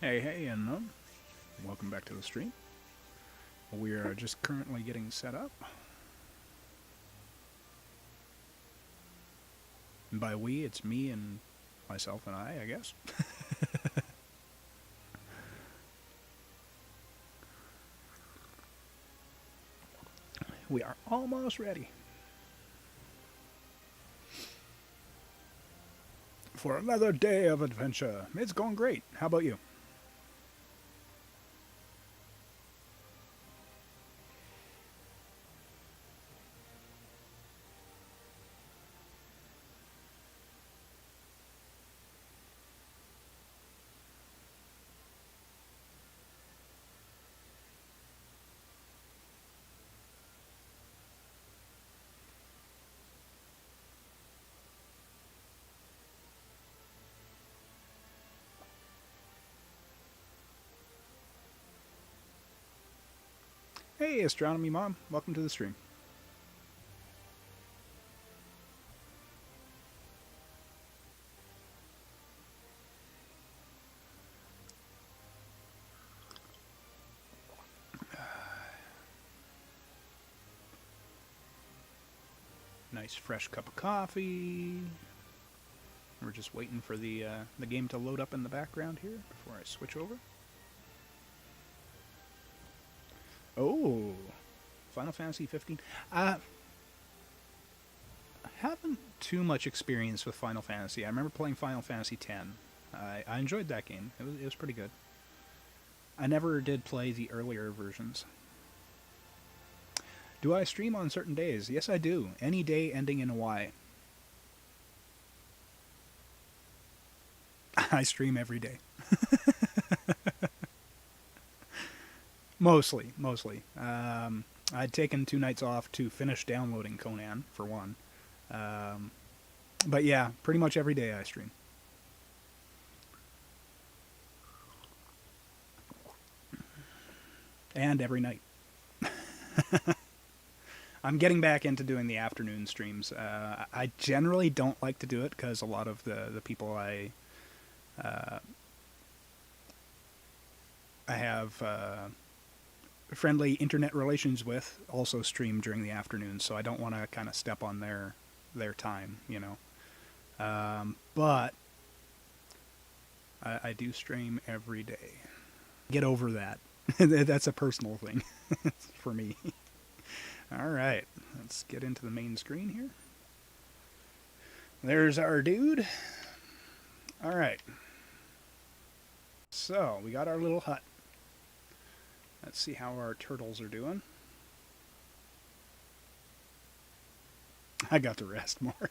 Hey, and welcome back to the stream. We are just currently getting set up. And by we, it's me and myself and I guess. We are almost ready for another day of adventure. It's going great. How about you? Hey, Astronomy Mom. Welcome to the stream. Nice fresh cup of coffee. We're just waiting for the game to load up in the background here before I switch over. Oh, Final Fantasy 15. I haven't too much experience with Final Fantasy. I remember playing Final Fantasy 10. I enjoyed that game. It was pretty good. I never did play the earlier versions. Do I stream on certain days? Yes, I do. Any day ending in a Y. I stream every day. Mostly. I'd taken 2 nights off to finish downloading Conan, for one. But yeah, pretty much every day I stream. And every night. I'm getting back into doing the afternoon streams. I generally don't like to do it because a lot of the people I have friendly internet relations with also stream during the afternoon, so I don't want to kind of step on their time, you know. But I do stream every day. Get over that. That's a personal thing for me. All right, let's get into the main screen here. There's our dude. All right. So, we got our little hut. Let's see how our turtles are doing. I got to rest more.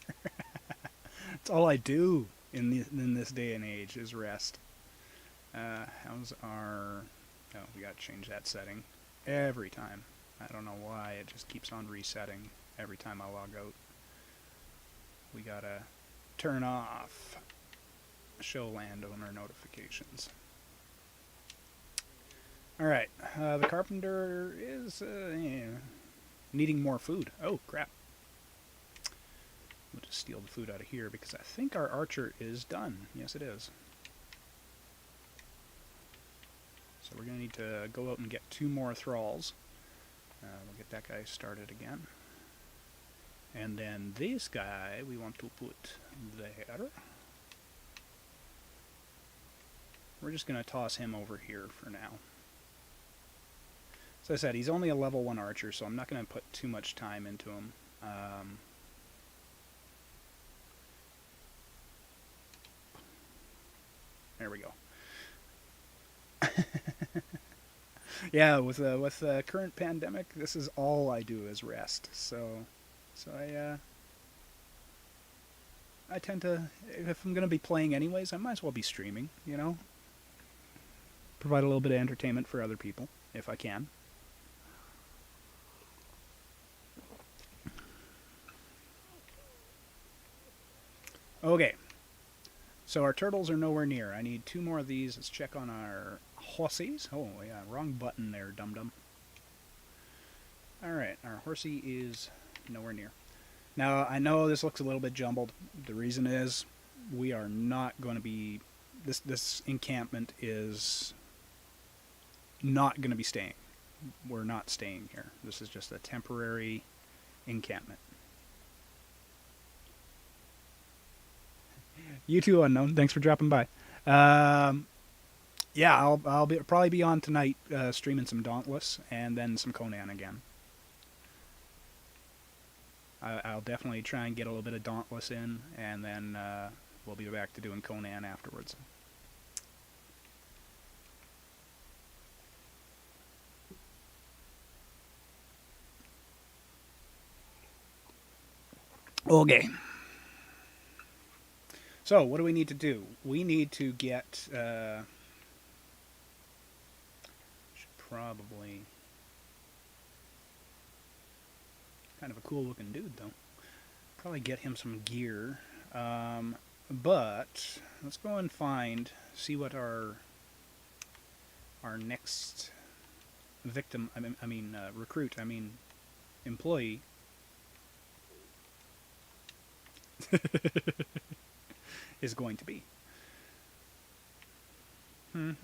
That's all I do in this day and age is rest. How's our... Oh, we got to change that setting every time. I don't know why, it just keeps on resetting every time I log out. We gotta turn off show landowner notifications. Alright, the carpenter is needing more food. Oh, crap. We'll just steal the food out of here because I think our archer is done. Yes, it is. So we're going to need to go out and get 2 more thralls. We'll get that guy started again. And then this guy we want to put there. We're just going to toss him over here for now. As I said, he's only a level 1 archer, so I'm not going to put too much time into him. There we go. Yeah, with the current pandemic, this is all I do is rest. So I tend to, if I'm going to be playing anyways, I might as well be streaming, you know? Provide a little bit of entertainment for other people, if I can. Okay. So our turtles are nowhere near. I need 2 more of these. Let's check on our horsies. Oh, yeah, wrong button there, dum-dum. Alright, our horsey is nowhere near. Now, I know this looks a little bit jumbled. The reason is we are not going to be this encampment is not going to be staying. We're not staying here. This is just a temporary encampment. You too, Unknown. Thanks for dropping by. Yeah, I'll probably be on tonight streaming some Dauntless and then some Conan again. I'll definitely try and get a little bit of Dauntless in, and then we'll be back to doing Conan afterwards. Okay. So, what do we need to do? We need to get... should probably... Kind of a cool looking dude, though. Probably get him some gear. But, let's go and see what our next victim, recruit, employee... is going to be. We're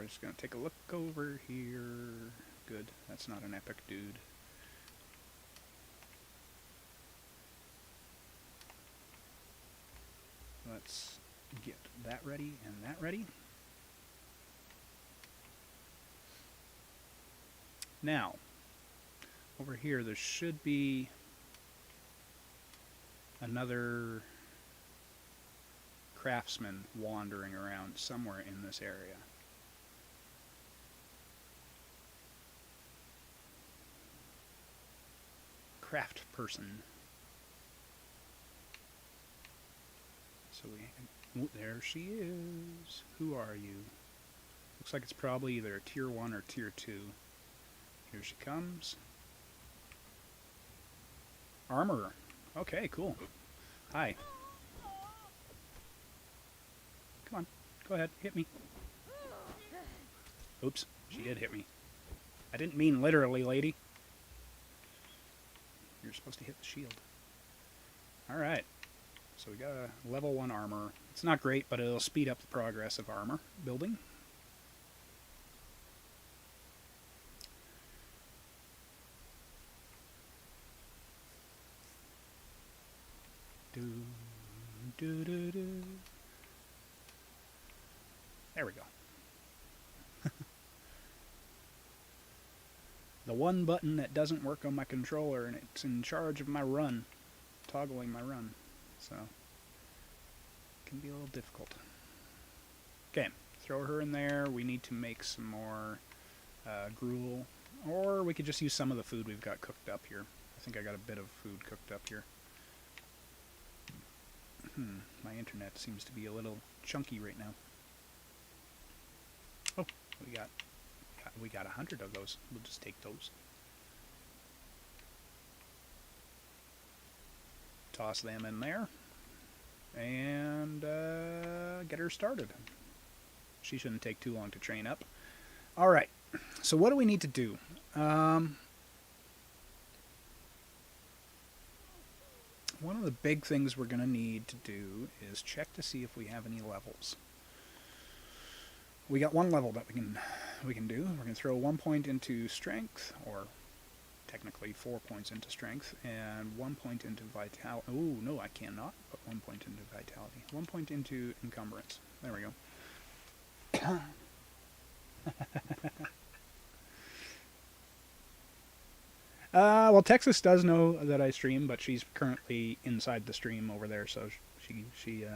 just going to take a look over here. Good. That's not an epic dude. Let's get that ready and that ready. Now, over here there should be another craftsman wandering around somewhere in this area. Craft person. So there she is. Who are you? Looks like it's probably either a tier 1 or tier 2. Here she comes. Armorer. Okay, cool. Hi. Come on. Go ahead. Hit me. Oops. She did hit me. I didn't mean literally, lady. You're supposed to hit the shield. Alright. So we got a level 1 armor. It's not great, but it'll speed up the progress of armor building. There we go. The one button that doesn't work on my controller, and it's in charge of my run, toggling my run, so it can be a little difficult. Okay, throw her in there. We need to make some more gruel, or we could just use some of the food we've got cooked up here. I think I got a bit of food cooked up here. My internet seems to be a little chunky right now. Oh, we got 100 of those. We'll just take those. Toss them in there. And get her started. She shouldn't take too long to train up. Alright, so what do we need to do? One of the big things we're going to need to do is check to see if we have any levels. We got one level that we can do. We're going to throw 1 point into strength, or technically 4 points into strength, and 1 point into vitality. Oh, no, I cannot put 1 point into vitality. 1 point into encumbrance. There we go. Well, Texas does know that I stream, but she's currently inside the stream over there, so she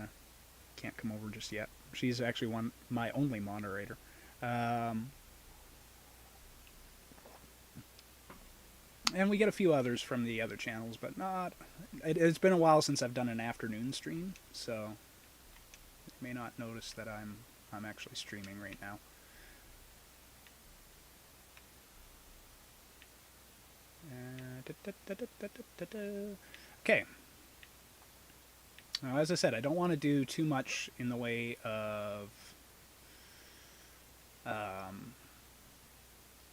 can't come over just yet. She's actually my only moderator. And we get a few others from the other channels, but not... It's been a while since I've done an afternoon stream, so you may not notice that I'm actually streaming right now. Okay. Now, as I said, I don't want to do too much in the way of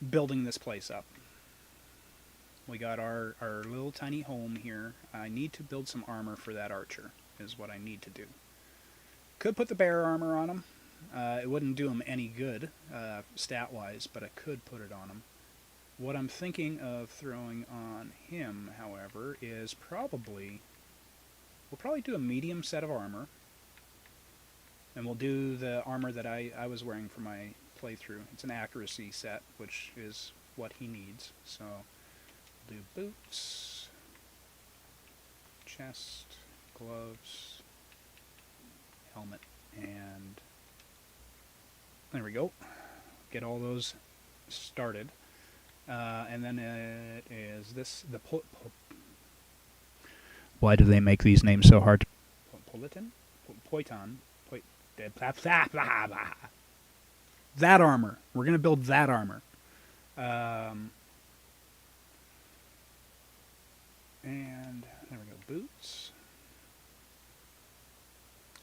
building this place up. We got our little tiny home here. I need to build some armor for that archer, is what I need to do. Could put the bear armor on him. It wouldn't do him any good, stat-wise, but I could put it on him. What I'm thinking of throwing on him, however, is probably... We'll probably do a medium set of armor. And we'll do the armor that I was wearing for my playthrough. It's an accuracy set, which is what he needs. So, we'll do boots, chest, gloves, helmet, and there we go. Get all those started. And then it is this, the... Why do they make these names so hard? Politan? Poiton? That armor. We're going to build that armor. And there we go. Boots.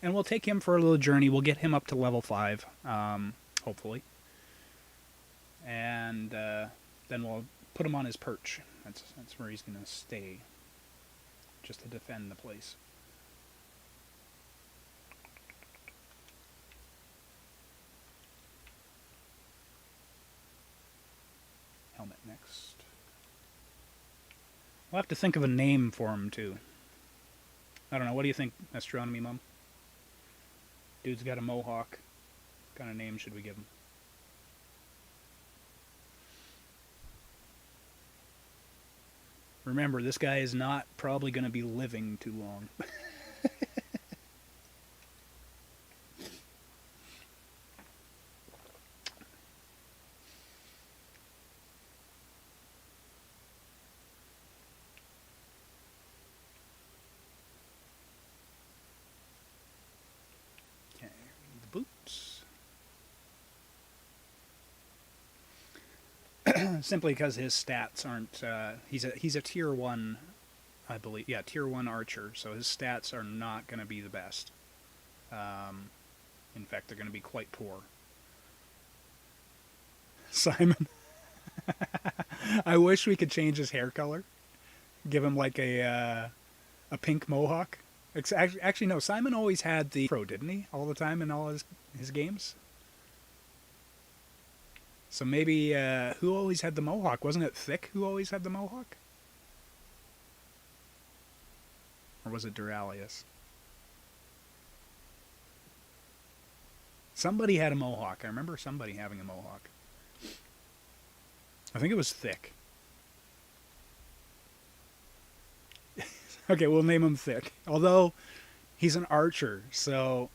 And we'll take him for a little journey. We'll get him up to level 5, hopefully. And then we'll put him on his perch. That's where he's going to stay, just to defend the place. Helmet next. We'll have to think of a name for him, too. I don't know. What do you think, Astronomy Mum? Dude's got a mohawk. What kind of name should we give him? Remember, this guy is not probably going to be living too long. Okay, the boots. Simply because his stats aren't... he's a tier 1, I believe. Yeah, tier 1 archer, so his stats are not going to be the best. In fact, they're going to be quite poor. Simon. I wish we could change his hair color. Give him like a pink mohawk. Actually, no, Simon always had the fro, didn't he? All the time in all his games? So maybe, who always had the mohawk? Wasn't it Thick who always had the mohawk? Or was it Duralius? Somebody had a mohawk. I remember somebody having a mohawk. I think it was Thick. Okay, we'll name him Thick. Although, he's an archer, so...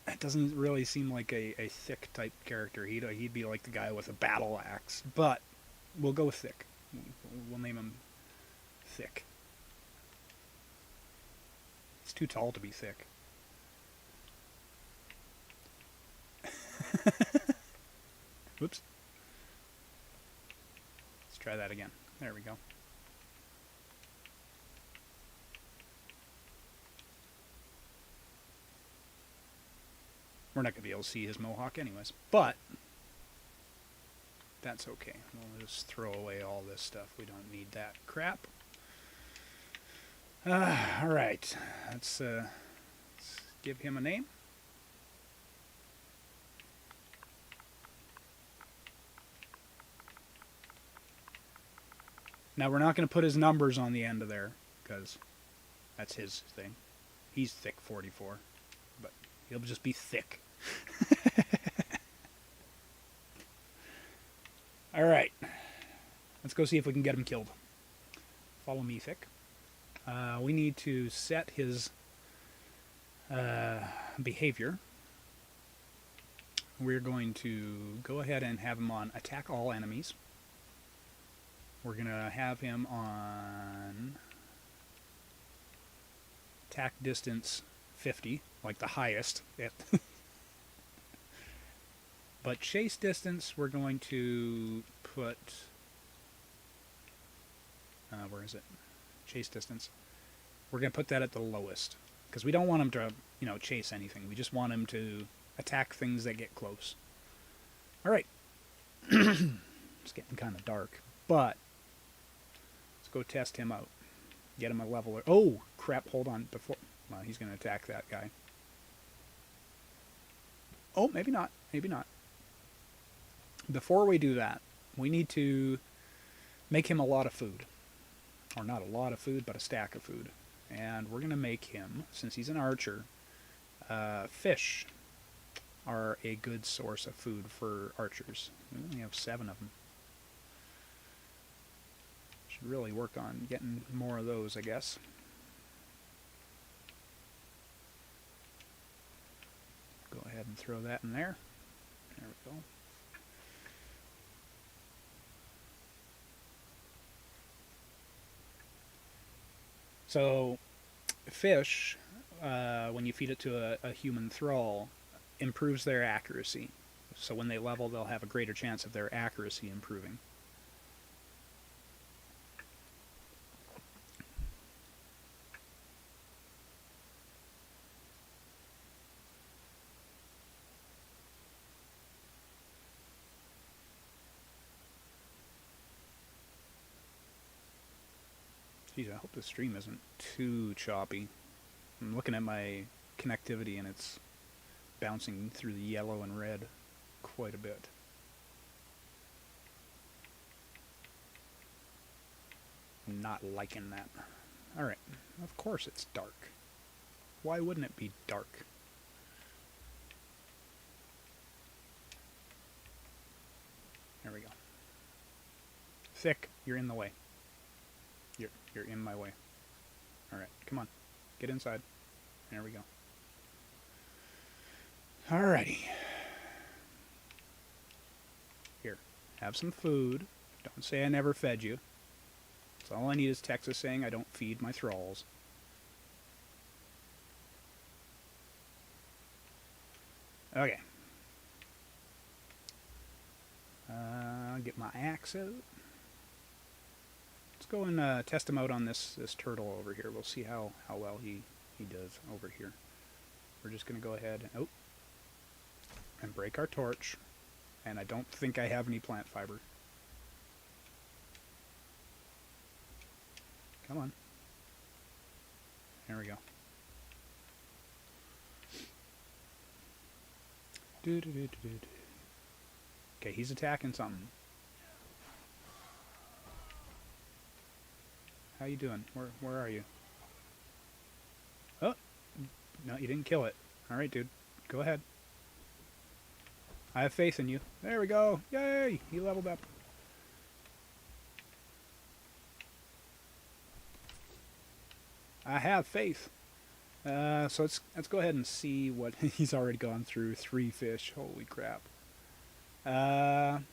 It doesn't really seem like a Thick type character. He'd be like the guy with a battle axe. But we'll go with Thick. We'll name him Thick. He's too tall to be thick. Whoops. Let's try that again. There we go. We're not going to be able to see his mohawk anyways, but that's okay. We'll just throw away all this stuff. We don't need that crap. Alright, let's give him a name. Now we're not going to put his numbers on the end of there, because that's his thing. He's Thick 44, but he'll just be Thick. Alright. Let's go see if we can get him killed. Follow me, Thick. We need to set his behavior. We're going to go ahead and have him on attack all enemies. We're going to have him on attack distance 50, like the highest. But chase distance, we're going to put... where is it? Chase distance. We're going to put that at the lowest. Because we don't want him to, chase anything. We just want him to attack things that get close. Alright. It's getting kind of dark. But, let's go test him out. Get him a level. Oh, crap, hold on. Well, he's going to attack that guy. Oh, maybe not. Maybe not. Before we do that, we need to make him a lot of food. Or not a lot of food, but a stack of food. And we're going to make him, since he's an archer, fish are a good source of food for archers. We only have 7 of them. Should really work on getting more of those, I guess. Go ahead and throw that in there. There we go. So, fish, when you feed it to a human thrall, improves their accuracy. So when they level, they'll have a greater chance of their accuracy improving. Geez, I hope the stream isn't too choppy. I'm looking at my connectivity and it's bouncing through the yellow and red quite a bit. I'm not liking that. Alright, of course it's dark. Why wouldn't it be dark? There we go. Thick, you're in the way. You're in my way. Alright, come on. Get inside. There we go. Alrighty. Here, have some food. Don't say I never fed you. So all I need is Texas saying I don't feed my thralls. Okay. Get my axe out. Let's go and test him out on this turtle over here. We'll see how well he does over here. We're just going to go ahead and break our torch. And I don't think I have any plant fiber. Come on. There we go. Okay, he's attacking something. How you doing? Where are you? Oh, no, you didn't kill it. All right, dude. Go ahead. I have faith in you. There we go. Yay! He leveled up. I have faith. So let's go ahead and see what he's already gone through. 3 fish. Holy crap. Let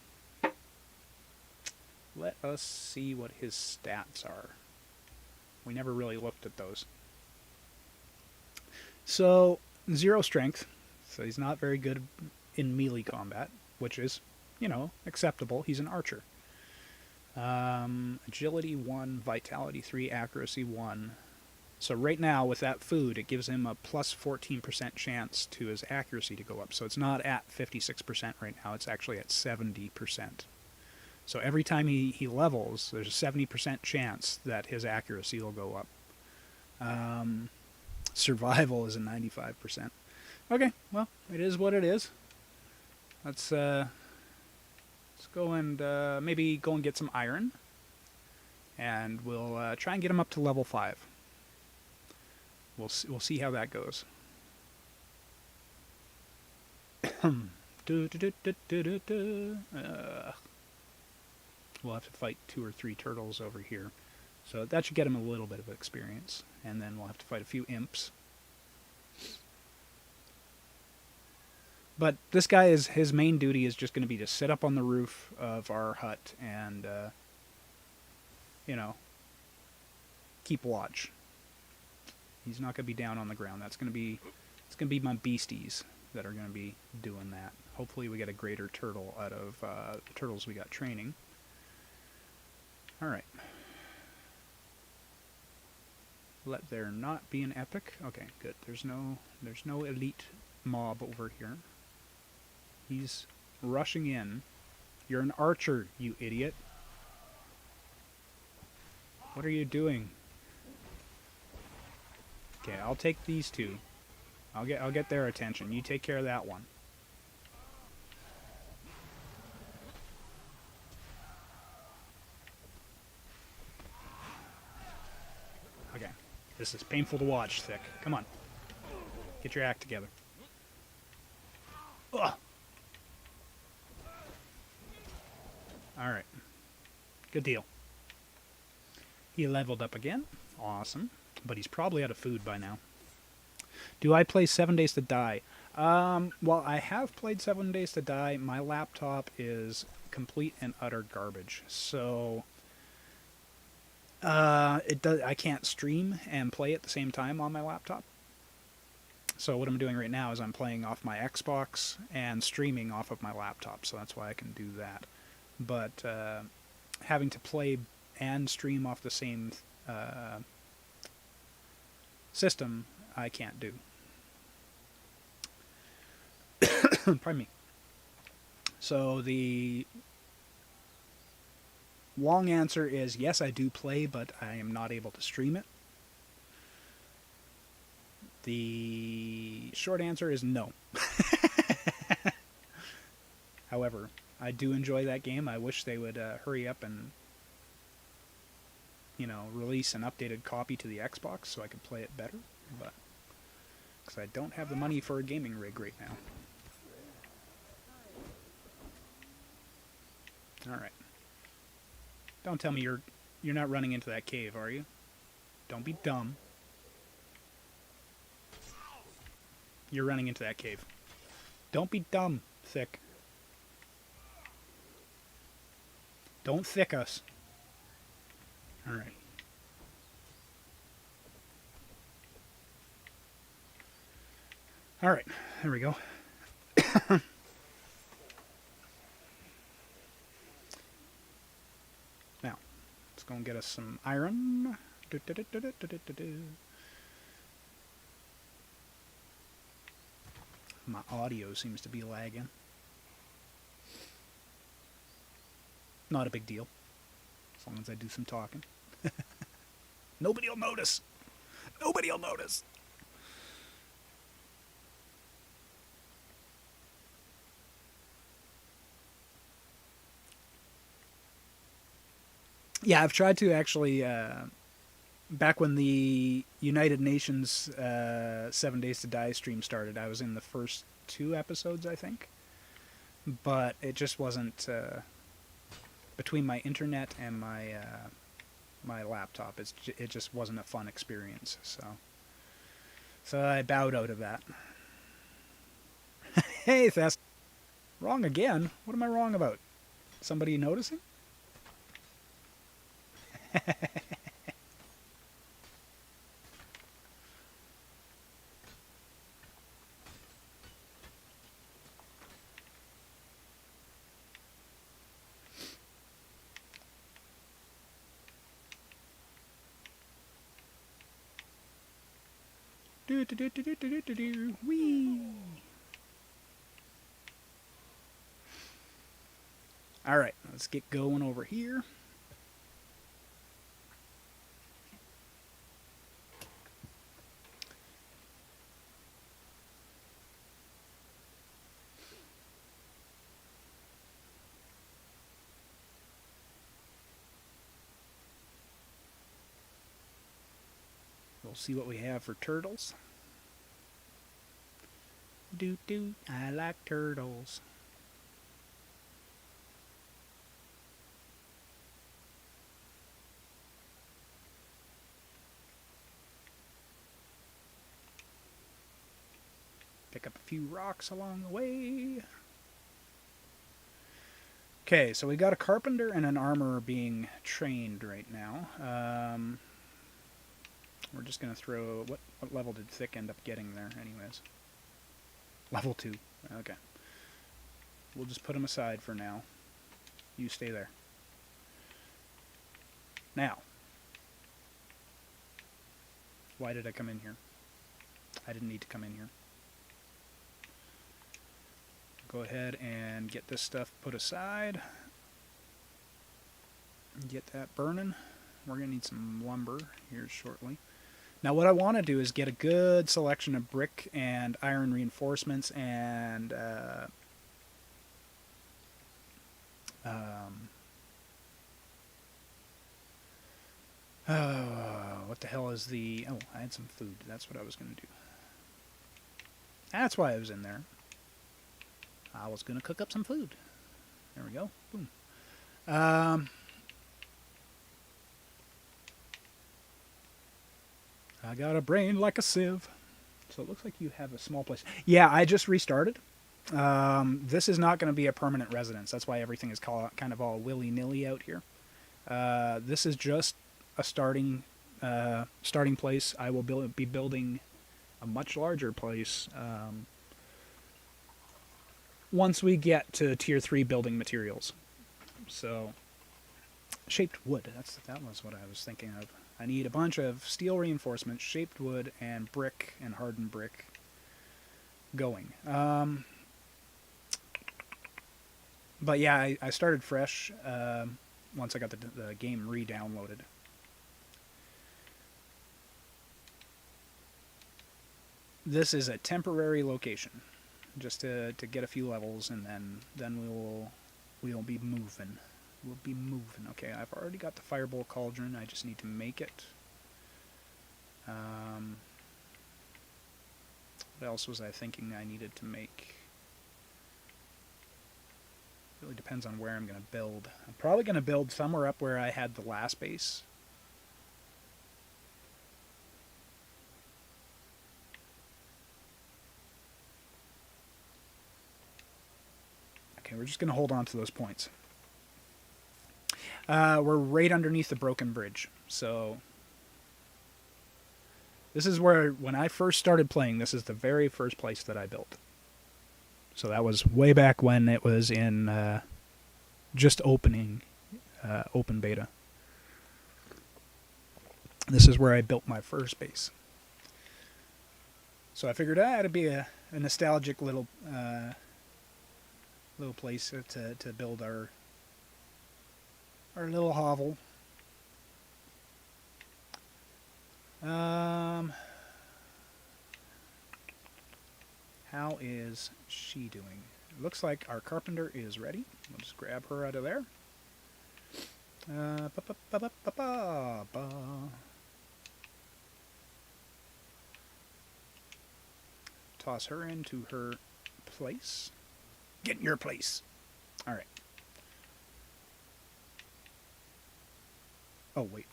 us see what his stats are. We never really looked at those. So 0 strength. So he's not very good in melee combat, which is, you know, acceptable. He's an archer. Agility 1, vitality 3, accuracy 1. So right now, with that food, it gives him a plus 14% chance to his accuracy to go up. So it's not at 56% right now, it's actually at 70%. So every time he levels, there's a 70% chance that his accuracy will go up. Survival is a 95%. Okay, well, it is what it is. Let's go and maybe go and get some iron. And we'll try and get him up to level 5. We'll see how that goes. We'll have to fight 2 or 3 turtles over here. So that should get him a little bit of experience. And then we'll have to fight a few imps. But this guy, his main duty is just going to be to sit up on the roof of our hut and, you know, keep watch. He's not going to be down on the ground. It's going to be my beasties that are going to be doing that. Hopefully we get a greater turtle out of the turtles we got training. All right. Let there not be an epic. Okay, good. There's no elite mob over here. He's rushing in. You're an archer, you idiot. What are you doing? Okay, I'll take these two. I'll get their attention. You take care of that one. Okay. This is painful to watch, Thick. Come on. Get your act together. Ugh. Alright. Good deal. He leveled up again. Awesome. But he's probably out of food by now. Do I play 7 Days to Die? Well, I have played 7 Days to Die. My laptop is complete and utter garbage. So I can't stream and play at the same time on my laptop. So what I'm doing right now is I'm playing off my Xbox and streaming off of my laptop. So that's why I can do that. But having to play and stream off the same system, I can't do. Pardon me. So the long answer is yes, I do play, but I am not able to stream it. The short answer is no. However, I do enjoy that game. I wish they would hurry up and, release an updated copy to the Xbox so I could play it better. But because I don't have the money for a gaming rig right now. All right. Don't tell me you're not running into that cave, are you? Don't be dumb. You're running into that cave. Don't be dumb, Thick. Don't thick us. All right. All right. There we go. Now, let's go and get us some iron. My audio seems to be lagging. Not a big deal. As long as I do some talking. Nobody'll notice. Nobody'll notice. Yeah, I've tried to actually, back when the United Nations 7 Days to Die stream started, I was in the first 2 episodes, I think. But it just wasn't, between my internet and my my laptop, it just wasn't a fun experience. So I bowed out of that. Hey, Thess. Wrong again? What am I wrong about? Somebody noticing? Whee! Alright, let's get going over here. We'll see what we have for turtles. I like turtles. Pick up a few rocks along the way. Okay, so we got a carpenter and an armorer being trained right now. We're just going to throw... What level did Thick end up getting there, anyways? Level 2. Okay. We'll just put him aside for now. You stay there. Now. Why did I come in here? I didn't need to come in here. Go ahead and get this stuff put aside. Get that burning. We're going to need some lumber here shortly. Now what I want to do is get a good selection of brick and iron reinforcements and um, what the hell is the... Oh, I had some food. That's what I was going to do. That's why I was in there. I was going to cook up some food. There we go. Boom. I got a brain like a sieve. So it looks like you have a small place. Yeah, I just restarted. This is not going to be a permanent residence. That's why everything is kind of all willy-nilly out here. This is just a starting place. I will be building a much larger place once we get to tier 3 building materials. So, shaped wood. That was what I was thinking of. I need a bunch of steel reinforcements, shaped wood, and brick and hardened brick going. But yeah, I started fresh once I got the game re-downloaded. This is a temporary location, just to get a few levels, and then we'll be moving. We'll be moving. Okay, I've already got the fireball cauldron. I just need to make it. What else was I thinking I needed to make? It really depends on where I'm going to build. I'm probably going to build somewhere up where I had the last base. Okay, we're just going to hold on to those points. We're right underneath the broken bridge, so this is where, when I first started playing, this is the very first place that I built. So that was way back when it was in just open beta. This is where I built my first base. So I figured it'd be a nostalgic little place to build our little hovel. How is she doing? It looks like our carpenter is ready. We'll just grab her out of there. Toss her into her place. Get in your place. All right. Oh, wait.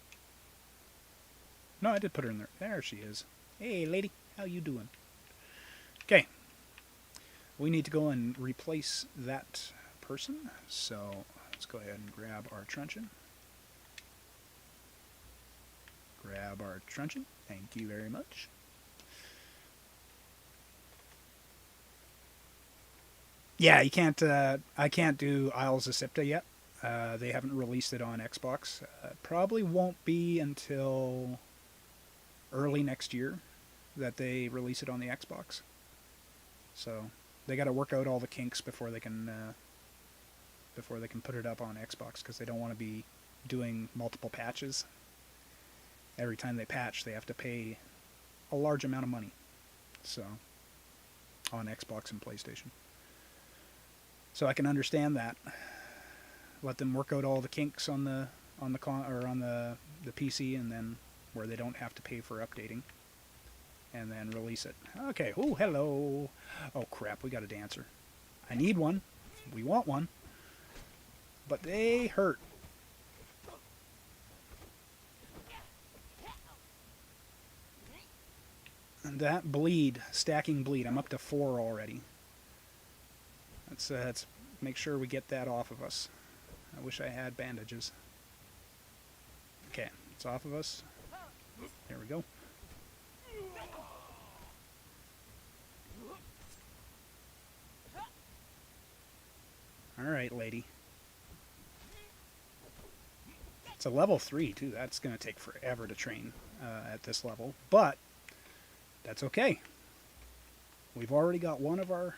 No, I did put her in there. There she is. Hey, lady. How you doing? Okay. We need to go and replace that person. So let's go ahead and grab our truncheon. Grab our truncheon. Thank you very much. Yeah, you can't. I can't do Isles of Sipta yet. They haven't released it on Xbox. Probably won't be until early next year that they release it on the Xbox. So they got to work out all the kinks before they can put it up on Xbox, because they don't want to be doing multiple patches. Every time they patch, they have to pay a large amount of money. So on Xbox and PlayStation. So I can understand that. Let them work out all the kinks on the PC, and then where they don't have to pay for updating, and then release it. Okay. Oh, hello. Oh crap, we got a dancer. I need one. We want one. But they hurt. And that bleed, stacking bleed. I'm up to 4 already. Let's make sure we get that off of us. I wish I had bandages. Okay, it's off of us. There we go. Alright, lady. It's a level 3, too. That's going to take forever to train at this level. But that's okay. We've already got one of our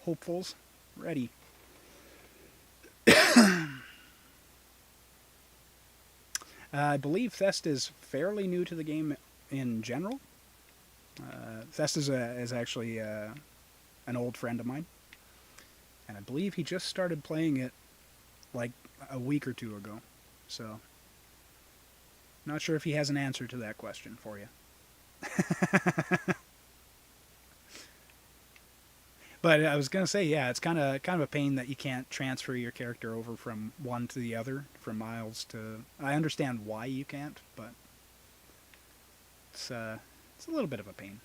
hopefuls ready. I believe Thest is fairly new to the game in general. Thest is actually an old friend of mine, and I believe he just started playing it like a week or two ago. So, not sure if he has an answer to that question for you. But I was gonna say, yeah, it's kind of a pain that you can't transfer your character over from one to the other, from Miles to. I understand why you can't, but it's a little bit of a pain.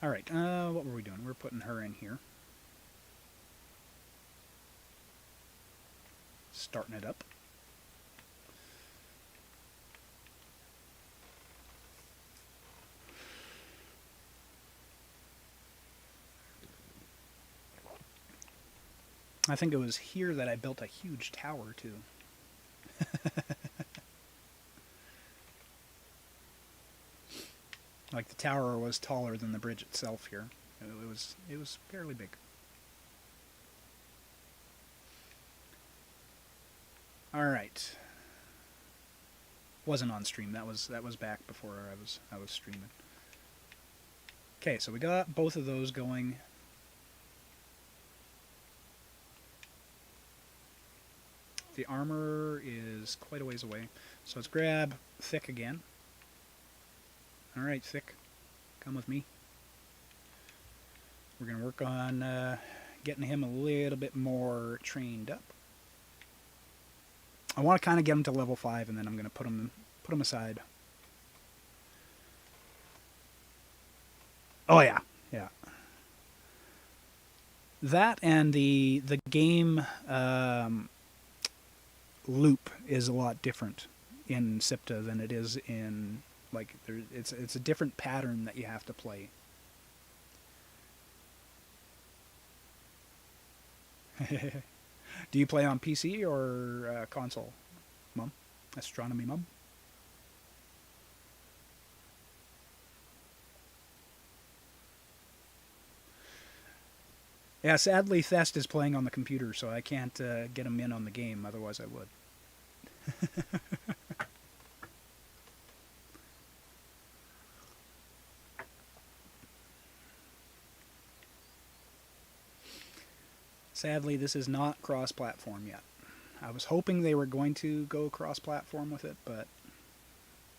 All right, what were we doing? We're putting her in here, starting it up. I think it was here that I built a huge tower too. Like the tower was taller than the bridge itself here. It was fairly big. All right. Wasn't on stream. That was back before I was streaming. Okay, so we got both of those going. The armor is quite a ways away. So let's grab Thick again. Alright, Thick. Come with me. We're going to work on getting him a little bit more trained up. I want to kind of get him to level 5, and then I'm going to put him aside. Oh, yeah. Yeah. That and the game loop is a lot different in SIPTA than it is in like it's a different pattern that you have to play. Do you play on PC or console, Mum? Astronomy Mum? Yeah, sadly Thest is playing on the computer, so I can't get him in on the game, otherwise I would. Sadly, this is not cross-platform yet. I was hoping they were going to go cross-platform with it, but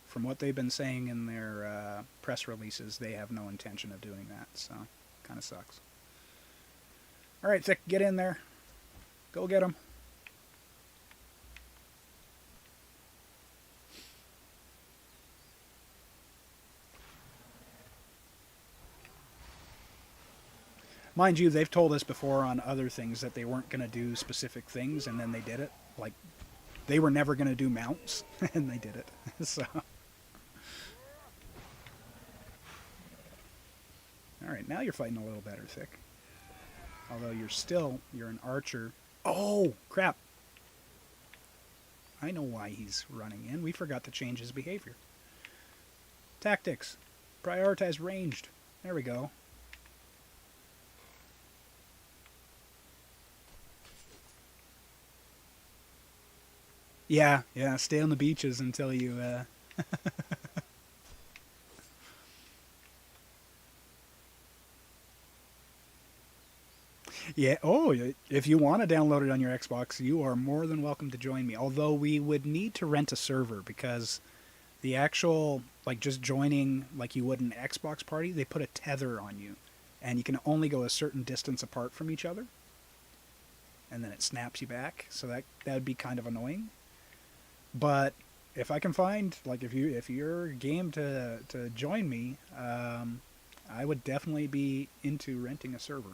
from what they've been saying in their press releases, they have no intention of doing that, so kind of sucks. All right, Thick, get in there. Go get him. Mind you, they've told us before on other things that they weren't going to do specific things, and then they did it. Like, they were never going to do mounts, and they did it. So, all right, now you're fighting a little better, Thick. Although you're an archer. Oh, crap. I know why he's running in. We forgot to change his behavior. Tactics. Prioritize ranged. There we go. Yeah, stay on the beaches until you, Yeah, oh, if you want to download it on your Xbox, you are more than welcome to join me. Although we would need to rent a server because the actual, like just joining like you would an Xbox party, they put a tether on you. And you can only go a certain distance apart from each other. And then it snaps you back. So that would be kind of annoying. But if I can find, like if you're game to join me, I would definitely be into renting a server.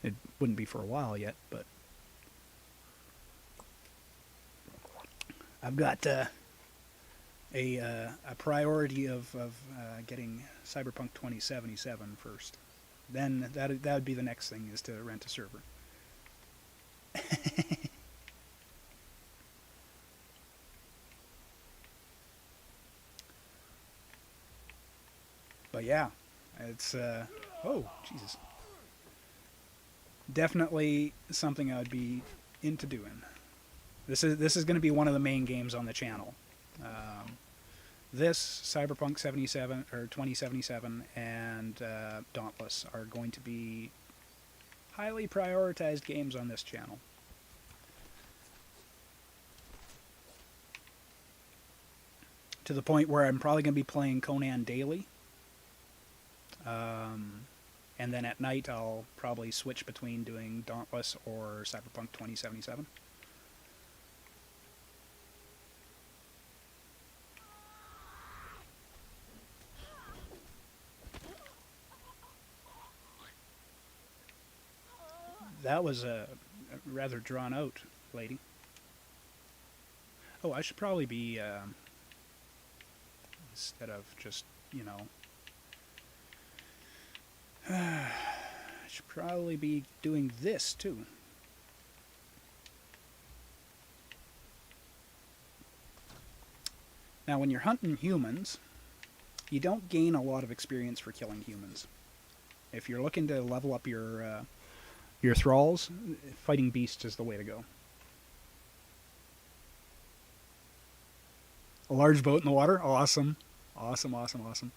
It wouldn't be for a while yet, but I've got a priority of getting Cyberpunk 2077 first. Then that would be the next thing is to rent a server. But yeah, it's oh Jesus. Definitely something I would be into doing. This is going to be one of the main games on the channel. This Cyberpunk 77 or 2077 and Dauntless are going to be highly prioritized games on this channel. To the point where I'm probably going to be playing Conan daily. And then at night I'll probably switch between doing Dauntless or Cyberpunk 2077. That was a rather drawn out lady. Oh, I should probably be, instead of just, I should probably be doing this too. Now, when you're hunting humans, you don't gain a lot of experience for killing humans. If you're looking to level up your thralls, fighting beasts is the way to go. A large boat in the water? Awesome. Awesome, awesome, awesome.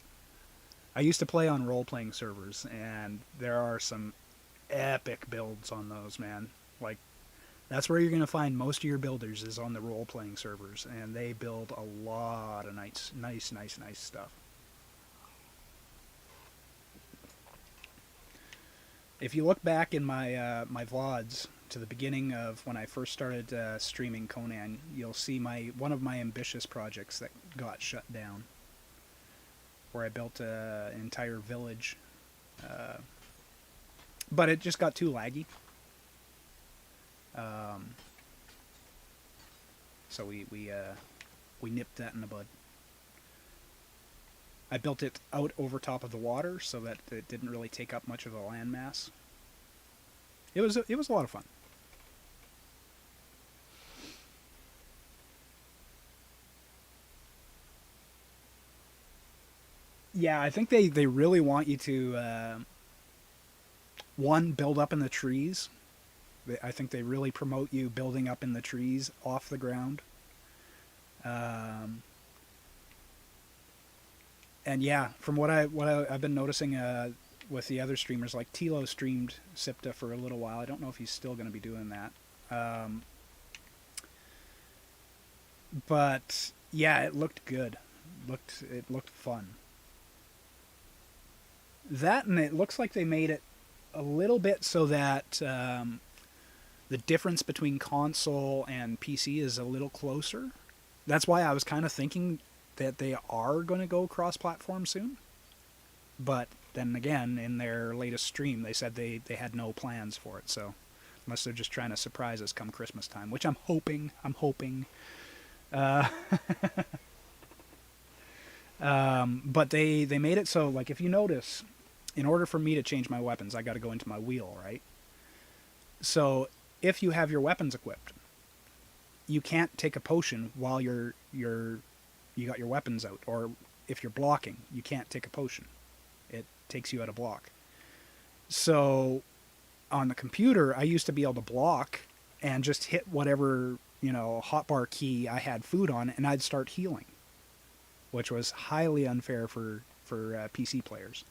I used to play on role-playing servers, and there are some epic builds on those, man. Like, that's where you're going to find most of your builders is on the role-playing servers, and they build a lot of nice stuff. If you look back in my my VODs to the beginning of when I first started streaming Conan, you'll see one of my ambitious projects that got shut down, where I built an entire village, but it just got too laggy. So we nipped that in the bud. I built it out over top of the water so that it didn't really take up much of the landmass. It was a lot of fun. Yeah, I think they really want you to one, build up in the trees. I think they really promote you building up in the trees off the ground. And yeah, from what I've been noticing with the other streamers, like Tilo streamed Sipta for a little while. I don't know if he's still going to be doing that. But yeah, it looked good. It looked fun. That, and it looks like they made it a little bit so that the difference between console and PC is a little closer. That's why I was kind of thinking that they are going to go cross-platform soon. But then again, in their latest stream, they said they had no plans for it. So unless they're just trying to surprise us come Christmas time, which I'm hoping. But they made it so, like, if you notice, in order for me to change my weapons, I got to go into my wheel, right? So if you have your weapons equipped, you can't take a potion while you got your weapons out, or if you're blocking, you can't take a potion. It takes you out of block. So on the computer, I used to be able to block and just hit whatever, hotbar key I had food on, and I'd start healing, which was highly unfair for PC players,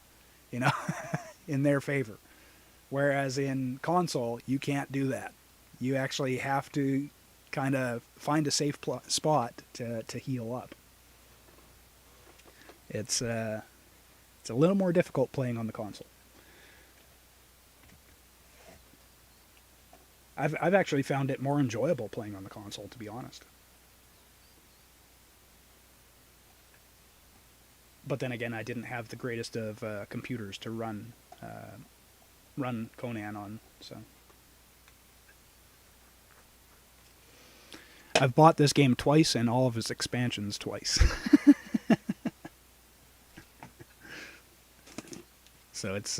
in their favor. Whereas in console, you can't do that. You actually have to kind of find a safe spot to heal up. It's a little more difficult playing on the console. I've actually found it more enjoyable playing on the console, to be honest. But then again, I didn't have the greatest of computers to run Conan on, so. I've bought this game twice and all of its expansions twice. So it's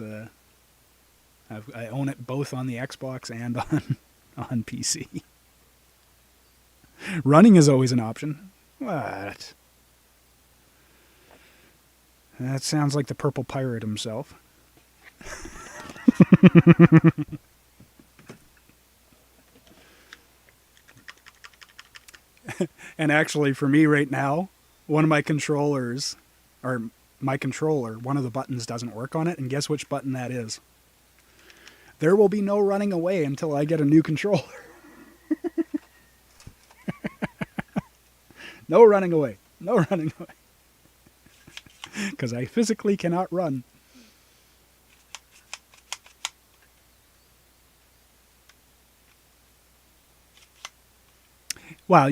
I own it both on the Xbox and on PC. Running is always an option. What? That sounds like the Purple Pirate himself. And actually, for me right now, one of my controllers, or my controller, one of the buttons doesn't work on it, and guess which button that is? There will be no running away until I get a new controller. No running away. No running away. Because I physically cannot run. Well,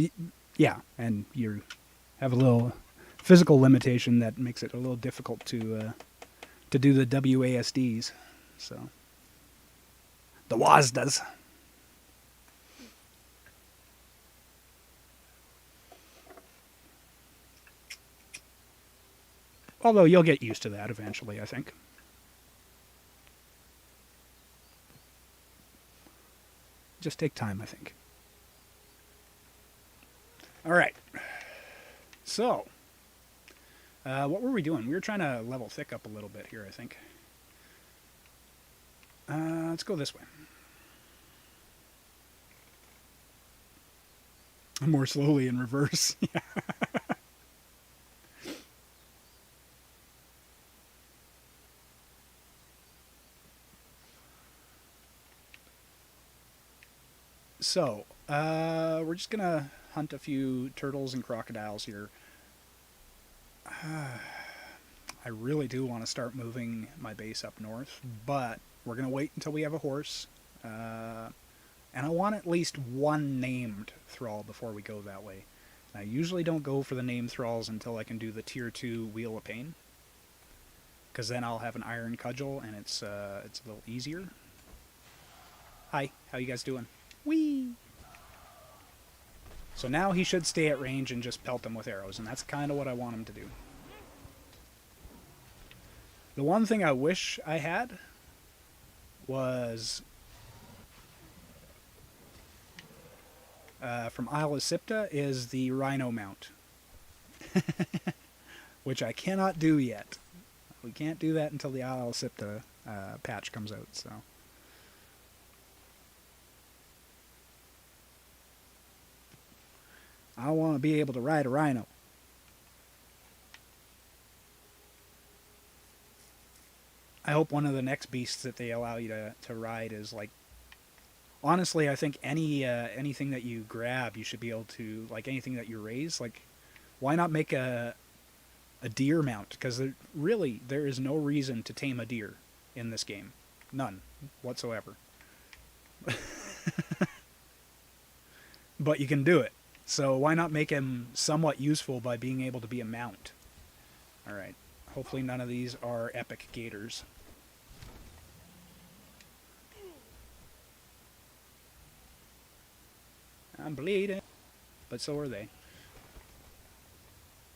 yeah, and you have a little physical limitation that makes it a little difficult to do the WASDs. So the WASDs. Although you'll get used to that eventually, I think. Just take time, I think. All right. So, what were we doing? We were trying to level Thick up a little bit here, I think. Let's go this way. More slowly in reverse. Yeah. So, we're just going to hunt a few turtles and crocodiles here. I really do want to start moving my base up north, but we're going to wait until we have a horse. And I want at least one named thrall before we go that way. I usually don't go for the named thralls until I can do the tier 2 Wheel of Pain, because then I'll have an iron cudgel and it's a little easier. Hi, how you guys doing? Whee! So now he should stay at range and just pelt them with arrows, and that's kind of what I want him to do. The one thing I wish I had was from Isle of Sipta is the Rhino mount, which I cannot do yet. We can't do that until the Isle of Sipta patch comes out. So I want to be able to ride a rhino. I hope one of the next beasts that they allow you to ride is like, honestly, I think anything that you grab, you should be able to, like anything that you raise, like why not make a deer mount? Because really, there is no reason to tame a deer in this game. None whatsoever. But you can do it. So why not make him somewhat useful by being able to be a mount? Alright. Hopefully none of these are epic gators. I'm bleeding. But so are they.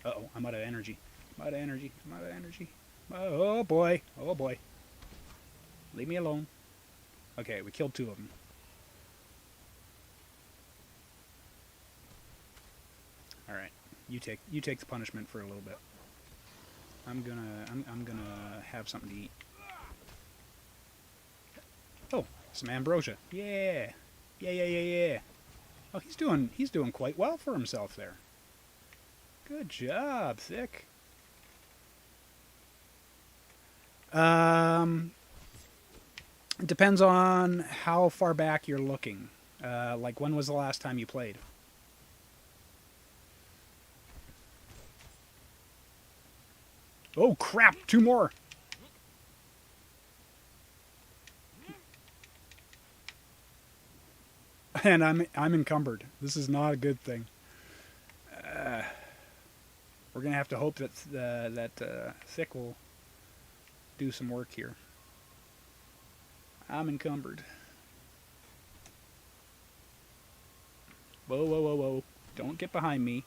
Uh-oh, I'm out of energy. I'm out of energy. I'm out of energy. Oh boy. Oh boy. Leave me alone. Okay, we killed 2 of them. Alright. You take the punishment for a little bit. I'm gonna have something to eat. Oh, some ambrosia. Yeah. Yeah. Oh, he's doing quite well for himself there. Good job, Thick. It depends on how far back you're looking. Like, when was the last time you played? Oh crap! 2 more. And I'm encumbered. This is not a good thing. We're gonna have to hope that Thick will do some work here. I'm encumbered. Whoa! Don't get behind me.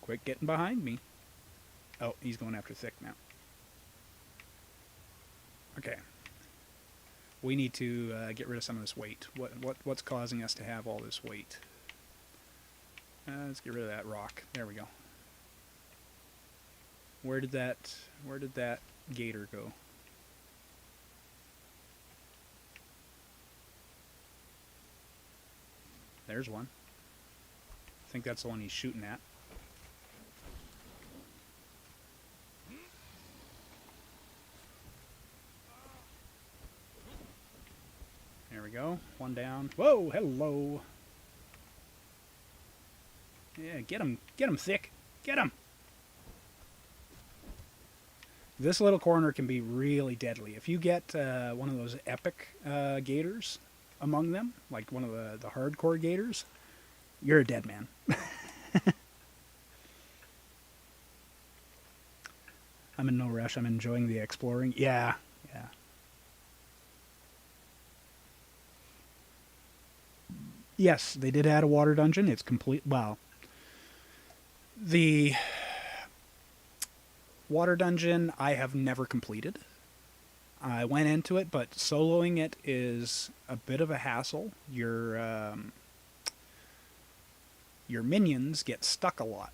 Quit getting behind me. Oh, he's going after Thick now. Okay. We need to get rid of some of this weight. What's causing us to have all this weight? Let's get rid of that rock. There we go. Where did that gator go? there's one. I think that's the one he's shooting at. There we go. One down. Whoa, hello. Yeah, get him. Get him, Thick. Get him. This little corner can be really deadly. If you get one of those epic gators among them, like one of the hardcore gators, you're a dead man. I'm in no rush. I'm enjoying the exploring. Yeah, yeah. Yes, they did add a water dungeon. It's complete. Well, the water dungeon I have never completed. I went into it, but soloing it is a bit of a hassle. Your minions get stuck a lot.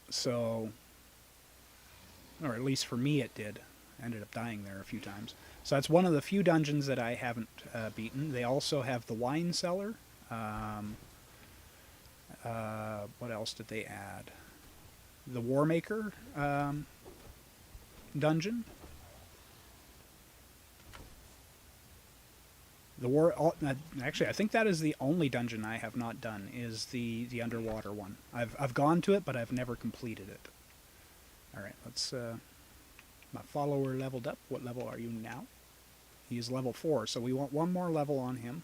So, or at least for me it did. I ended up dying there a few times. So that's one of the few dungeons that I haven't beaten. They also have the wine cellar. What else did they add? The Warmaker dungeon. Actually, I think that is the only dungeon I have not done. Is the underwater one. I've gone to it, but I've never completed it. All right, let's. My follower leveled up. What level are you now? He's level 4, so we want one more level on him.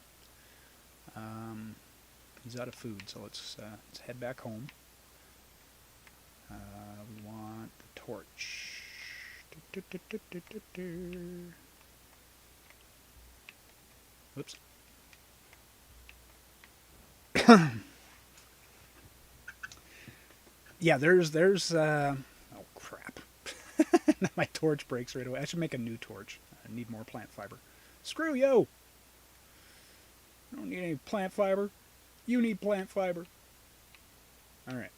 He's out of food, so let's head back home. We want the torch. Oops. Yeah, there's oh crap. My torch breaks right away. I should make a new torch. I need more plant fiber. Screw you! I don't need any plant fiber. You need plant fiber. Alright.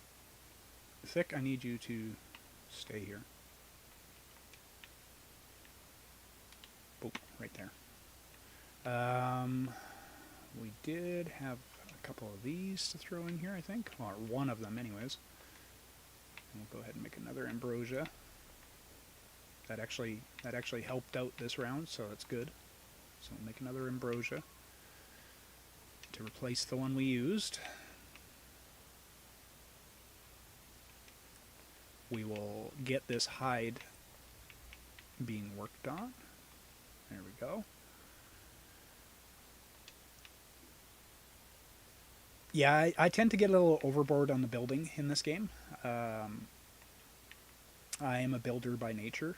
Thick, I need you to stay here. Boop, right there. We did have a couple of these to throw in here, I think. Or one of them, anyways. And we'll go ahead and make another ambrosia. That actually helped out this round, so that's good. So we'll make another ambrosia to replace the one we used. We will get this hide being worked on. There we go. Yeah, I tend to get a little overboard on the building in this game. I am a builder by nature.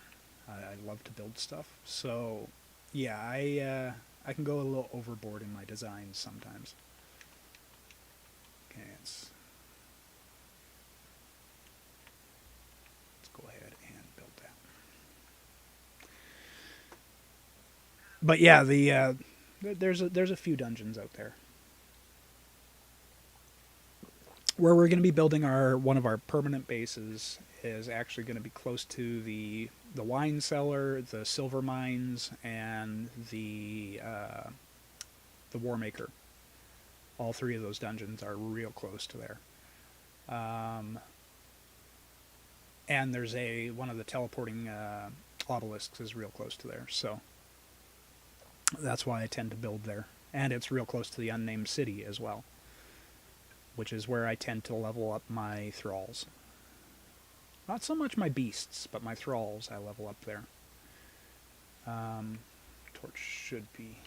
I love to build stuff. So, yeah, I can go a little overboard in my designs sometimes. Okay, let's go ahead and build that. But yeah, there's a few dungeons out there where we're going to be building one of our permanent bases. Is actually going to be close to the wine cellar, the silver mines, and the Warmaker. All three of those dungeons are real close to there. And there's one of the teleporting obelisks is real close to there, so that's why I tend to build there. And it's real close to the unnamed city as well, which is where I tend to level up my thralls. Not so much my beasts, but my thralls I level up there. Torch should be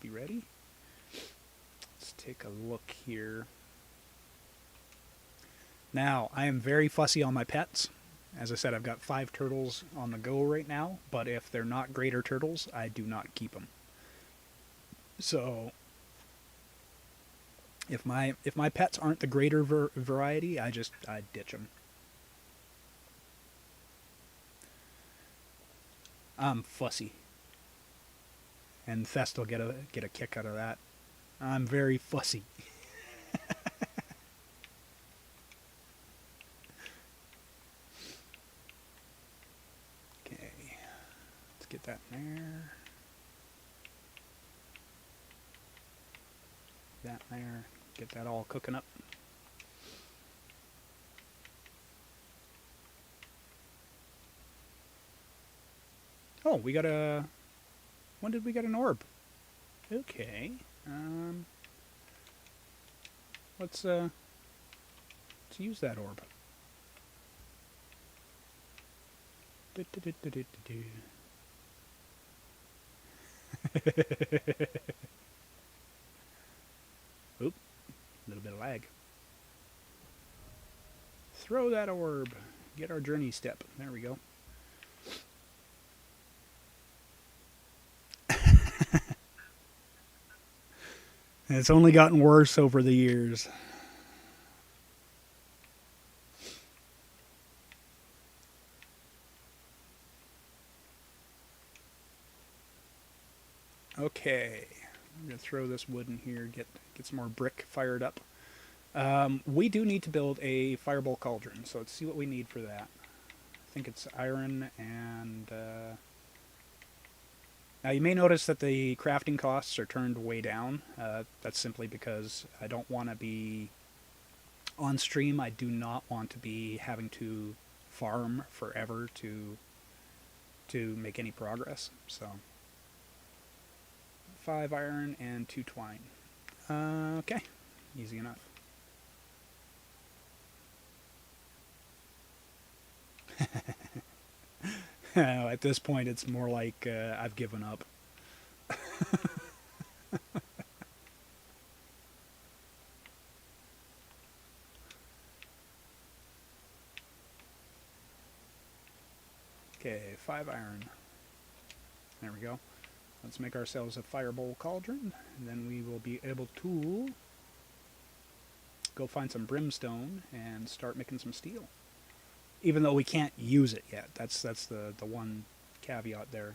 ready. Let's take a look here. Now, I am very fussy on my pets. As I said, I've got 5 turtles on the go right now, but if they're not greater turtles, I do not keep them. So, if my pets aren't the greater variety, I ditch them. I'm fussy. And Thest will get a kick out of that. I'm very fussy. Okay. Let's get that in there. that there. Get that all cooking up. Oh, we got a... When did we get an orb? Okay. Let's use that orb. Oop, a little bit of lag. Throw that orb. Get our journey step. There we go. It's only gotten worse over the years. Okay, I'm going to throw this wood in here, get some more brick fired up. We do need to build a fireball cauldron, so let's see what we need for that. I think it's iron and... Now you may notice that the crafting costs are turned way down. That's simply because I don't want to be... On stream, I do not want to be having to farm forever to make any progress, so... 5 iron and 2 twine. Okay, easy enough. At this point, it's more like I've given up. Okay, 5 iron. There we go. Let's make ourselves a fireball cauldron, and then we will be able to go find some brimstone and start making some steel. Even though we can't use it yet. That's the one caveat there.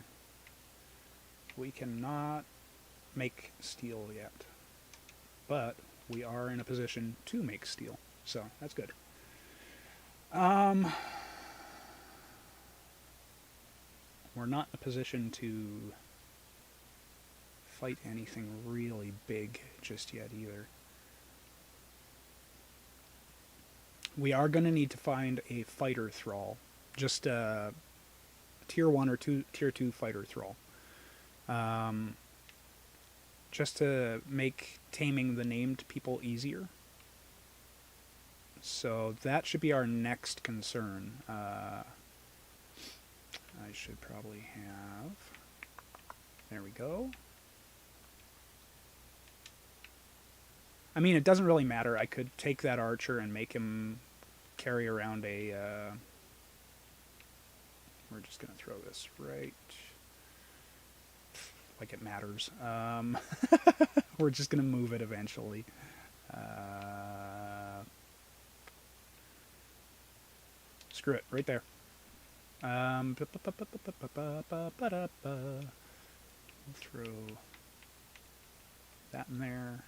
We cannot make steel yet. But we are in a position to make steel. So that's good. We're not in a position to fight anything really big just yet either. We are going to need to find a fighter thrall. Just a tier 1 or tier 2 fighter thrall. Just to make taming the named people easier. So that should be our next concern. I should probably have... There we go. I mean, it doesn't really matter. I could take that archer and make him carry around a... We're just going to throw this right... Like it matters. We're just going to move it eventually. Screw it, right there. Throw that in there.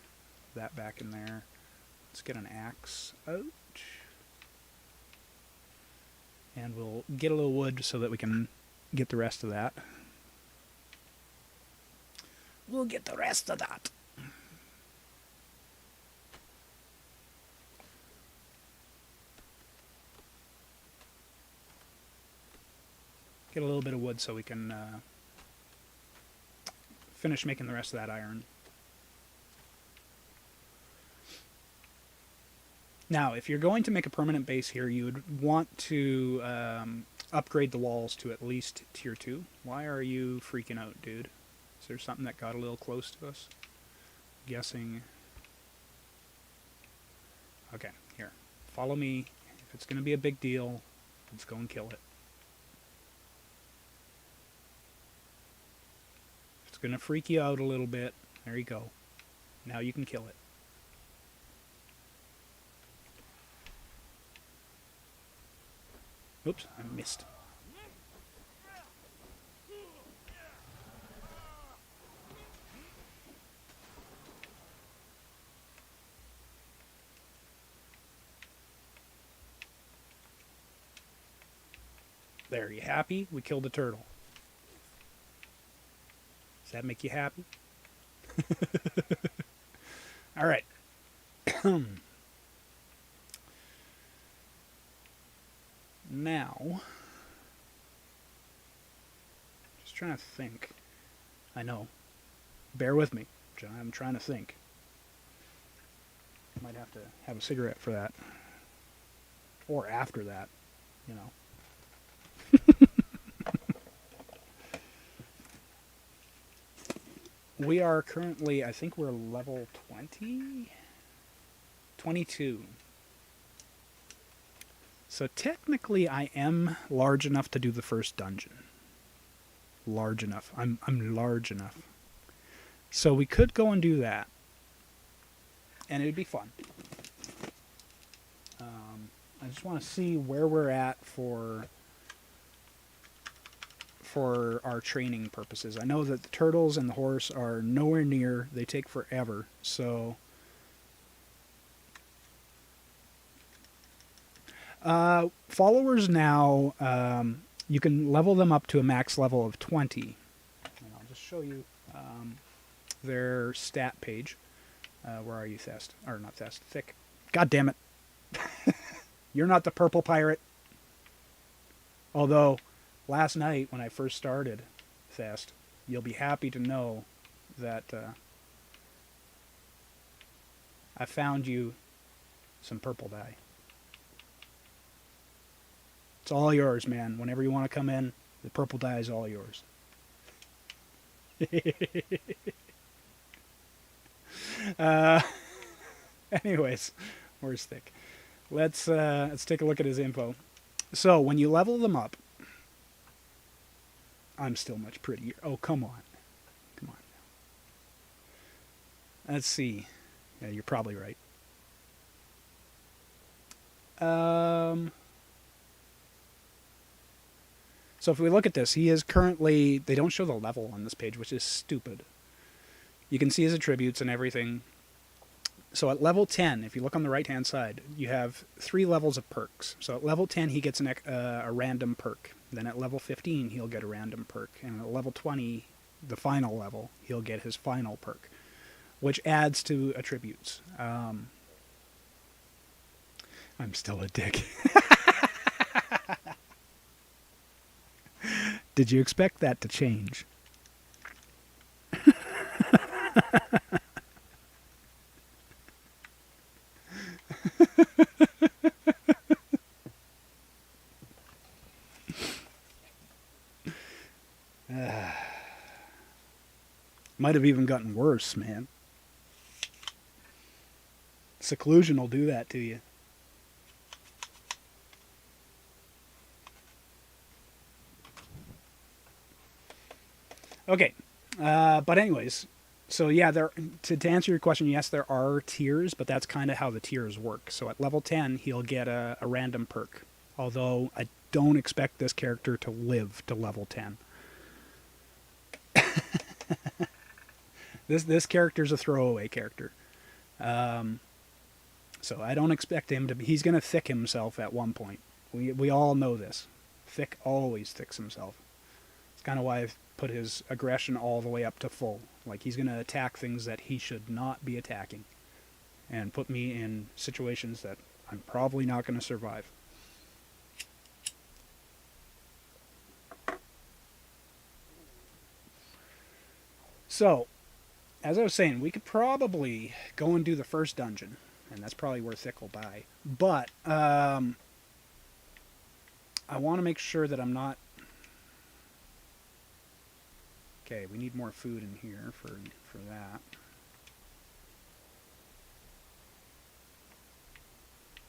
That back in there. Let's get an axe out. And we'll get a little wood so that we can get the rest of that. We'll get the rest of that. Get a little bit of wood so we can finish making the rest of that iron. Now, if you're going to make a permanent base here, you would want to upgrade the walls to at least tier 2. Why are you freaking out, dude? Is there something that got a little close to us? Guessing. Okay, here. Follow me. If it's going to be a big deal, let's go and kill it. If it's going to freak you out a little bit, there you go. Now you can kill it. Oops, I missed. There, you happy? We killed a turtle. Does that make you happy? All right. Now, just trying to think. I know. Bear with me. I'm trying to think. Might have to have a cigarette for that. Or after that, you know. We are currently, I think we're level 20? 22. So technically I am large enough to do the first dungeon. Large enough. I'm large enough. So we could go and do that. And it would be fun. I just want to see where we're at for our training purposes. I know that the turtles and the horse are nowhere near. They take forever. So followers now, you can level them up to a max level of 20. And I'll just show you their stat page. Where are you, Thest? Or not Thest, Thick. God damn it. You're not the purple pirate. Although, last night when I first started Thest, you'll be happy to know that I found you some purple dye. It's all yours, man. Whenever you want to come in, the purple dye is all yours. Anyways, where's Thick? Let's take a look at his info. So when you level them up, I'm still much prettier. Oh, come on. Come on. Let's see. Yeah, you're probably right. So if we look at this, he is currently... They don't show the level on this page, which is stupid. You can see his attributes and everything. So at level 10, if you look on the right-hand side, you have 3 levels of perks. So at level 10, he gets a random perk. Then at level 15, he'll get a random perk. And at level 20, the final level, he'll get his final perk, which adds to attributes. I'm still a dick. Did you expect that to change? Might have even gotten worse, man. Seclusion will do that to you. Okay, but anyways, so yeah, to answer your question, yes, there are tiers, but that's kind of how the tiers work. So at level 10, he'll get a random perk, although I don't expect this character to live to level 10. This character's a throwaway character. So I don't expect him to be... He's going to thick himself at one point. We all know this. Thick always thicks himself. It's kind of why I've put his aggression all the way up to full. Like, he's going to attack things that he should not be attacking. And put me in situations that I'm probably not going to survive. So, as I was saying, we could probably go and do the first dungeon. And that's probably where Thick will die. But, I want to make sure that I'm not... Okay, we need more food in here for that.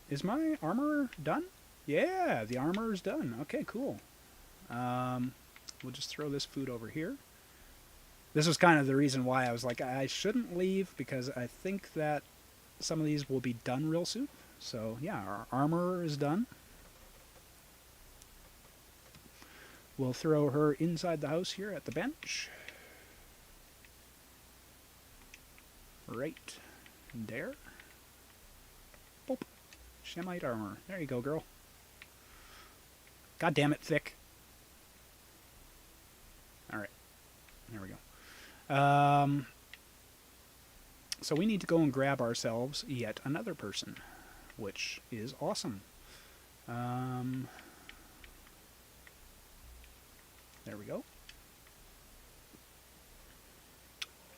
Is my armor done? Yeah, the armor is done. Okay, cool. We'll just throw this food over here. This was kind of the reason why I was like, I shouldn't leave, because I think that some of these will be done real soon. So, yeah, our armor is done. We'll throw her inside the house here at the bench. Right there. Boop. Shemite armor. There you go, girl. God damn it, Thick. Alright. There we go. So we need to go and grab ourselves yet another person, which is awesome. There we go.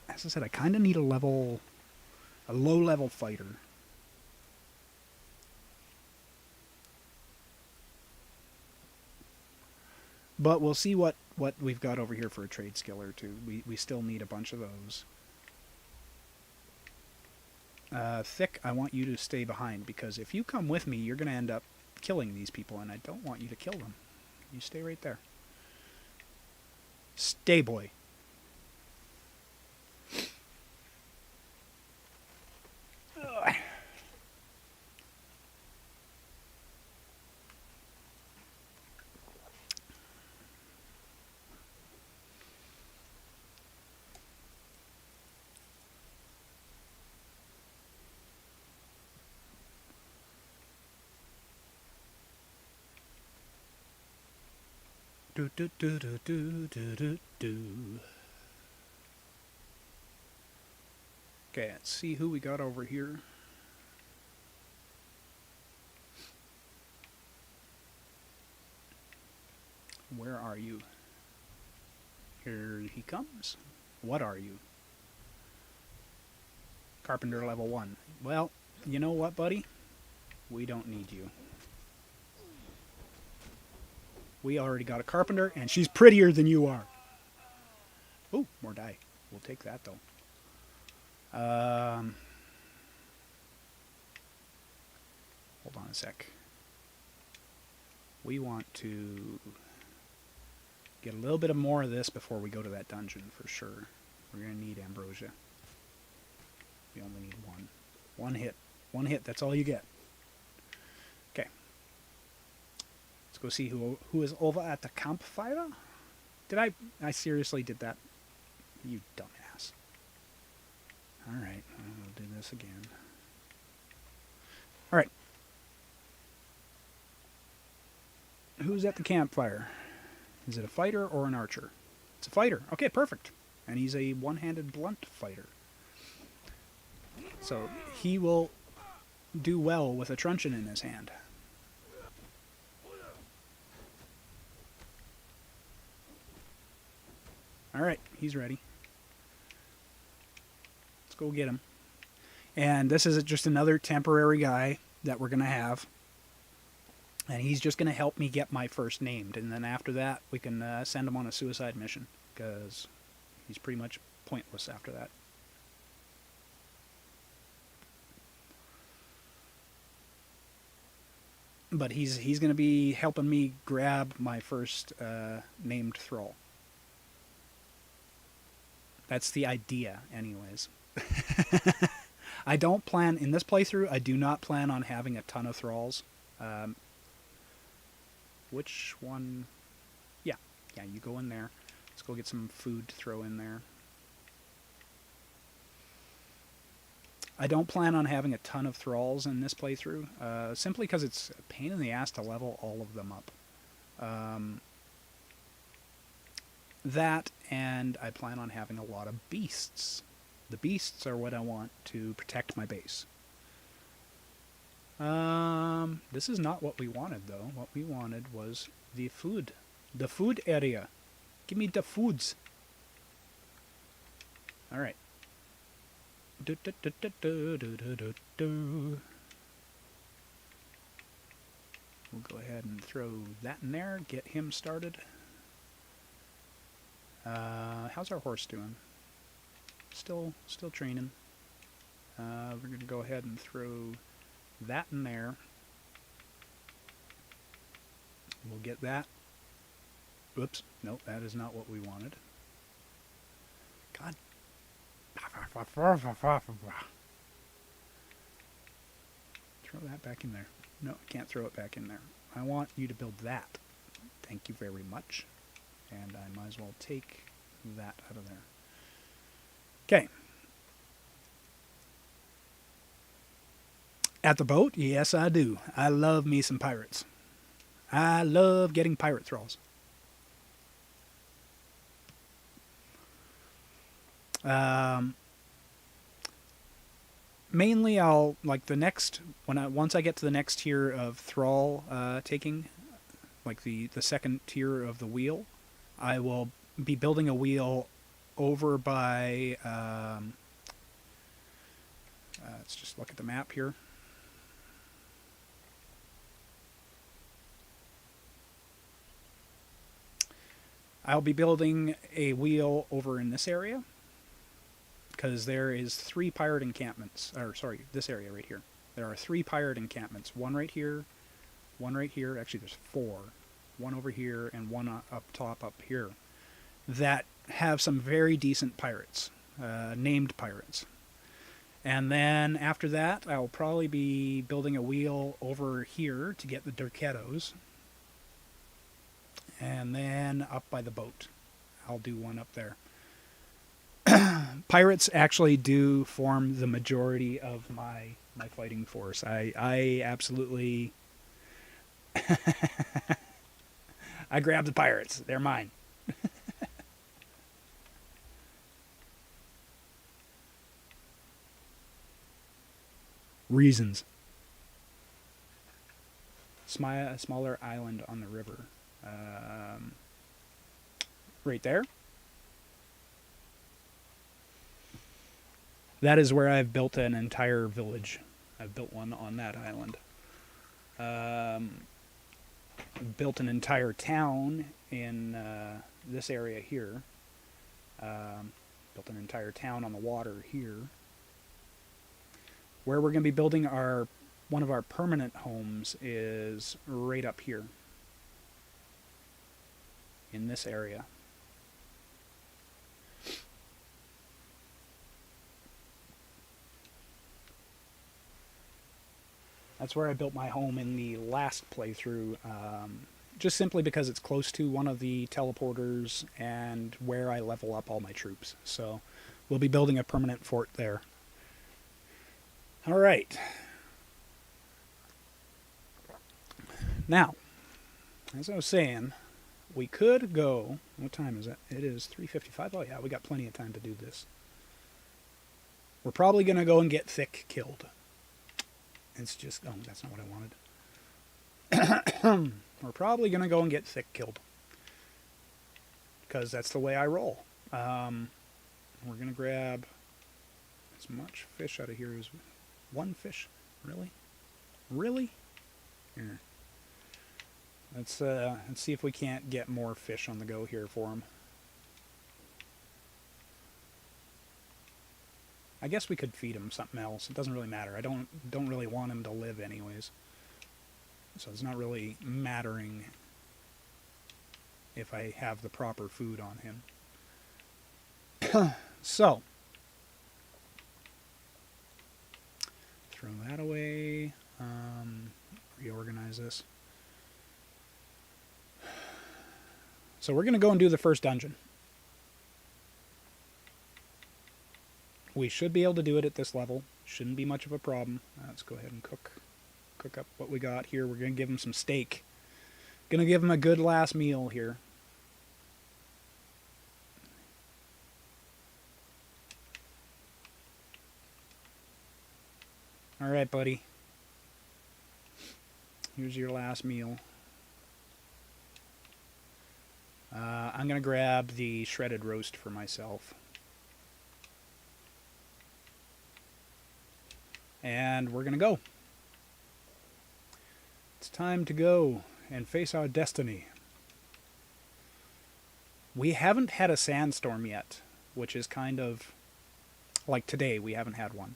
As I said, I kind of need a low-level fighter. But we'll see what we've got over here for a trade skill or two. We still need a bunch of those. Thick, I want you to stay behind, because if you come with me, you're going to end up killing these people, and I don't want you to kill them. You stay right there. Stay, boy. Ugh. Do do do do do do do do. Okay, let's see who we got over here. Where are you? Here he comes. What are you? Carpenter level 1. Well, you know what, buddy? We don't need you. We already got a carpenter, and she's prettier than you are. Oh, more die. We'll take that, though. Hold on a sec. We want to get a little bit of more of this before we go to that dungeon, for sure. We're going to need ambrosia. We only need one. One hit. One hit, that's all you get. Okay. Let's go see who is over at the campfire. Did I seriously did that? You dumbass. Alright, I'll do this again. Alright. Who's at the campfire? Is it a fighter or an archer? It's a fighter. Okay, perfect. And he's a one-handed blunt fighter. So he will do well with a truncheon in his hand. Alright, he's ready. Let's go get him. And this is just another temporary guy that we're going to have. And he's just going to help me get my first named. And then after that, we can send him on a suicide mission. Because he's pretty much pointless after that. But he's going to be helping me grab my first named thrall. That's the idea, anyways. I don't plan, in this playthrough, I do not plan on having a ton of thralls. Which one? Yeah, you go in there. Let's go get some food to throw in there. I don't plan on having a ton of thralls in this playthrough, simply because it's a pain in the ass to level all of them up. That, and I plan on having a lot of beasts. The beasts are what I want to protect my base. This is not what we wanted, though. What we wanted was the food. The food area. Give me the foods. Alright. We'll go ahead and throw that in there. Get him started. How's our horse doing? Still training. We're going to go ahead and throw that in there. We'll get that. Whoops. Nope, that is not what we wanted. God. Throw that back in there. No, I can't throw it back in there. I want you to build that. Thank you very much. And I might as well take that out of there. Okay. At the boat? Yes, I do. I love me some pirates. I love getting pirate thralls. Mainly, I'll like the next once I get to the next tier of thrall taking, like the second tier of the wheel, I will be building a wheel over by. Let's just look at the map here. I'll be building a wheel over in this area because there is 3 pirate encampments. Or sorry, this area right here. There are 3 pirate encampments. One right here, one right here. Actually, there's 4. One over here and one up top up here that have some very decent pirates, named pirates. And then after that, I'll probably be building a wheel over here to get the Derketos. And then up by the boat, I'll do one up there. Pirates actually do form the majority of my fighting force. I absolutely... I grab the pirates. They're mine. Reasons. A smaller island on the river. Right there. That is where I've built an entire village. I've built one on that island. Built an entire town in this area here. Built an entire town on the water here. Where we're going to be building one of our permanent homes is right up here. In this area. That's where I built my home in the last playthrough, just simply because it's close to one of the teleporters and where I level up all my troops. So we'll be building a permanent fort there. All right. Now, as I was saying, we could go... What time is it? It is 3:55. Oh, yeah, we got plenty of time to do this. We're probably going to go and get Thick killed. It's just... Oh, that's not what I wanted. We're probably going to go and get Thick killed. Because that's the way I roll. We're going to grab as much fish out of here as... One fish? Really? Really? Here. Let's see if we can't get more fish on the go here for him. I guess we could feed him something else. It doesn't really matter. I don't really want him to live anyways. So it's not really mattering if I have the proper food on him. So throw that away. Reorganize this. So we're going to go and do the first dungeon. We should be able to do it at this level. Shouldn't be much of a problem. Let's go ahead and cook up what we got here. We're going to give him some steak. Going to give him a good last meal here. All right, buddy. Here's your last meal. I'm going to grab the shredded roast for myself. And we're going to go. It's time to go and face our destiny. We haven't had a sandstorm yet, which is kind of... Like today, we haven't had one.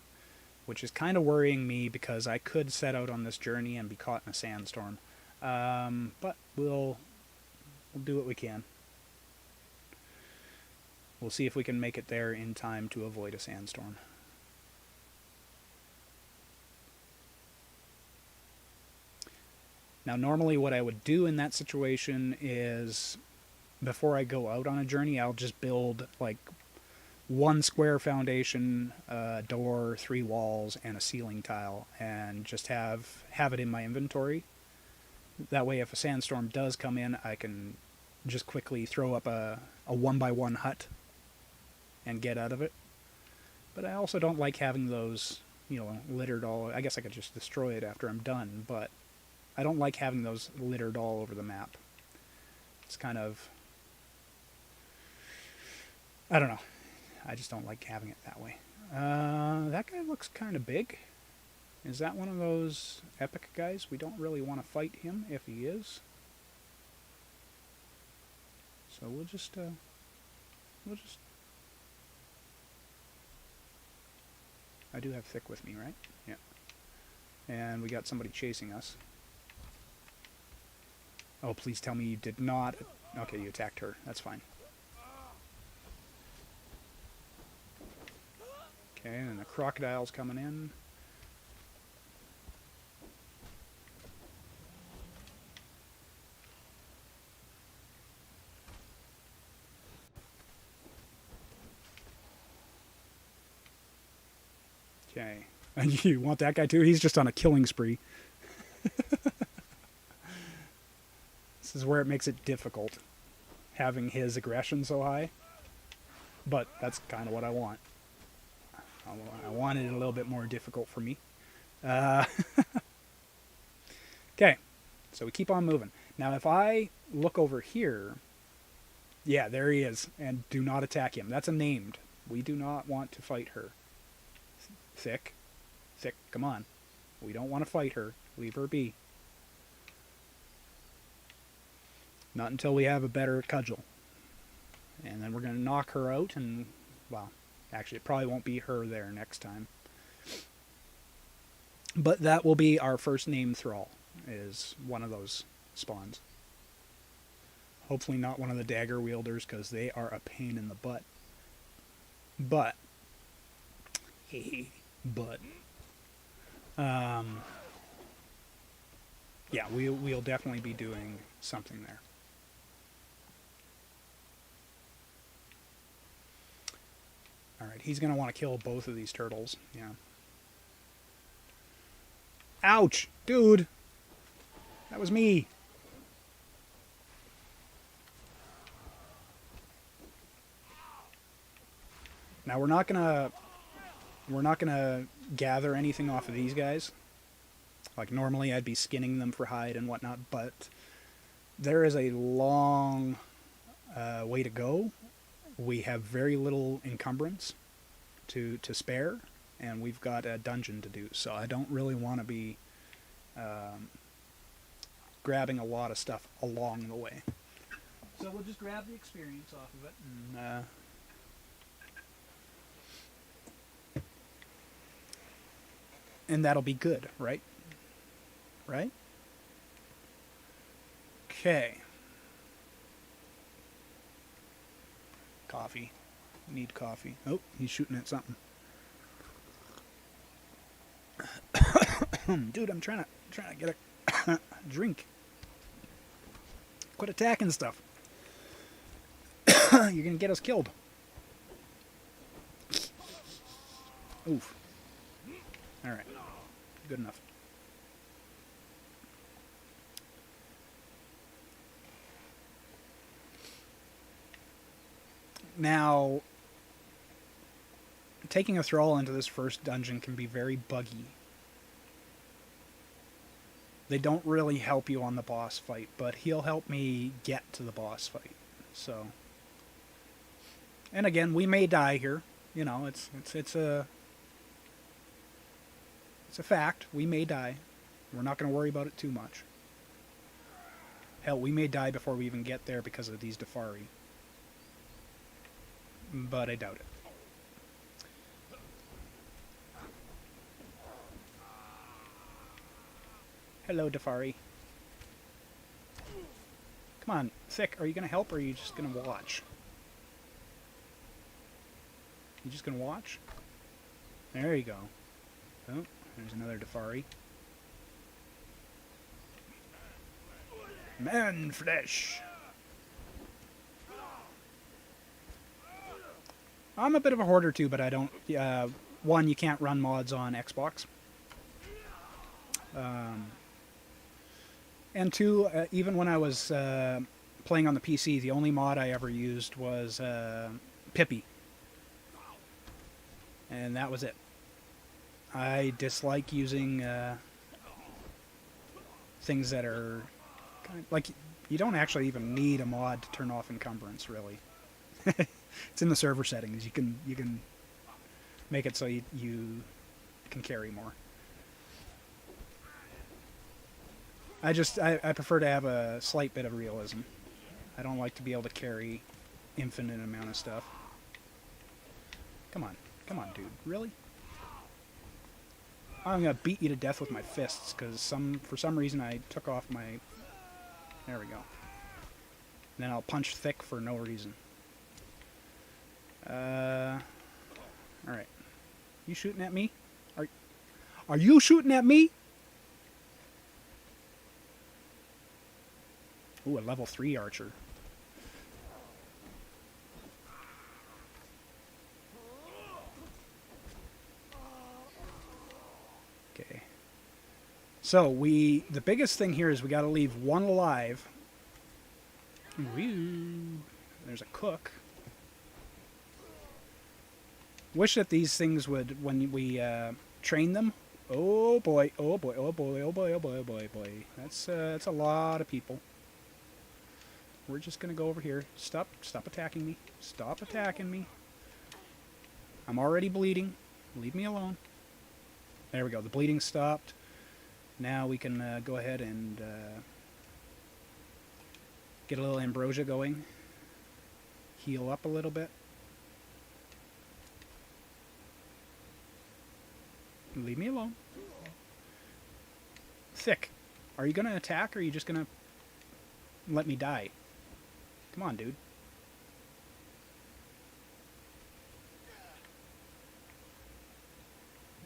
Which is kind of worrying me because I could set out on this journey and be caught in a sandstorm. But we'll do what we can. We'll see if we can make it there in time to avoid a sandstorm. Now, normally what I would do in that situation is, before I go out on a journey, I'll just build, like, 1 square foundation, a door, 3 walls, and a ceiling tile, and just have it in my inventory. That way, if a sandstorm does come in, I can just quickly throw up a 1x1 hut and get out of it. But I also don't like having those littered all. I guess I could just destroy it after I'm done, but I don't like having those littered all over the map. It's kind of, I don't know. I just don't like having it that way. That guy looks kind of big. Is that one of those epic guys? We don't really want to fight him if he is. So we'll just I do have Thick with me, right? Yeah. And we got somebody chasing us. Oh, please tell me you did not. Okay, you attacked her. That's fine. Okay, and the crocodile's coming in. Okay. And you want that guy too? He's just on a killing spree. This is where it makes it difficult, having his aggression so high. But that's kind of what I want. I wanted it a little bit more difficult for me. Okay, so we keep on moving. Now if I look over here, yeah, there he is. And do not attack him. That's a named. We do not want to fight her. Thick, come on. We don't want to fight her. Leave her be. Not until we have a better cudgel. And then we're going to knock her out and, well, actually it probably won't be her there next time. But that will be our first name thrall, is one of those spawns. Hopefully not one of the dagger wielders, because they are a pain in the butt. But, yeah, we'll definitely be doing something there. Alright, he's going to want to kill both of these turtles. Yeah. Ouch! Dude! That was me! Now we're not gonna gather anything off of these guys. Like normally I'd be skinning them for hide and whatnot, but there is a long way to go. We have very little encumbrance to spare, and we've got a dungeon to do, so I don't really want to be grabbing a lot of stuff along the way. So we'll just grab the experience off of it, and that'll be good, right? Right? Okay. Coffee. Need coffee. Oh, he's shooting at something. Dude, I'm trying to get a drink. Quit attacking stuff. You're gonna get us killed. Oof. All right. Good enough. Now, taking a thrall into this first dungeon can be very buggy. They don't really help you on the boss fight, but he'll help me get to the boss fight. So, and again, we may die here. You know, it's a fact. We may die. We're not going to worry about it too much. Hell, we may die before we even get there because of these Defari. But I doubt it. Hello, Defari. Come on, Thick, are you going to help or are you just going to watch? You just going to watch? There you go. Oh, there's another Defari. Man flesh! I'm a bit of a hoarder too, but I don't... one, you can't run mods on Xbox. And two, even when I was playing on the PC, the only mod I ever used was Pippi. And that was it. I dislike using things that are kind of, like, you don't actually even need a mod to turn off encumbrance, really. It's in the server settings. You can make it so you can carry more. I prefer to have a slight bit of realism. I don't like to be able to carry infinite amount of stuff. Come on, dude. Really? I'm gonna beat you to death with my fists because for some reason I took off my. There we go. And then I'll punch thick for no reason. All right. You shooting at me? Are you shooting at me? Ooh, a level 3 archer. Okay. So the biggest thing here is we got to leave one alive. Woo. There's a cook. Wish that these things would, when we train them. Oh boy! Oh boy! Oh boy! Oh boy! Oh boy! Oh boy! Oh boy! That's a lot of people. We're just gonna go over here. Stop attacking me. Stop attacking me. I'm already bleeding. Leave me alone. There we go. The bleeding stopped. Now we can go ahead and get a little ambrosia going. Heal up a little bit. Leave me alone. Thick. Are you gonna attack or are you just gonna let me die? Come on, dude.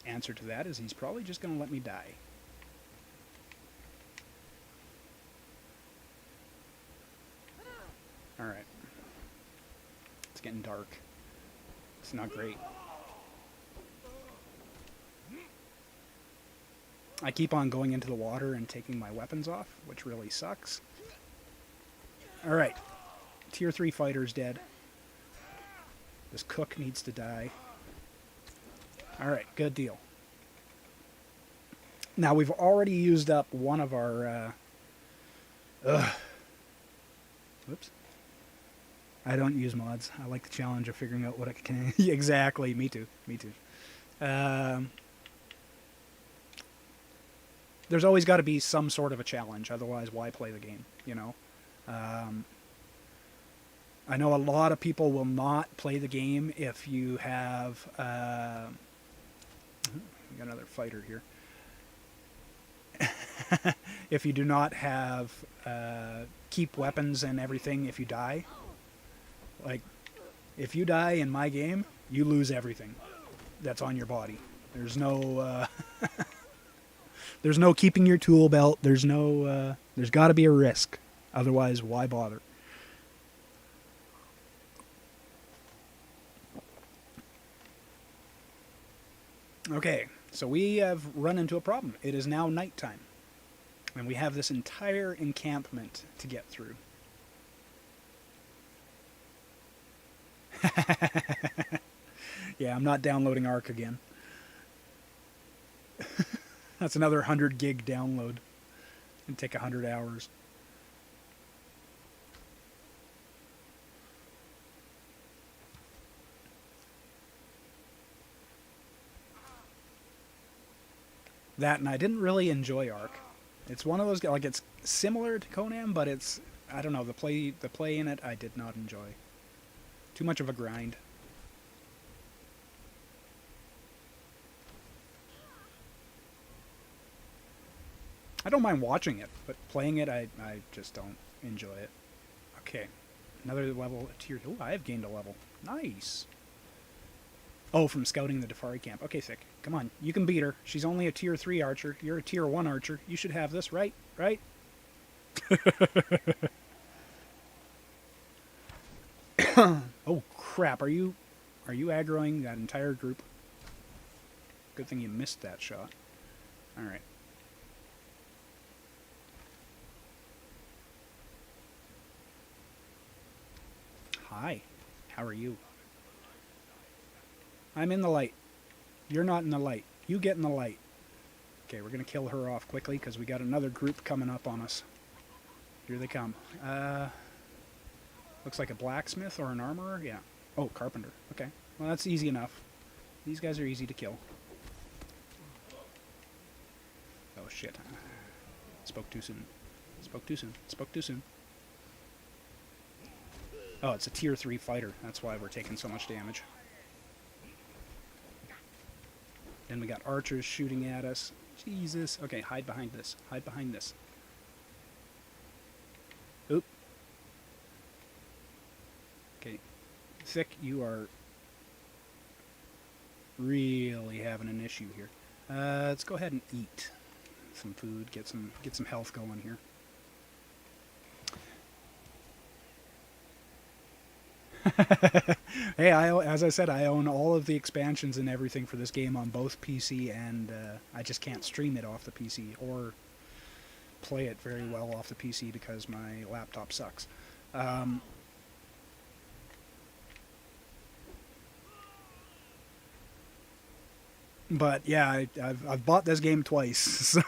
Answer to that is he's probably just gonna let me die. Alright. It's getting dark. It's not great. I keep on going into the water and taking my weapons off, which really sucks. Alright. Tier 3 fighter's dead. This cook needs to die. Alright, good deal. Now, we've already used up one of our... Whoops. I don't use mods. I like the challenge of figuring out what I can... Exactly, me too. Me too. There's always got to be some sort of a challenge, otherwise why play the game, you know? I know a lot of people will not play the game if you have... we got another fighter here. If you do not have keep weapons and everything if you die. Like, if you die in my game, you lose everything that's on your body. There's no... There's no keeping your tool belt. There's no... there's got to be a risk. Otherwise, why bother? Okay, so we have run into a problem. It is now nighttime. And we have this entire encampment to get through. Yeah, I'm not downloading Ark again. That's another 100 gig download. It'd take 100 hours. That, and I didn't really enjoy Ark. It's one of those, like, it's similar to Conan, but it's, I don't know, the play in it I did not enjoy. Too much of a grind. I don't mind watching it, but playing it, I just don't enjoy it. Okay, another level, tier 2. Oh, I have gained a level. Nice. Oh, from scouting the Defari camp. Okay, Thick, come on. You can beat her. She's only a tier 3 archer. You're a tier 1 archer. You should have this, right? Right? Oh, crap. Are you aggroing that entire group? Good thing you missed that shot. Alright. Hi. How are you? I'm in the light. You're not in the light. You get in the light. Okay, we're going to kill her off quickly because we got another group coming up on us. Here they come. Looks like a blacksmith or an armorer. Yeah. Oh, carpenter. Okay. Well, that's easy enough. These guys are easy to kill. Oh, shit. Spoke too soon. Spoke too soon. Spoke too soon. Oh, it's a tier 3 fighter. That's why we're taking so much damage. Then we got archers shooting at us. Jesus. Okay, hide behind this. Hide behind this. Oop. Okay. Thick, you are really having an issue here. Let's go ahead and eat some food, get some health going here. Hey, as I said, I own all of the expansions and everything for this game on both PC, and I just can't stream it off the PC or play it very well off the PC because my laptop sucks. But yeah, I've bought this game twice. So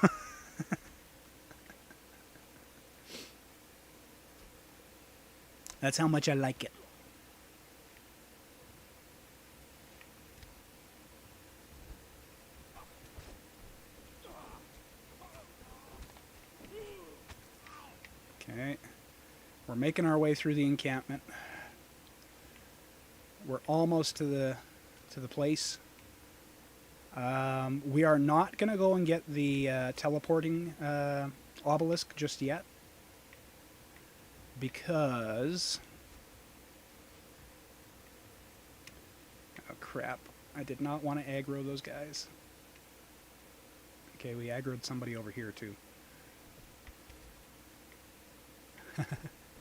that's how much I like it. Okay, we're making our way through the encampment. We're almost to the place. We are not going to go and get the teleporting obelisk just yet, because... Oh crap, I did not want to aggro those guys. Okay, we aggroed somebody over here too.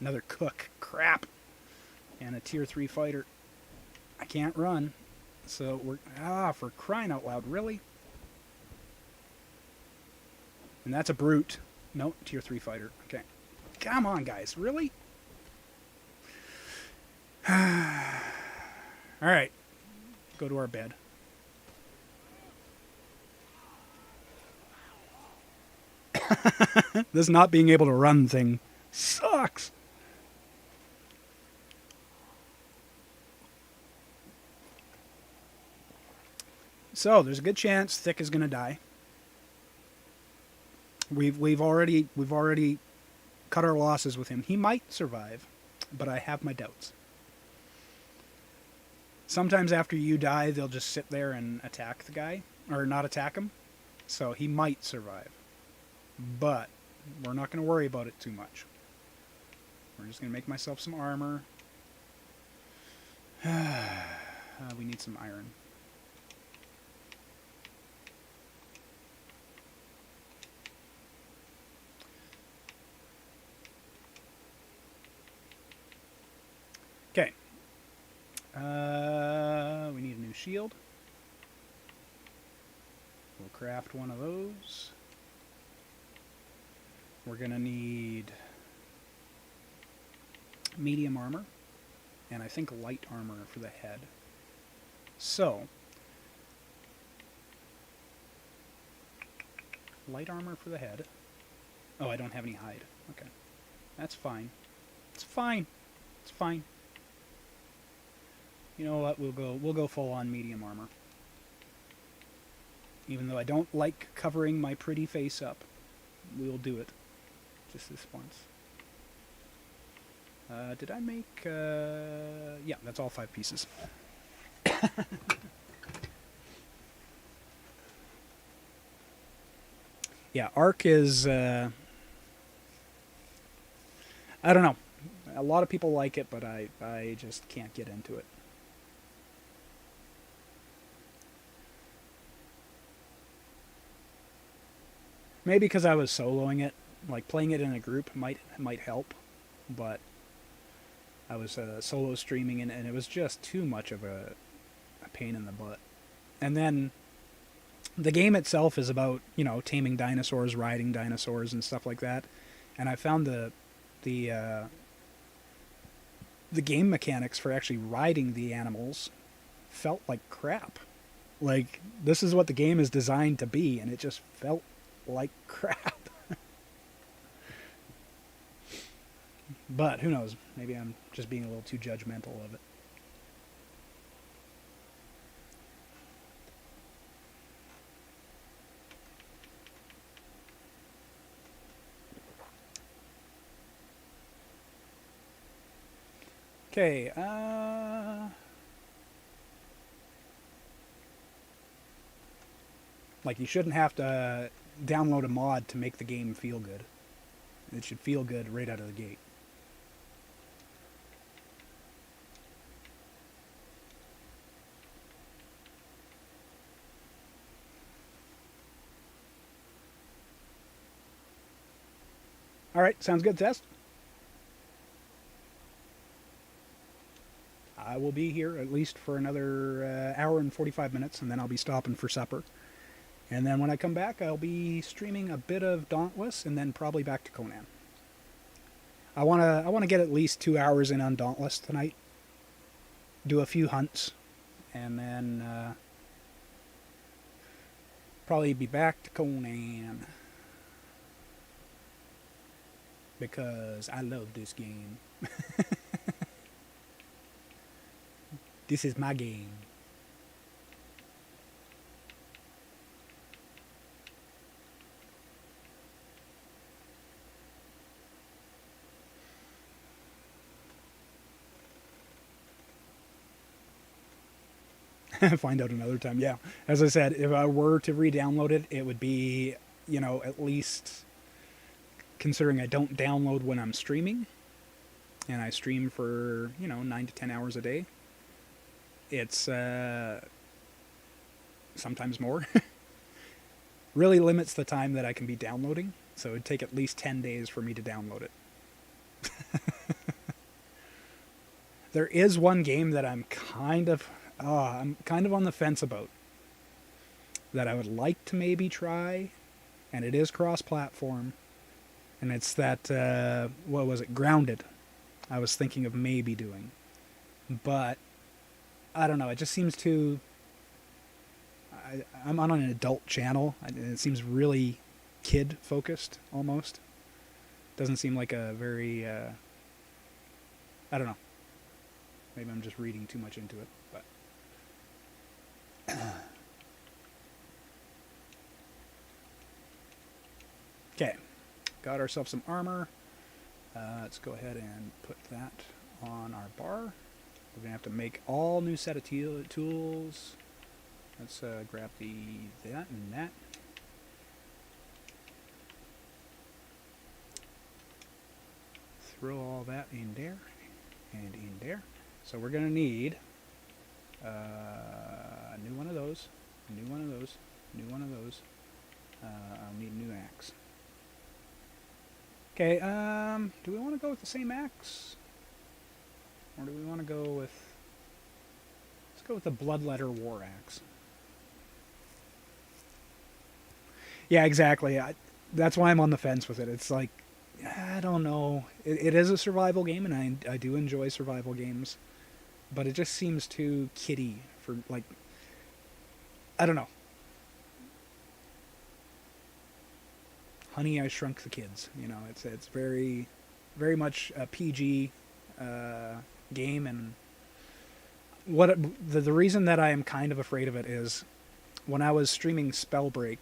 Another cook. Crap. And a tier 3 fighter. I can't run. So we're... for crying out loud, really? And that's a brute. No, tier 3 fighter. Okay. Come on, guys. Really? Alright. Go to our bed. This not being able to run thing sucks. So there's a good chance Thick is going to die. We've already cut our losses with him. He might survive, but I have my doubts. Sometimes after you die, they'll just sit there and attack the guy, or not attack him. So he might survive, but we're not going to worry about it too much. We're just going to make myself some armor. We need some iron. Okay. We need a new shield. We'll craft one of those. We're going to need medium armor, and I think light armor for the head. So, light armor for the head. Oh, I don't have any hide. Okay. That's fine. It's fine. It's fine. You know what? We'll go full on medium armor. Even though I don't like covering my pretty face up, we'll do it. Just this once. Did I make... yeah, that's all 5 pieces. Yeah, Arc is... I don't know. A lot of people like it, but I just can't get into it. Maybe because I was soloing it. Like, playing it in a group might help, but I was solo streaming, and it was just too much of a pain in the butt. And then the game itself is about, you know, taming dinosaurs, riding dinosaurs, and stuff like that. And I found the game mechanics for actually riding the animals felt like crap. Like, this is what the game is designed to be, and it just felt like crap. But who knows? Maybe I'm just being a little too judgmental of it. Okay, like, you shouldn't have to download a mod to make the game feel good. It should feel good right out of the gate. All right, sounds good, Test. I will be here at least for another hour and 45 minutes, and then I'll be stopping for supper. And then when I come back, I'll be streaming a bit of Dauntless, and then probably back to Conan. I wanna get at least 2 hours in on Dauntless tonight. Do a few hunts, and then probably be back to Conan because I love this game. This is my game. Find out another time. Yeah, as I said, if I were to re-download it, it would be, at least considering I don't download when I'm streaming, and I stream for 9 to 10 hours a day. It's sometimes more. Really limits the time that I can be downloading, so it'd take at least 10 days for me to download it. There is one game that I'm kind of on the fence about that I would like to maybe try, and it is cross-platform, and it's that what was it, Grounded. I was thinking of maybe doing, but I don't know. It just seems too. I'm on an adult channel, and it seems really kid focused almost. Doesn't seem like a very. I don't know. Maybe I'm just reading too much into it, but. Okay, got ourselves some armor. Let's go ahead and put that on our bar. We're gonna have to make all new set of tools. Let's grab that and that. Throw all that in there and in there. So we're gonna need a new one of those, a new one of those, new one of those. I'll need a new axe. Okay, do we want to go with the same axe? Or do we want to go with... Let's go with the Bloodletter War Axe. Yeah, exactly. That's why I'm on the fence with it. It's like, I don't know. It is a survival game, and I do enjoy survival games. But it just seems too kiddie for, like... I don't know. Honey, I Shrunk the Kids. It's very, very much a PG game, and the reason that I am kind of afraid of it is when I was streaming Spellbreak,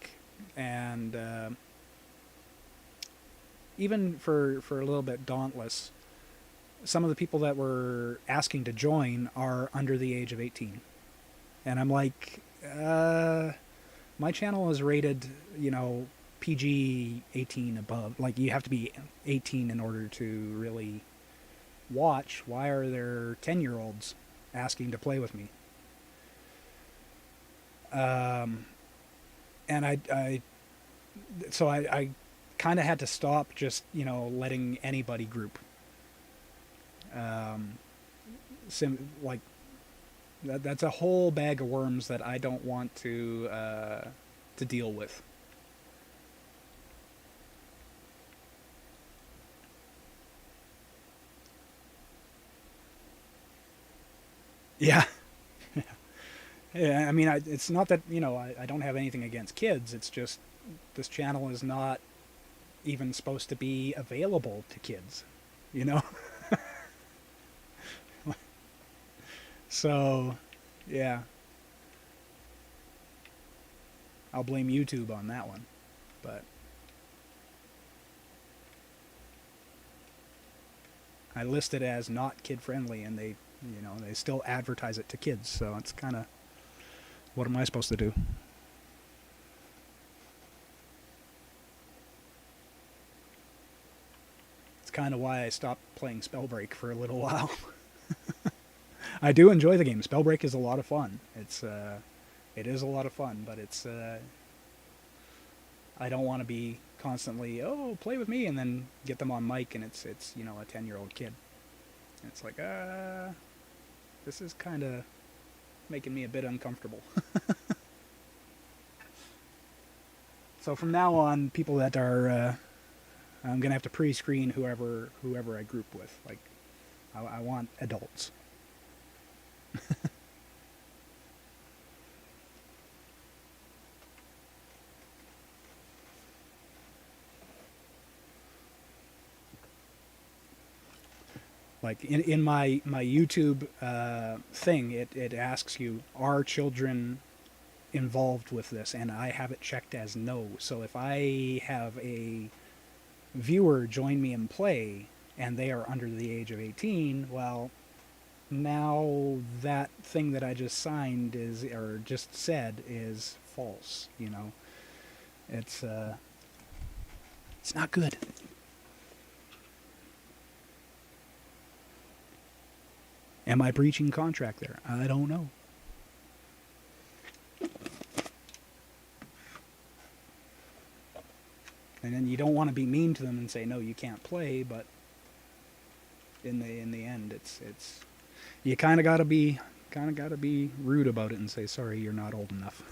and even for a little bit Dauntless, some of the people that were asking to join are under the age of 18, and I'm like, my channel is rated, PG 18 above. Like, you have to be 18 in order to really watch. Why are there 10-year-olds asking to play with me? And I kind of had to stop just, letting anybody group. Like, that's a whole bag of worms that I don't want to deal with. Yeah. Yeah, I mean, it's not that, I don't have anything against kids. It's just this channel is not even supposed to be available to kids, you know? So, yeah, I'll blame YouTube on that one. But I list it as not kid friendly, and they still advertise it to kids. So it's kind of, what am I supposed to do? It's kind of why I stopped playing Spellbreak for a little while. I do enjoy the game. Spellbreak is a lot of fun. It is a lot of fun, but I don't want to be constantly, oh, play with me, and then get them on mic, and it's a 10-year-old kid. And it's like, this is kind of making me a bit uncomfortable. So from now on, people that are, I'm gonna have to pre-screen whoever I group with. Like, I want adults. Like in my YouTube thing, it asks you, are children involved with this, and I have it checked as no. So if I have a viewer join me and play, and they are under the age of 18, well, now that thing that I just signed is, or just said, is false. It's it's not good. Am I breaching contract there? I don't know. And then you don't want to be mean to them and say no, you can't play, but in the end, it's you kind of gotta be rude about it and say sorry, you're not old enough.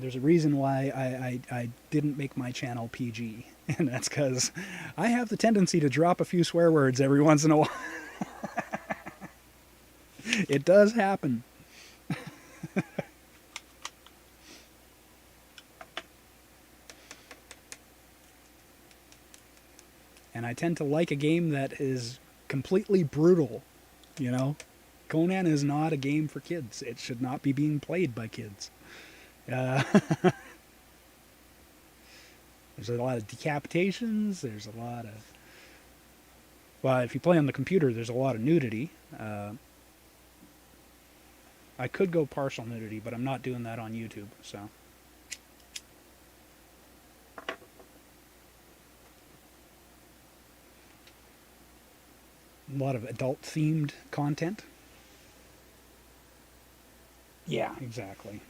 There's a reason why I didn't make my channel PG, and that's because I have the tendency to drop a few swear words every once in a while. It does happen. And I tend to like a game that is completely brutal, you know? Conan is not a game for kids. It should not be being played by kids. Uh, there's a lot of decapitations. There's a lot of... Well, if you play on the computer, there's a lot of nudity. I could go partial nudity, but I'm not doing that on YouTube, so... A lot of adult-themed content. Yeah, exactly.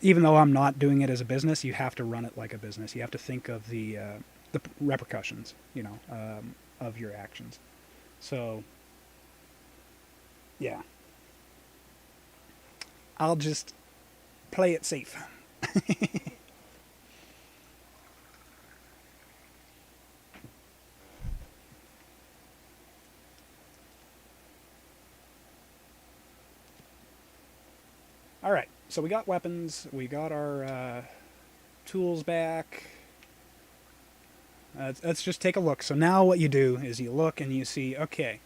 Even though I'm not doing it as a business, you have to run it like a business. You have to think of the repercussions, of your actions. So, yeah, I'll just play it safe. All right, so we got weapons, we got our tools back. Let's just take a look. So now what you do is you look and you see, okay,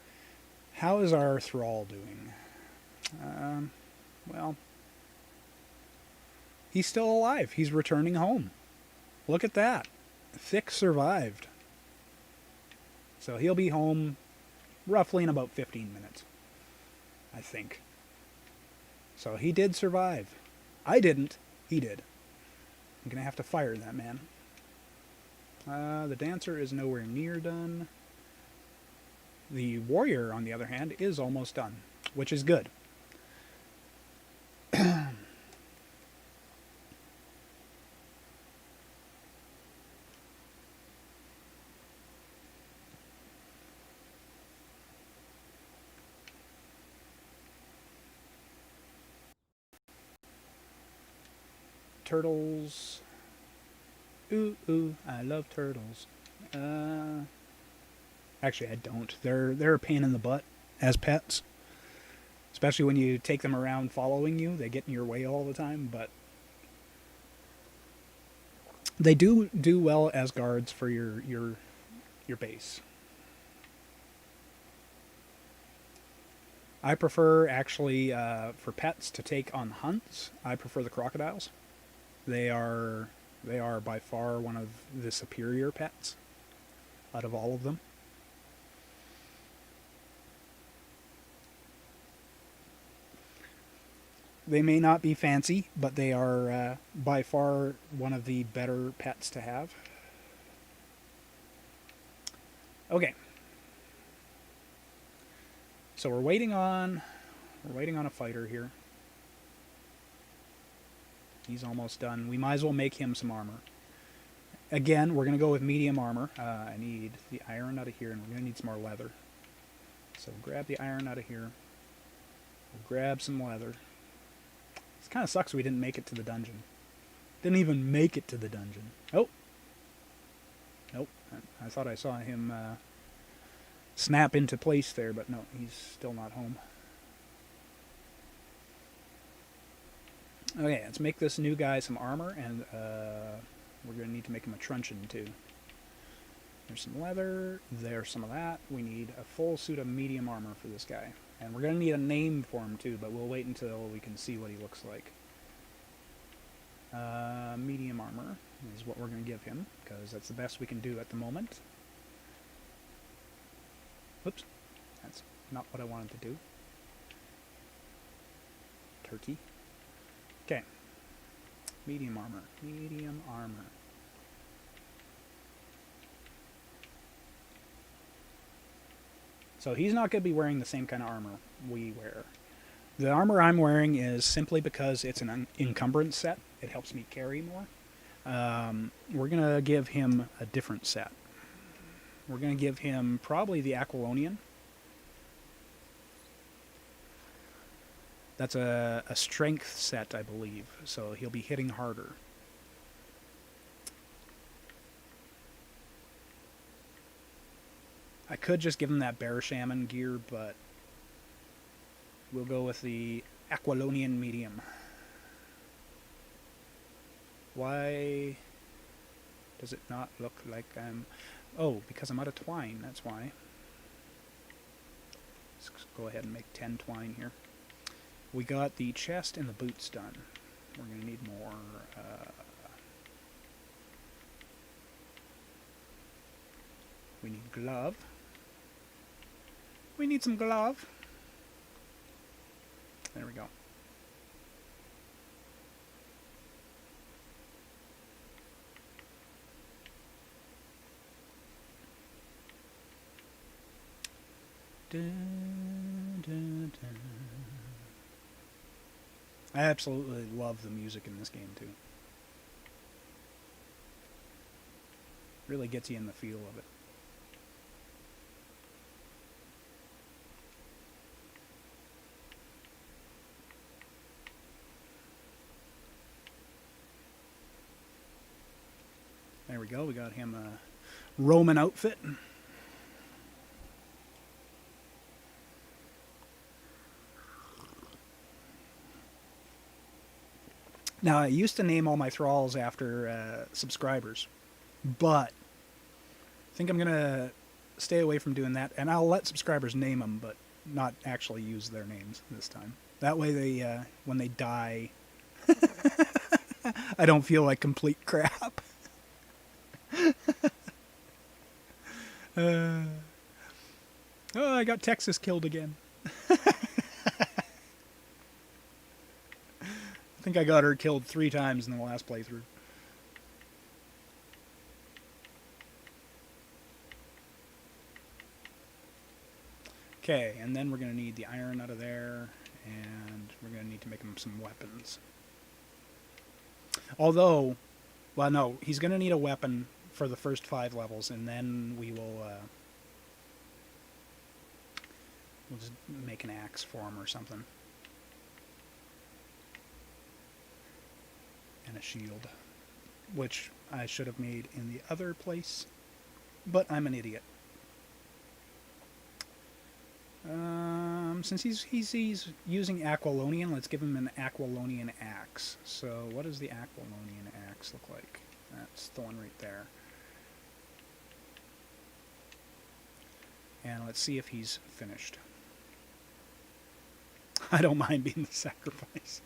how is our thrall doing? Well, he's still alive. He's returning home. Look at that. Thick survived. So he'll be home roughly in about 15 minutes, I think. So he did survive. I didn't. He did. I'm going to have to fire that man. The dancer is nowhere near done. The warrior, on the other hand, is almost done, which is good. Turtles. Ooh, ooh, I love turtles. Actually, I don't. They're a pain in the butt as pets, especially when you take them around following you. They get in your way all the time, but they do well as guards for your base. I prefer actually for pets to take on hunts. I prefer the crocodiles. They are by far one of the superior pets out of all of them. They may not be fancy, but they are by far one of the better pets to have. Okay. So we're waiting on a fighter here. He's almost done. We might as well make him some armor. Again, we're going to go with medium armor. I need the iron out of here, and we're going to need some more leather. So grab the iron out of here. We'll grab some leather. This kind of sucks we didn't make it to the dungeon. Didn't even make it to the dungeon. Oh. Nope. I thought I saw him snap into place there, but no, he's still not home. Okay, let's make this new guy some armor, and we're going to need to make him a truncheon too. There's some leather, there's some of that. We need a full suit of medium armor for this guy. And we're going to need a name for him too, but we'll wait until we can see what he looks like. Medium armor is what we're going to give him, because that's the best we can do at the moment. Whoops, that's not what I wanted to do. Turkey. Okay. Medium armor. Medium armor. So he's not going to be wearing the same kind of armor we wear. The armor I'm wearing is simply because it's an encumbrance set. It helps me carry more. We're going to give him a different set. We're going to give him probably the Aquilonian. That's a strength set, I believe, so he'll be hitting harder. I could just give him that bear shaman gear, but we'll go with the Aquilonian medium. Why does it not look like I'm... Oh, because I'm out of twine, that's why. Let's go ahead and make 10 twine here. We got the chest and the boots done. We're going to need more... we need glove. We need some glove. There we go. Dun, dun, dun. I absolutely love the music in this game too. Really gets you in the feel of it. There we go, we got him a Roman outfit. Now, I used to name all my thralls after subscribers, but I think I'm going to stay away from doing that, and I'll let subscribers name them, but not actually use their names this time. That way, they when they die, I don't feel like complete crap. Oh, I got Texas killed again. I think I got her killed 3 times in the last playthrough. Okay, and then we're going to need the iron out of there, and we're going to need to make him some weapons. Although, well, no, he's going to need a weapon for the first 5 levels, and then we will we'll just make an axe for him or something. And a shield. which I should have made in the other place, but I'm an idiot. Since he's using Aquilonian, let's give him an Aquilonian axe. So what does the Aquilonian axe look like? That's the one right there. And let's see if he's finished. I don't mind being the sacrifice.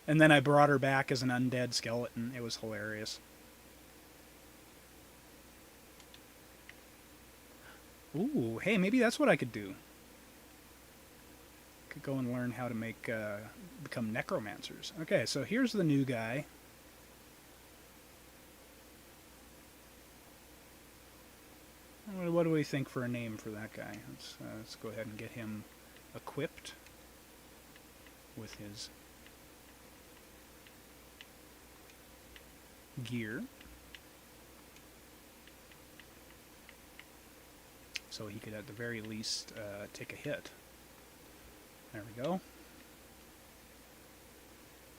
And then I brought her back as an undead skeleton. It was hilarious. Ooh, hey, maybe that's what I could do. Could go and learn how to make become necromancers. Okay, so here's the new guy. What do we think for a name for that guy? Let's go ahead and get him equipped with his gear. So he could at the very least take a hit. There we go.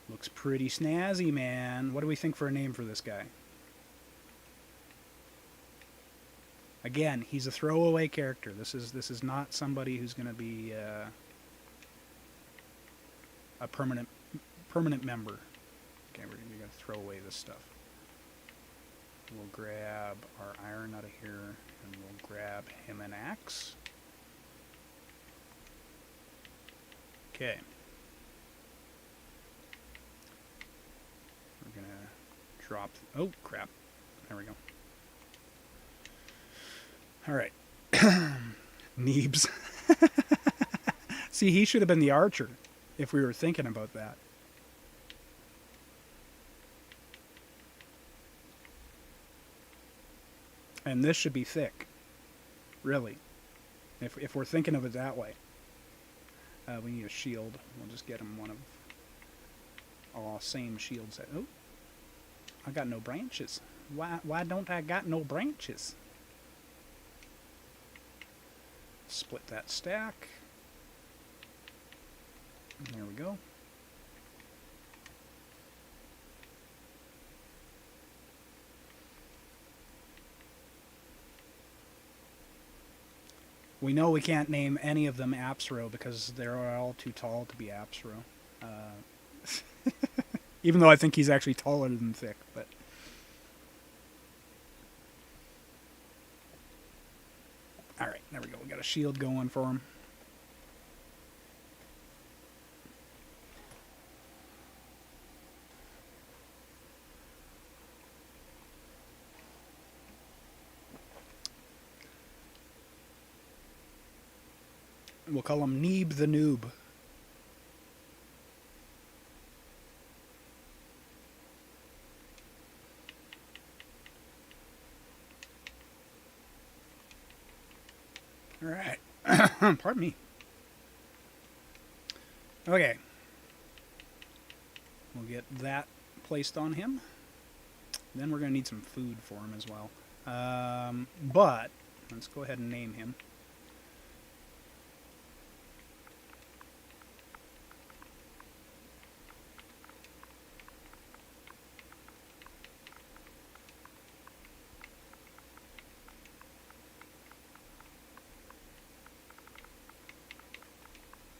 Looks pretty snazzy, man. What do we think for a name for this guy? Again, he's a throwaway character. This is not somebody who's going to be a permanent member. Okay, we're going to throw away this stuff. We'll grab our iron out of here, and we'll grab him an axe. Okay. We're going to drop... Oh, crap. There we go. Alright. Neebs. See, he should have been the archer, if we were thinking about that. And this should be thick. Really. If we're thinking of it that way. We need a shield. We'll just get him one of... Oh, same shield set. Oh. I got no branches. Why don't I got no branches? Split that stack. There we go. We know we can't name any of them Apsro because they're all too tall to be Apsro. Even though I think he's actually taller than Thick, but... Alright, there we go. We got a shield going for him. We'll call him Neeb the Noob. Alright. Pardon me. Okay. We'll get that placed on him. Then we're going to need some food for him as well. But, let's go ahead and name him.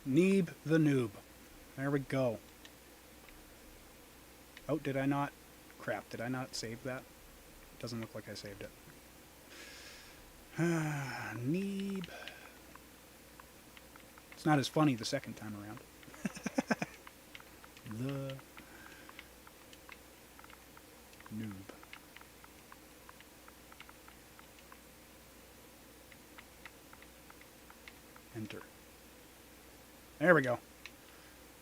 Neeb the Noob. There we go. Oh, did I not? Crap, did I not save that? Doesn't look like I saved it. Neeb. It's not as funny the second time around. The Noob. Enter. There we go.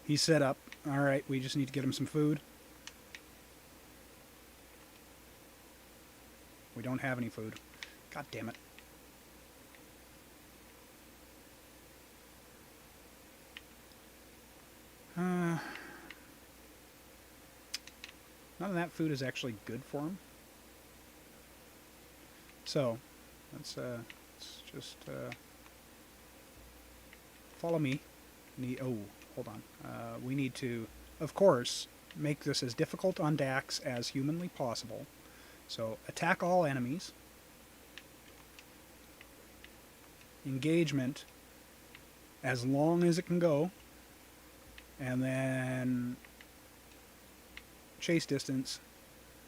He's set up. Alright, we just need to get him some food. We don't have any food. God damn it. None of that food is actually good for him. So, let's let's just follow me. Oh, hold on. We need to, of course, make this as difficult on Dhax as humanly possible. So attack all enemies. Engagement as long as it can go. And then chase distance.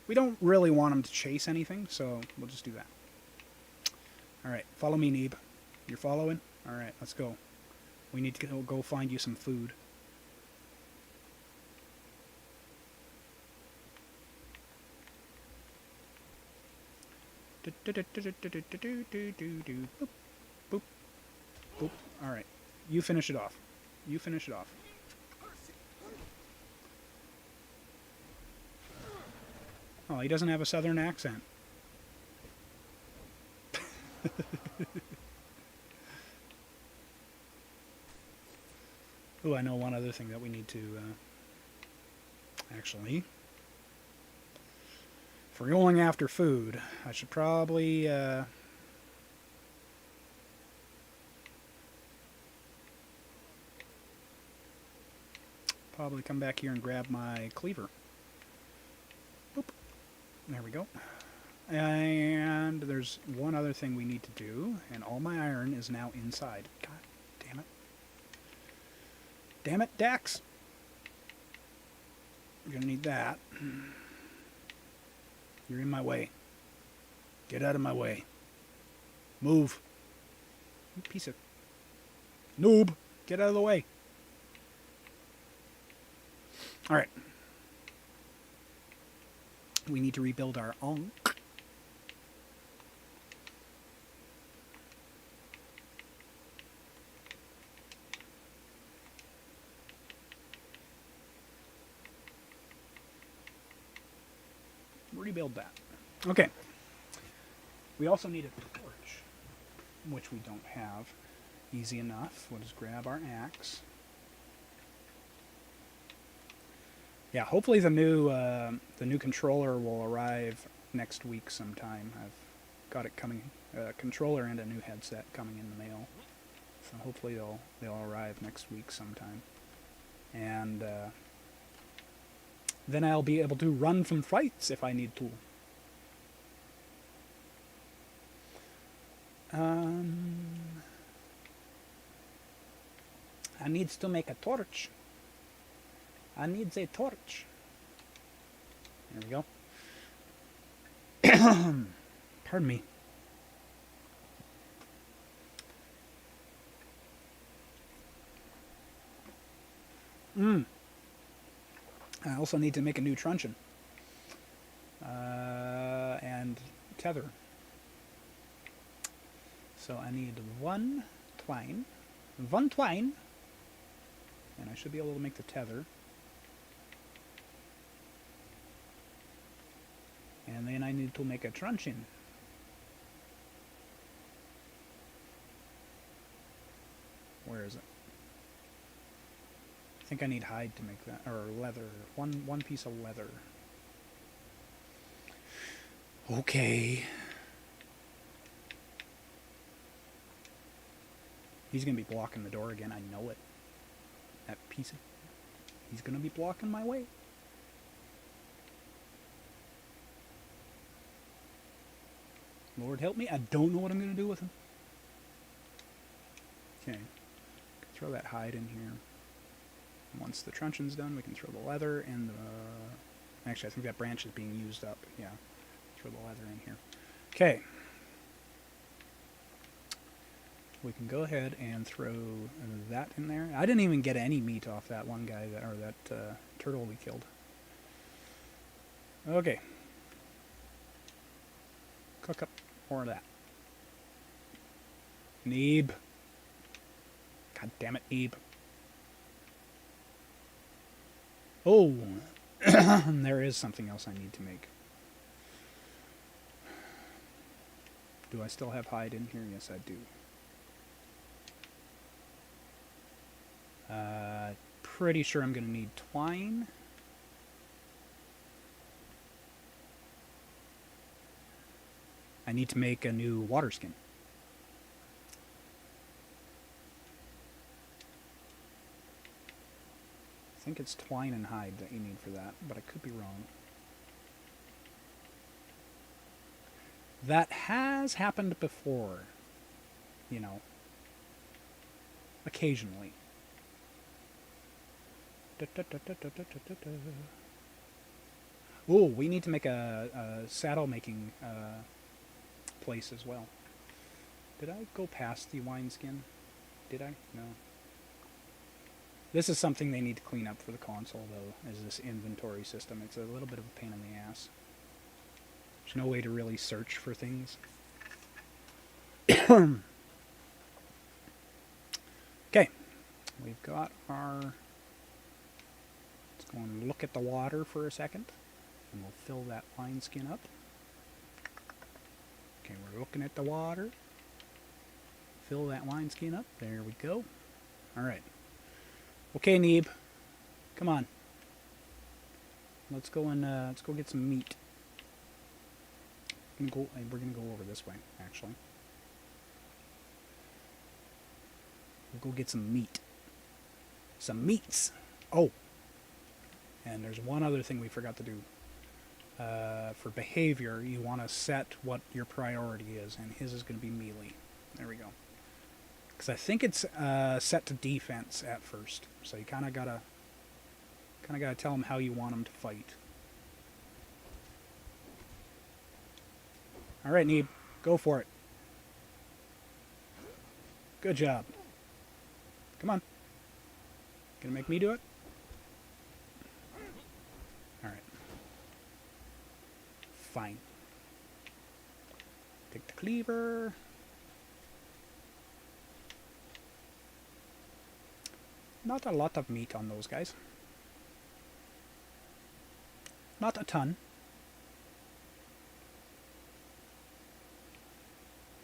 We don't really want him to chase anything, so we'll just do that. Alright, follow me, Neeb. You're following? Alright, let's go. We need to go find you some food. Boop, boop, boop. Alright, you finish it off. You finish it off. Oh, he doesn't have a southern accent. Oh, I know one other thing that we need to, actually. If we're going after food, I should probably, probably come back here and grab my cleaver. Boop. There we go. And there's one other thing we need to do, and all my iron is now inside. God damn it. Damn it, Dhax! You're gonna need that. You're in my way. Get out of my way. Move. You piece of noob. Get out of the way. Alright. We need to rebuild our Ankh. Rebuild that. Okay. We also need a torch, which we don't have. Easy enough. We'll just grab our axe. Yeah, hopefully the new controller will arrive next week sometime. I've got it coming, controller and a new headset coming in the mail. So hopefully they'll arrive next week sometime. And then I'll be able to run from fights if I need to. I needs to make a torch. I needs a torch. There we go. Pardon me. I also need to make a new truncheon. And tether. So I need one twine. And I should be able to make the tether. And then I need to make a truncheon. Where is it? I think I need hide to make that, or leather. One piece of leather. Okay. He's gonna be blocking the door again, I know it. That piece of... He's gonna be blocking my way. Lord help me, I don't know what I'm gonna do with him. Okay. Throw that hide in here. Once the truncheon's done, we can throw the leather and the... Actually, I think that branch is being used up. Yeah. Throw the leather in here. Okay. We can go ahead and throw that in there. I didn't even get any meat off that one guy, or that turtle we killed. Okay. Cook up more of that. Neeb. God damn it, Neeb. Oh, there is something else I need to make. Do I still have hide in here? Yes, I do. Pretty sure I'm going to need twine. I need to make a new water skin. think it's twine and hide that you need for that, but I could be wrong. That has happened before, you know, occasionally. Oh, we need to make a saddle making place as well. Did I go past the wineskin? Did I? No. This is something they need to clean up for the console, though, is this inventory system. It's a little bit of a pain in the ass. There's no way to really search for things. Okay. We've got our... Let's go and look at the water for a second. And we'll fill that wineskin up. Okay, we're looking at the water. Fill that wineskin up. There we go. Alright. Okay, Neeb. Come on. Let's go get some meat. We're gonna go over this way, actually. We'll go get some meat. Some meats! Oh! And there's one other thing we forgot to do. For behavior, you want to set what your priority is, and his is going to be melee. There we go. Because I think it's set to defense at first, so you kind of gotta tell him how you want him to fight. All right, Neeb, go for it. Good job. Come on. Gonna make me do it? All right. Fine. Take the cleaver. Not a lot of meat on those guys. Not a ton.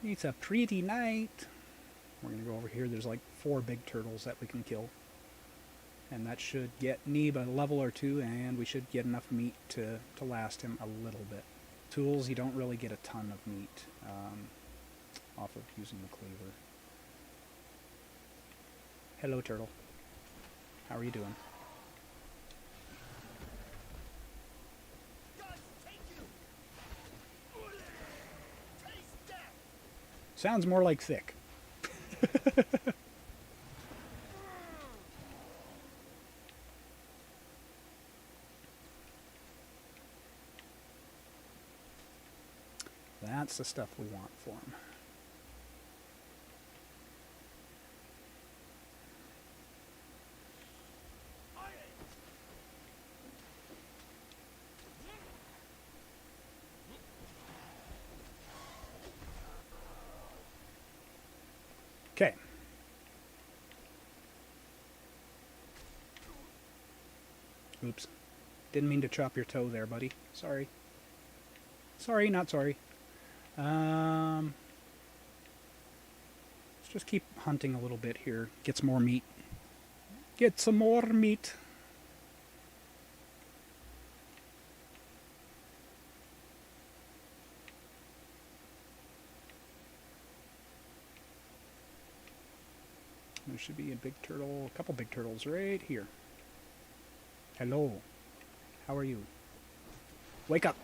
It's a pretty night. We're going to go over here. There's like 4 big turtles that we can kill. And that should get Neeb a level or 2, and we should get enough meat to last him a little bit. Tools, you don't really get a ton of meat off of using the cleaver. Hello, turtle. How are you doing? Sounds more like thick. That's the stuff we want for him. Okay. Oops. Didn't mean to chop your toe there, buddy. Sorry. Sorry, not sorry. Let's just keep hunting a little bit here. Get some more meat. Get some more meat. There should be a big turtle, a couple big turtles right here. Hello. How are you? Wake up.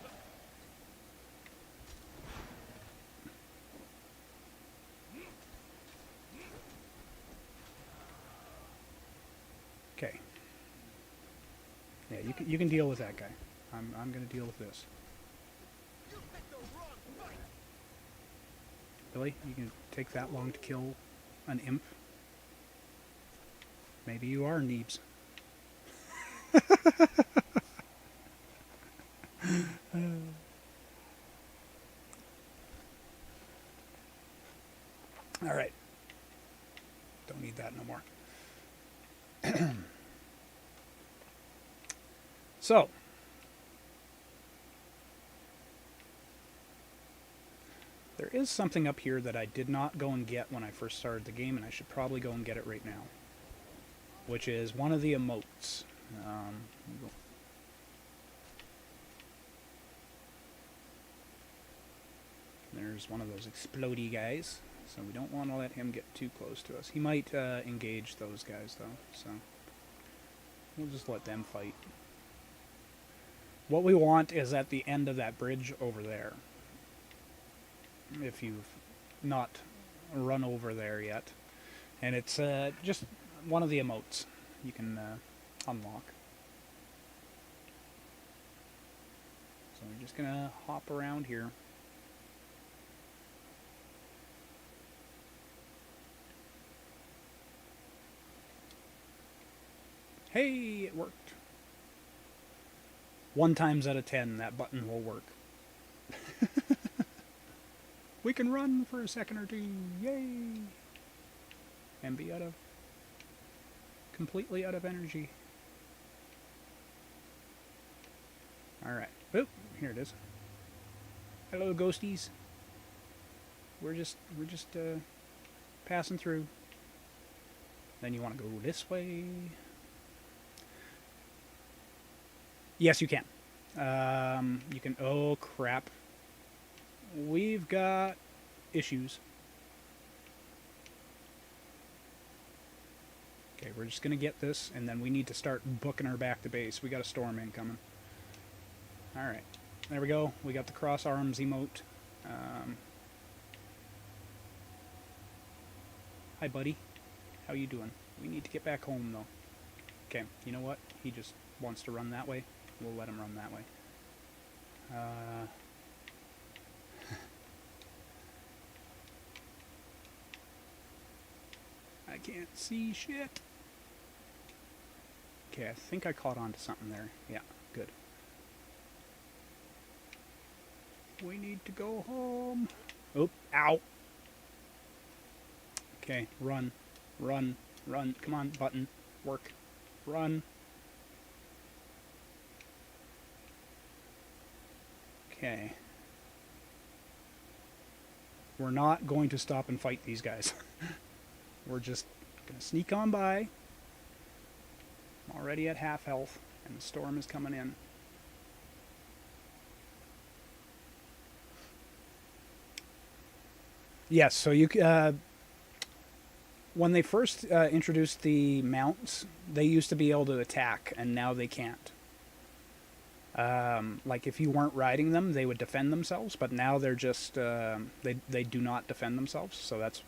Okay. Yeah, you can deal with that guy. I'm going to deal with this. Really? You can take that long to kill an imp? Maybe you are Neebs. All right. Don't need that no more. So, there is something up here that I did not go and get when I first started the game, and I should probably go and get it right now. Which is one of the emotes. There's one of those explodey guys, so we don't want to let him get too close to us. He might engage those guys, though, so We'll just let them fight. What we want is at the end of that bridge over there. If you've not run over there yet. And it's just one of the emotes you can unlock. So we're just going to hop around here. Hey, it worked. 1 times out of 10, that button will work. We can run for a second or two. Yay! And be completely out of energy. Alright. Oop, here it is. Hello, ghosties. We're just passing through. Then you want to go this way. Yes, you can. You can... Oh, crap. We've got issues. Okay, we're just going to get this, and then we need to start booking her back to base. We got a storm incoming. Alright. There we go. We got the cross arms emote. Hi, buddy. How you doing? We need to get back home, though. Okay, you know what? He just wants to run that way. We'll let him run that way. I can't see shit. Okay, I think I caught on to something there. Yeah, good. We need to go home. Oop, ow. Okay, run, run, run. Come on, button, work, run. Okay. We're not going to stop and fight these guys. We're just going to sneak on by. I'm already at half health, and the storm is coming in. Yes, so you when they first introduced the mounts, they used to be able to attack, and now they can't. Like if you weren't riding them, they would defend themselves, but now they're just they do not defend themselves. So that's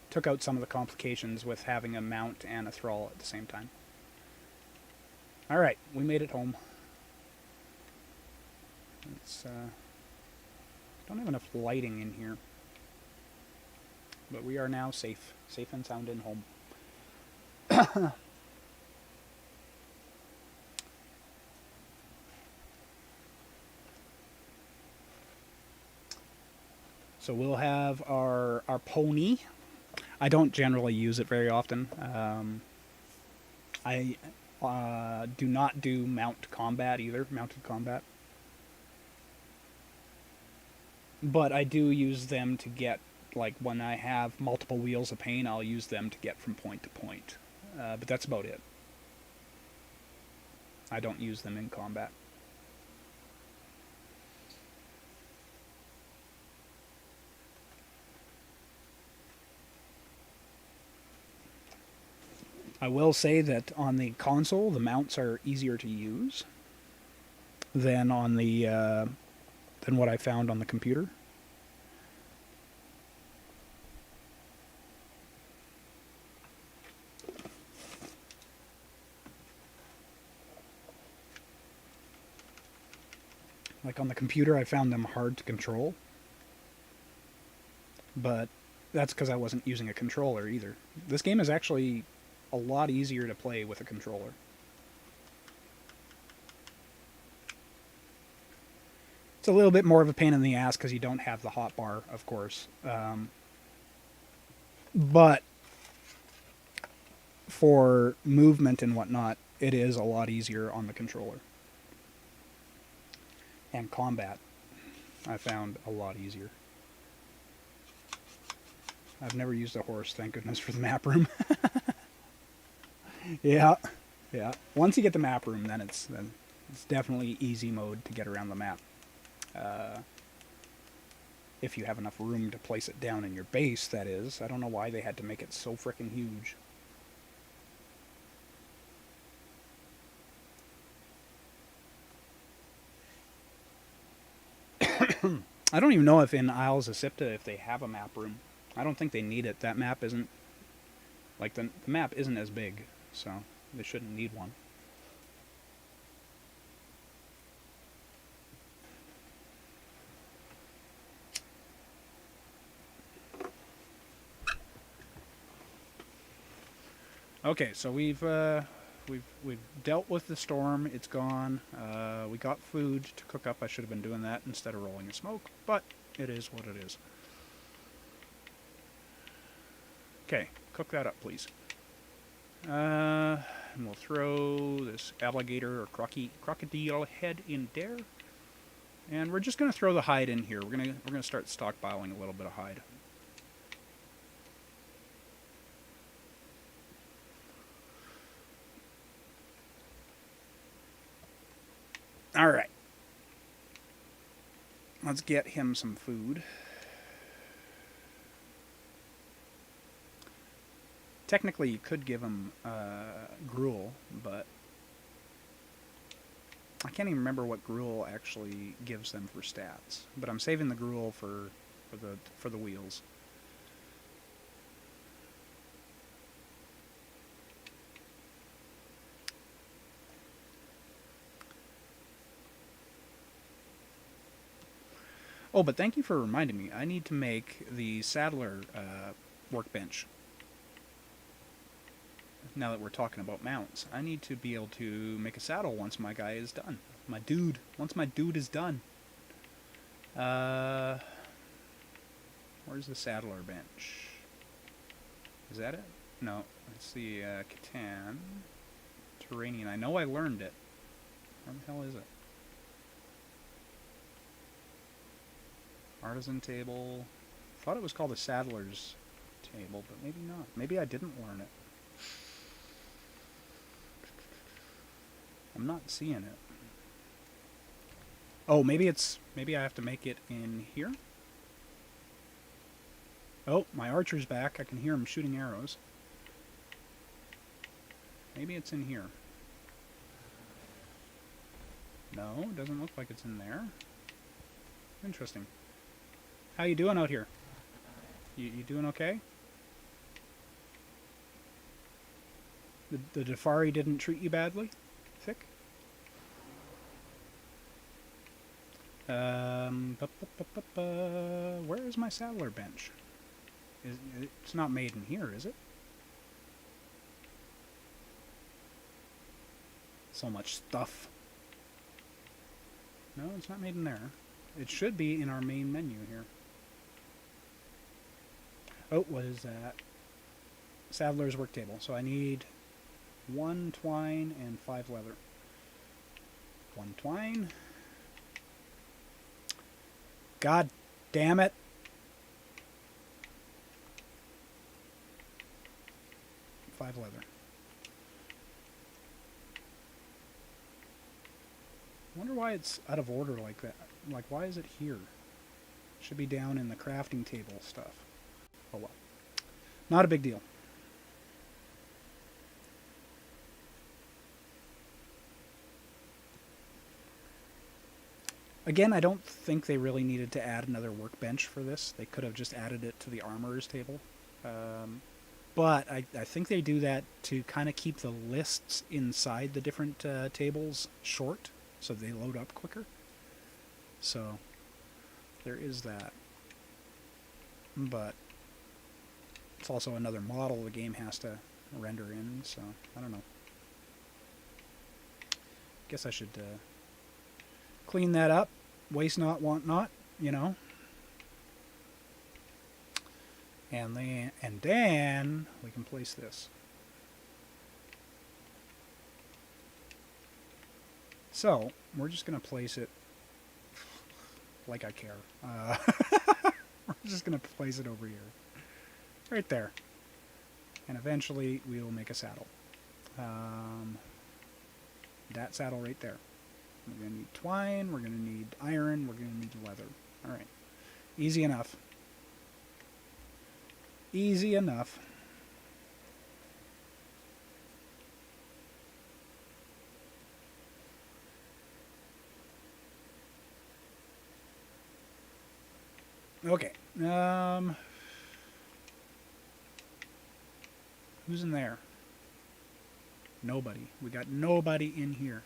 took out some of the complications with having a mount and a thrall at the same time. All right, we made it home. It's don't have enough lighting in here, but we are now safe and sound in home. So we'll have our pony. I don't generally use it very often. I do not do mounted combat either. But I do use them to get, like when I have multiple wheels of pain, I'll use them to get from point to point. But that's about it. I don't use them in combat. I will say that on the console, the mounts are easier to use than on the than what I found on the computer. Like on the computer, I found them hard to control, but that's because I wasn't using a controller either. This game is actually a lot easier to play with a controller. It's a little bit more of a pain in the ass because you don't have the hotbar, of course. But for movement and whatnot, it is a lot easier on the controller. And combat, I found a lot easier. I've never used a horse, thank goodness for the map room. Yeah. Once you get the map room, then it's definitely easy mode to get around the map. If you have enough room to place it down in your base, that is. I don't know why they had to make it so frickin' huge. I don't even know if in Isles of Sipta if they have a map room. I don't think they need it. That map isn't like the map isn't as big, so they shouldn't need one. Okay, so we've dealt with the storm. It's gone. We got food to cook up. I should have been doing that instead of rolling a smoke, but it is what it is. Okay, cook that up, please. And we'll throw this alligator or crocodile head in there, and we're just gonna throw the hide in here. We're gonna start stockpiling a little bit of hide. All right. Let's get him some food. Technically, you could give him gruel, but I can't even remember what gruel actually gives them for stats. But I'm saving the gruel for the wheels. Oh, but thank you for reminding me. I need to make the saddler workbench. Now that we're talking about mounts, I need to be able to make a saddle once my guy is done. Once my dude is done. Where's the saddler bench? Is that it? No, it's the Catan. Terranian. I know I learned it. Where the hell is it? Artisan table. Thought it was called the saddler's table, but maybe not. Maybe I didn't learn it. I'm not seeing it. Oh, maybe I have to make it in here? Oh, my archer's back. I can hear him shooting arrows. Maybe it's in here. No, it doesn't look like it's in there. Interesting. How you doing out here? You doing okay? The Defari didn't treat you badly? Thick? Where is my saddler bench? It's not made in here, is it? So much stuff. No, it's not made in there. It should be in our main menu here. Oh, what is that? Saddler's work table. So I need 1 twine and 5 leather. 1 twine. God damn it. Five leather. I wonder why it's out of order like that. Like, why is it here? Should be down in the crafting table stuff. Oh well. Not a big deal. Again, I don't think they really needed to add another workbench for this. They could have just added it to the armorer's table. But I think they do that to kind of keep the lists inside the different tables short, so they load up quicker. So there is that. But it's also another model the game has to render in, so I don't know. Guess I should clean that up. Waste not, want not, you know. And then we can place this. So we're just going to place it like I care. We're just going to place it over here. Right there. And eventually we will make a saddle. That saddle right there. We're going to need twine, we're going to need iron, we're going to need leather. Alright. Easy enough. Easy enough. Okay. Who's in there? Nobody. We got nobody in here.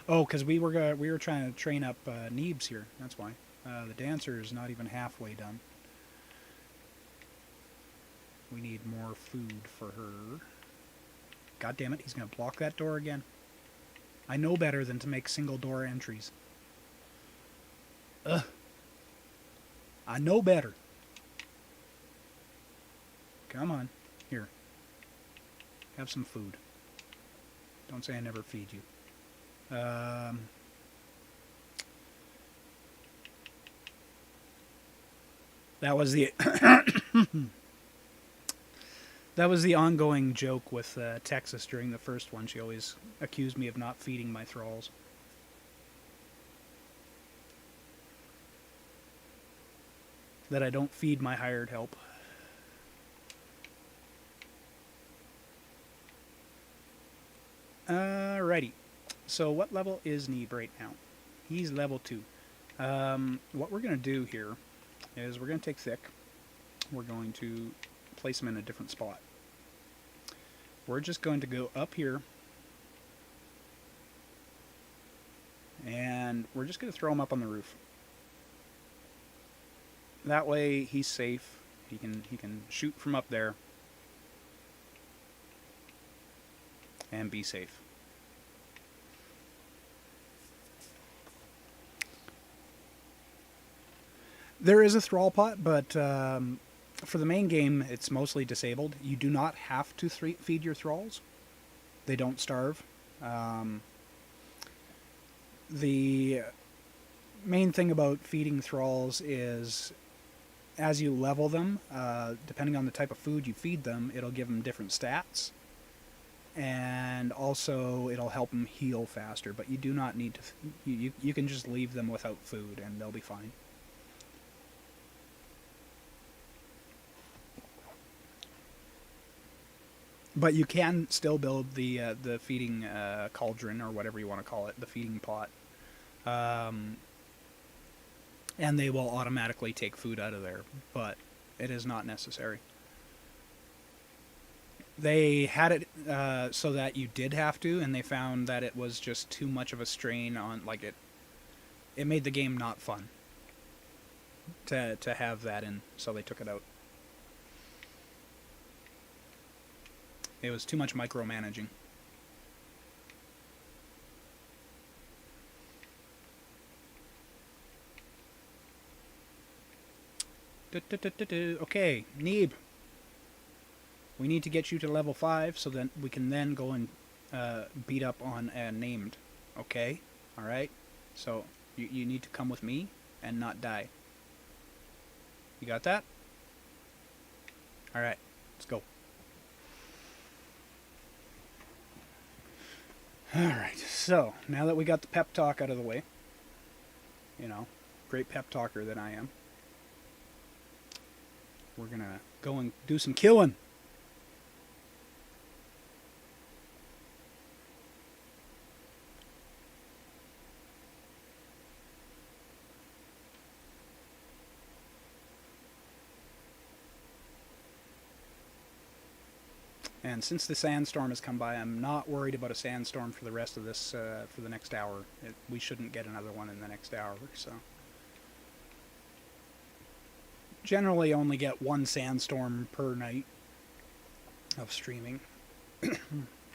Oh, because we were trying to train up Neebs here. That's why. The dancer is not even halfway done. We need more food for her. God damn it, he's going to block that door again. I know better than to make single door entries. Ugh. I know better. Come on. Here. Have some food. Don't say I never feed you. That was the that was the ongoing joke with Texas during the first one. She always accused me of not feeding my thralls. That I don't feed my hired help. Alrighty. So what level is Neeb right now? He's level 2. What we're going to do here is we're going to take Thick. We're going to place him in a different spot. We're just going to go up here. And we're just going to throw him up on the roof. That way he's safe. He can shoot from up there. And be safe. There is a thrall pot, but for the main game, it's mostly disabled. You do not have to feed your thralls. They don't starve. The main thing about feeding thralls is as you level them, depending on the type of food you feed them, it'll give them different stats. And also, it'll help them heal faster. But you do not need to... You can just leave them without food, and they'll be fine. But you can still build the feeding cauldron, or whatever you want to call it, the feeding pot. And they will automatically take food out of there, but it is not necessary. They had it so that you did have to, and they found that it was just too much of a strain on, like, it made the game not fun to have that in, so they took it out. It was too much micromanaging. Okay, Neeb. We need to get you to level 5 so that we can then go and beat up on Named. Okay? Alright? So, you need to come with me and not die. You got that? Alright, let's go. Alright, so, now that we got the pep talk out of the way, you know, great pep talker that I am, we're gonna go and do some killing. And since the sandstorm has come by, I'm not worried about a sandstorm for the rest of this, for the next hour. We shouldn't get another one in the next hour, so. Generally only get one sandstorm per night of streaming.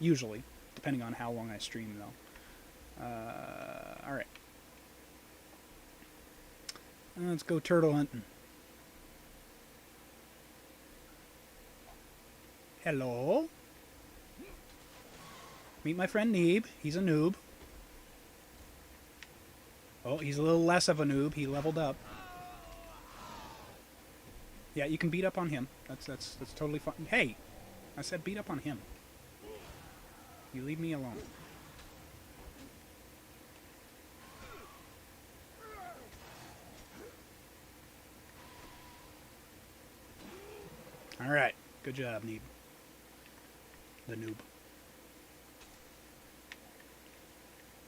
Usually, depending on how long I stream, though. Alright. Let's go turtle hunting. Hello. Meet my friend Neeb. He's a noob. Oh, he's a little less of a noob. He leveled up. Yeah, you can beat up on him. That's totally fine. Hey, I said beat up on him. You leave me alone. All right, good job, Neeb. The noob.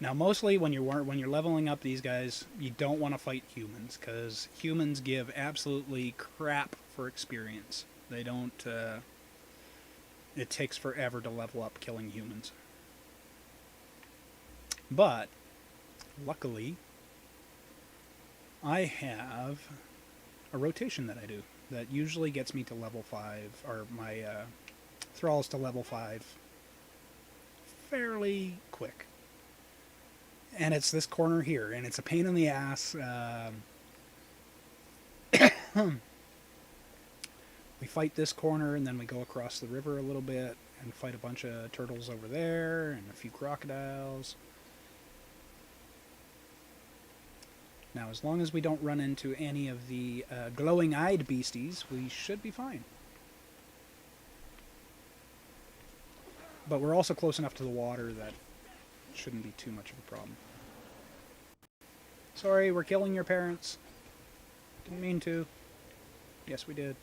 Now, mostly when you're leveling up these guys, you don't want to fight humans, because humans give absolutely crap for experience. They don't... it takes forever to level up killing humans. But, luckily, I have a rotation that I do that usually gets me to level 5, or my thralls to level 5 fairly quick. And it's this corner here, and it's a pain in the ass. We fight this corner, and then we go across the river a little bit, and fight a bunch of turtles over there, and a few crocodiles. Now, as long as we don't run into any of the glowing-eyed beasties, we should be fine. But we're also close enough to the water that it shouldn't be too much of a problem. Sorry, we're killing your parents. Didn't mean to. Yes, we did.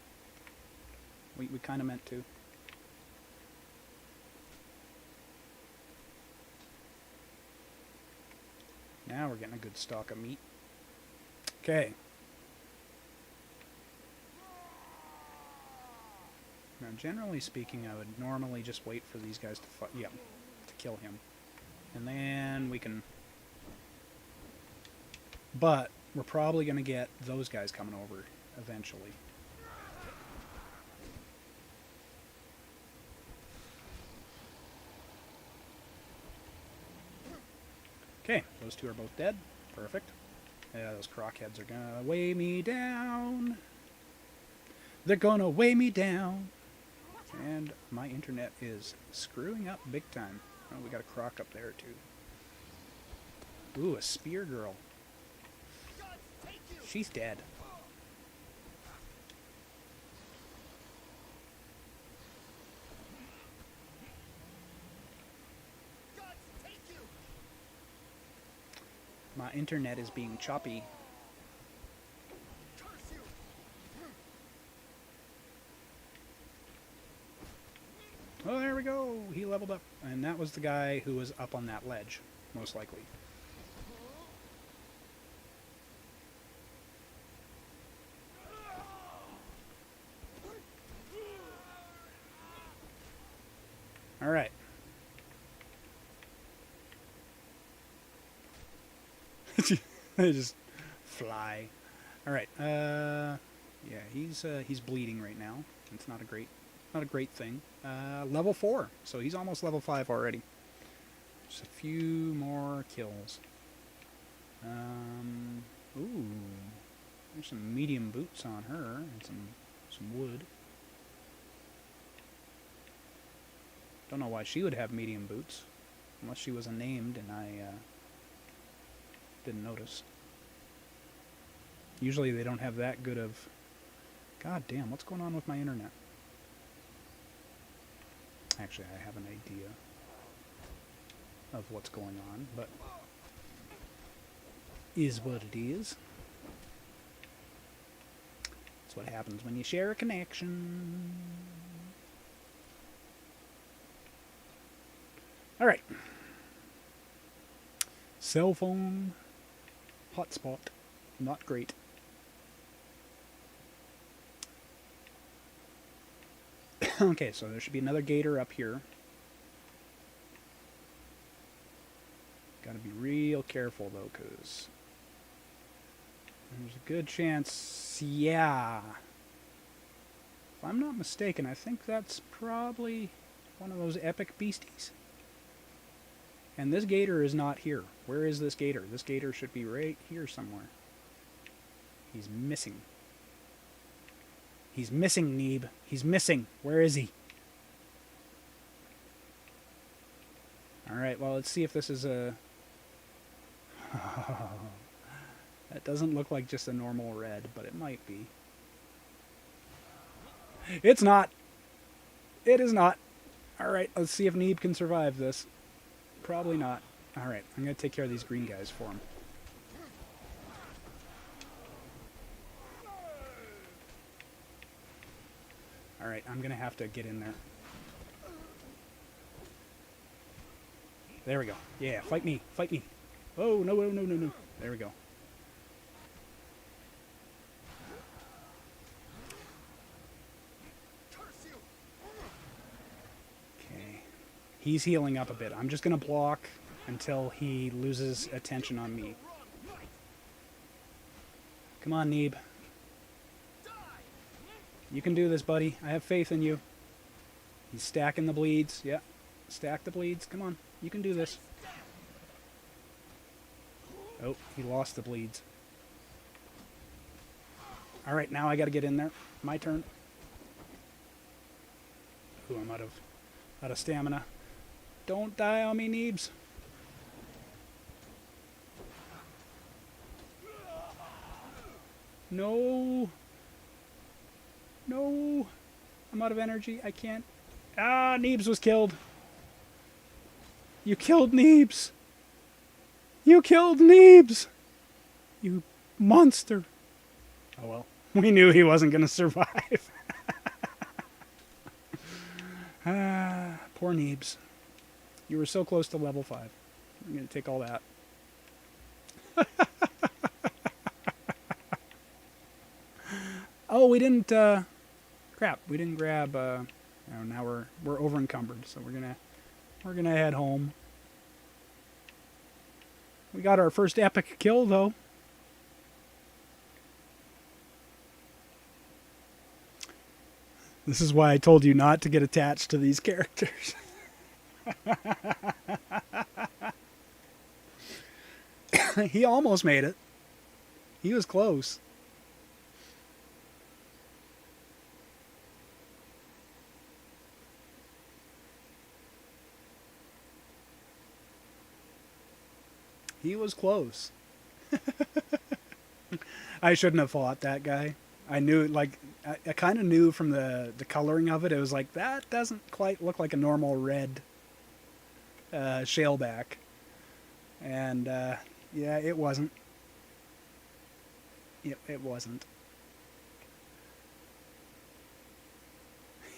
We kind of meant to. Now we're getting a good stock of meat. Okay. Now, generally speaking, I would normally just wait for these guys to fight. Yeah, to kill him. And then we can... But we're probably going to get those guys coming over eventually. Okay, those two are both dead. Perfect. Yeah, those crockheads are gonna weigh me down. They're gonna weigh me down. And my internet is screwing up big time. Oh, we got a croc up there too. Ooh, a spear girl. She's dead. My internet is being choppy. Oh, there we go. He leveled up. And that was the guy who was up on that ledge, most likely. All right. They just fly. All right. Yeah, he's bleeding right now. It's not a great thing. Level 4, so he's almost level 5 already. Just a few more kills. Ooh, there's some medium boots on her and some wood. Don't know why she would have medium boots, unless she was named and I didn't notice. Usually they don't have that good of... God damn, what's going on with my internet? Actually, I have an idea of what's going on, but is what it is. That's what happens when you share a connection. Alright. Cell phone hotspot. Not great. Okay, so there should be another gator up here. Gotta be real careful, though, because there's a good chance... Yeah. If I'm not mistaken, I think that's probably one of those epic beasties. And this gator is not here. Where is this gator? This gator should be right here somewhere. He's missing. He's missing, Neeb. He's missing. Where is he? Alright, well, let's see if this is a... That doesn't look like just a normal red, but it might be. It's not! It is not! Alright, let's see if Neeb can survive this. Probably not. Alright, I'm going to take care of these green guys for him. Alright, I'm going to have to get in there. There we go. Yeah, fight me. Fight me. Oh, no, no, no, no, no. There we go. Okay. He's healing up a bit. I'm just going to block until he loses attention on me. Come on, Neeb. You can do this, buddy. I have faith in you. He's stacking the bleeds. Yeah. Stack the bleeds. Come on. You can do this. Oh, he lost the bleeds. Alright, now I gotta get in there. My turn. Ooh, I'm out of stamina. Don't die on me, Neebs. No. No. I'm out of energy. I can't. Ah, Neebs was killed. You killed Neebs. You killed Neebs. You monster. Oh well. We knew he wasn't going to survive. Ah, poor Neebs. You were so close to level 5. I'm going to take all that. Oh, we didn't, crap, we didn't grab, now we're over encumbered, so we're gonna head home. We got our first epic kill, though. This is why I told you not to get attached to these characters. He almost made it. He was close. He was close. I shouldn't have fought that guy. I knew, like, I kind of knew from the coloring of it. It was like, that doesn't quite look like a normal red shaleback. And, yeah, it wasn't. It wasn't.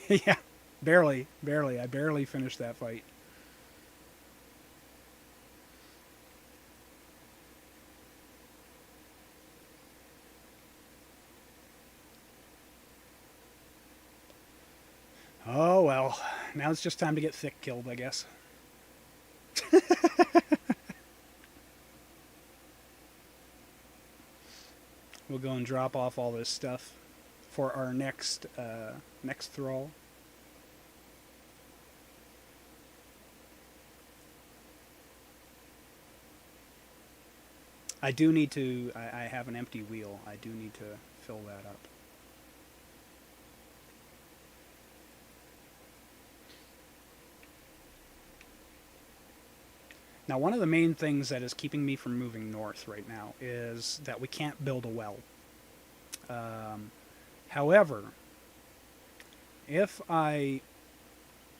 Yeah, barely. I barely finished that fight. Oh, well. Now it's just time to get thick killed, I guess. We'll go and drop off all this stuff for our next thrall. I do need to... I have an empty wheel. I do need to fill that up. Now, one of the main things that is keeping me from moving north right now is that we can't build a well. However, if I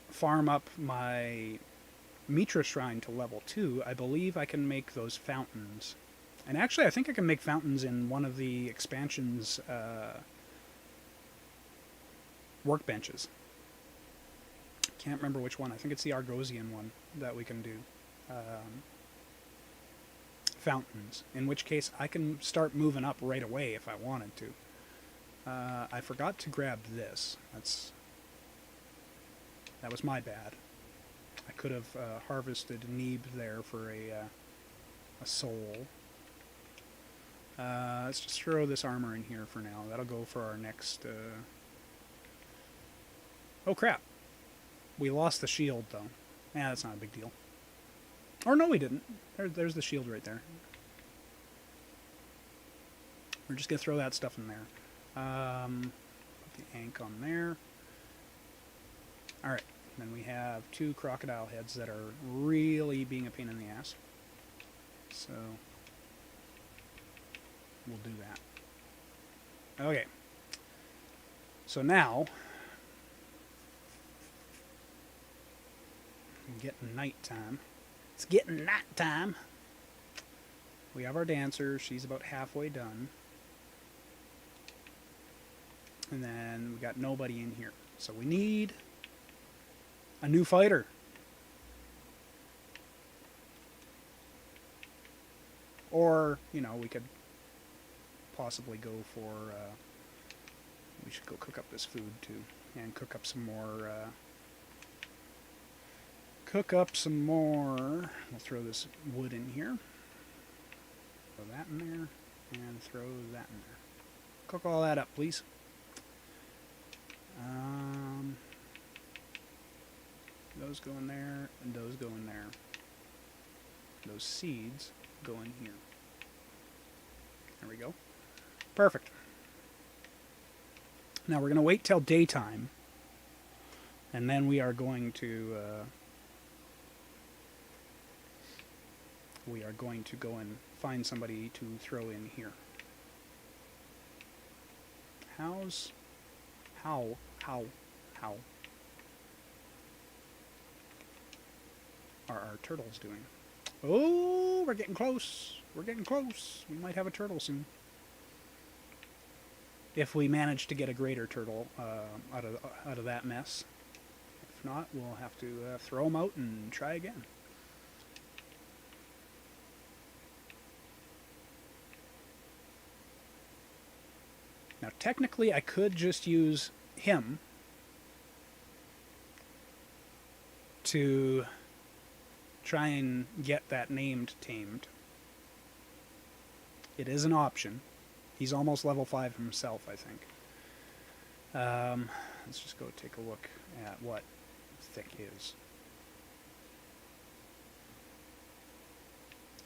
farm up my Mitra Shrine to level 2, I believe I can make those fountains. And actually, I think I can make fountains in one of the expansion's workbenches. Can't remember which one. I think it's the Argosian one that we can do. Fountains, in which case I can start moving up right away if I wanted to. I forgot to grab this. That was my bad. I could have harvested Neeb there for a soul. Let's just throw this armor in here for now. That'll go for our next... Oh crap! We lost the shield though. Yeah, that's not a big deal. Or no, we didn't. There's the shield right there. We're just going to throw that stuff in there. Put the Ankh on there. Alright. Then we have 2 crocodile heads that are really being a pain in the ass. So, we'll do that. Okay. So now, getting nighttime. It's getting night time. We have our dancer. She's about halfway done. And then we got nobody in here. So we need a new fighter. Or, you know, we could possibly go for, we should go cook up this food too. And cook up some more, we'll throw this wood in here. Throw that in there, and throw that in there. Cook all that up, please. Those go in there, and those go in there. Those seeds go in here. There we go. Perfect. Now we're going to wait till daytime, and then we are going to go and find somebody to throw in here. How are our turtles doing? Oh, we're getting close. We're getting close. We might have a turtle soon. If we manage to get a greater turtle out of that mess. If not, we'll have to throw them out and try again. Now, technically, I could just use him to try and get that named tamed. It is an option. He's almost level 5 himself, I think. Let's just go take a look at what thick is.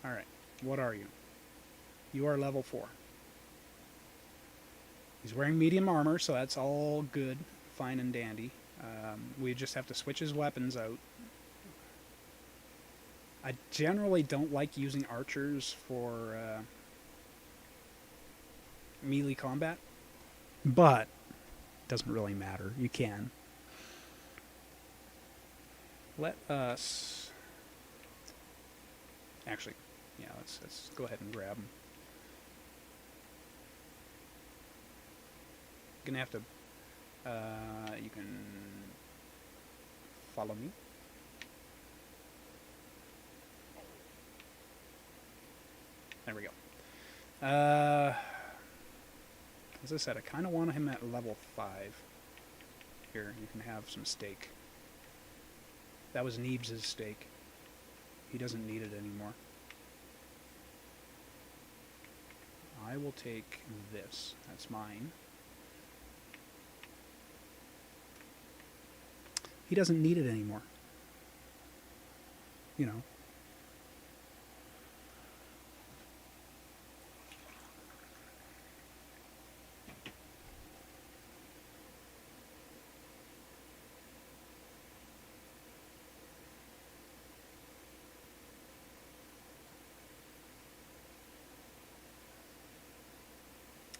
Alright, what are you? You are level 4. He's wearing medium armor, so that's all good, fine and dandy. We just have to switch his weapons out. I generally don't like using archers for melee combat, but it doesn't really matter. You can. Let us... Actually, yeah, let's go ahead and grab him. You're gonna have to... you can follow me. There we go. As I said, I kind of want him at level 5. Here, you can have some steak. That was Neebs' steak. He doesn't need it anymore. I will take this. That's mine. He doesn't need it anymore. You know.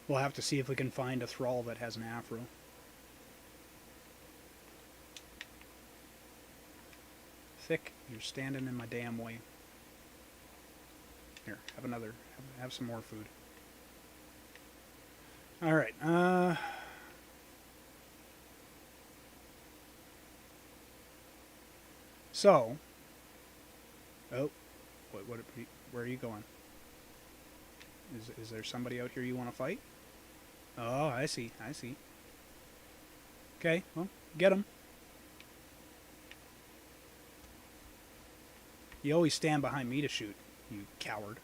We'll have to see if we can find a thrall that has an afro. Thick, you're standing in my damn way. Here, have another. Have some more food. Alright, so... Oh, where are you going? Is there somebody out here you want to fight? Oh, I see. Okay, well, get him. You always stand behind me to shoot, you coward.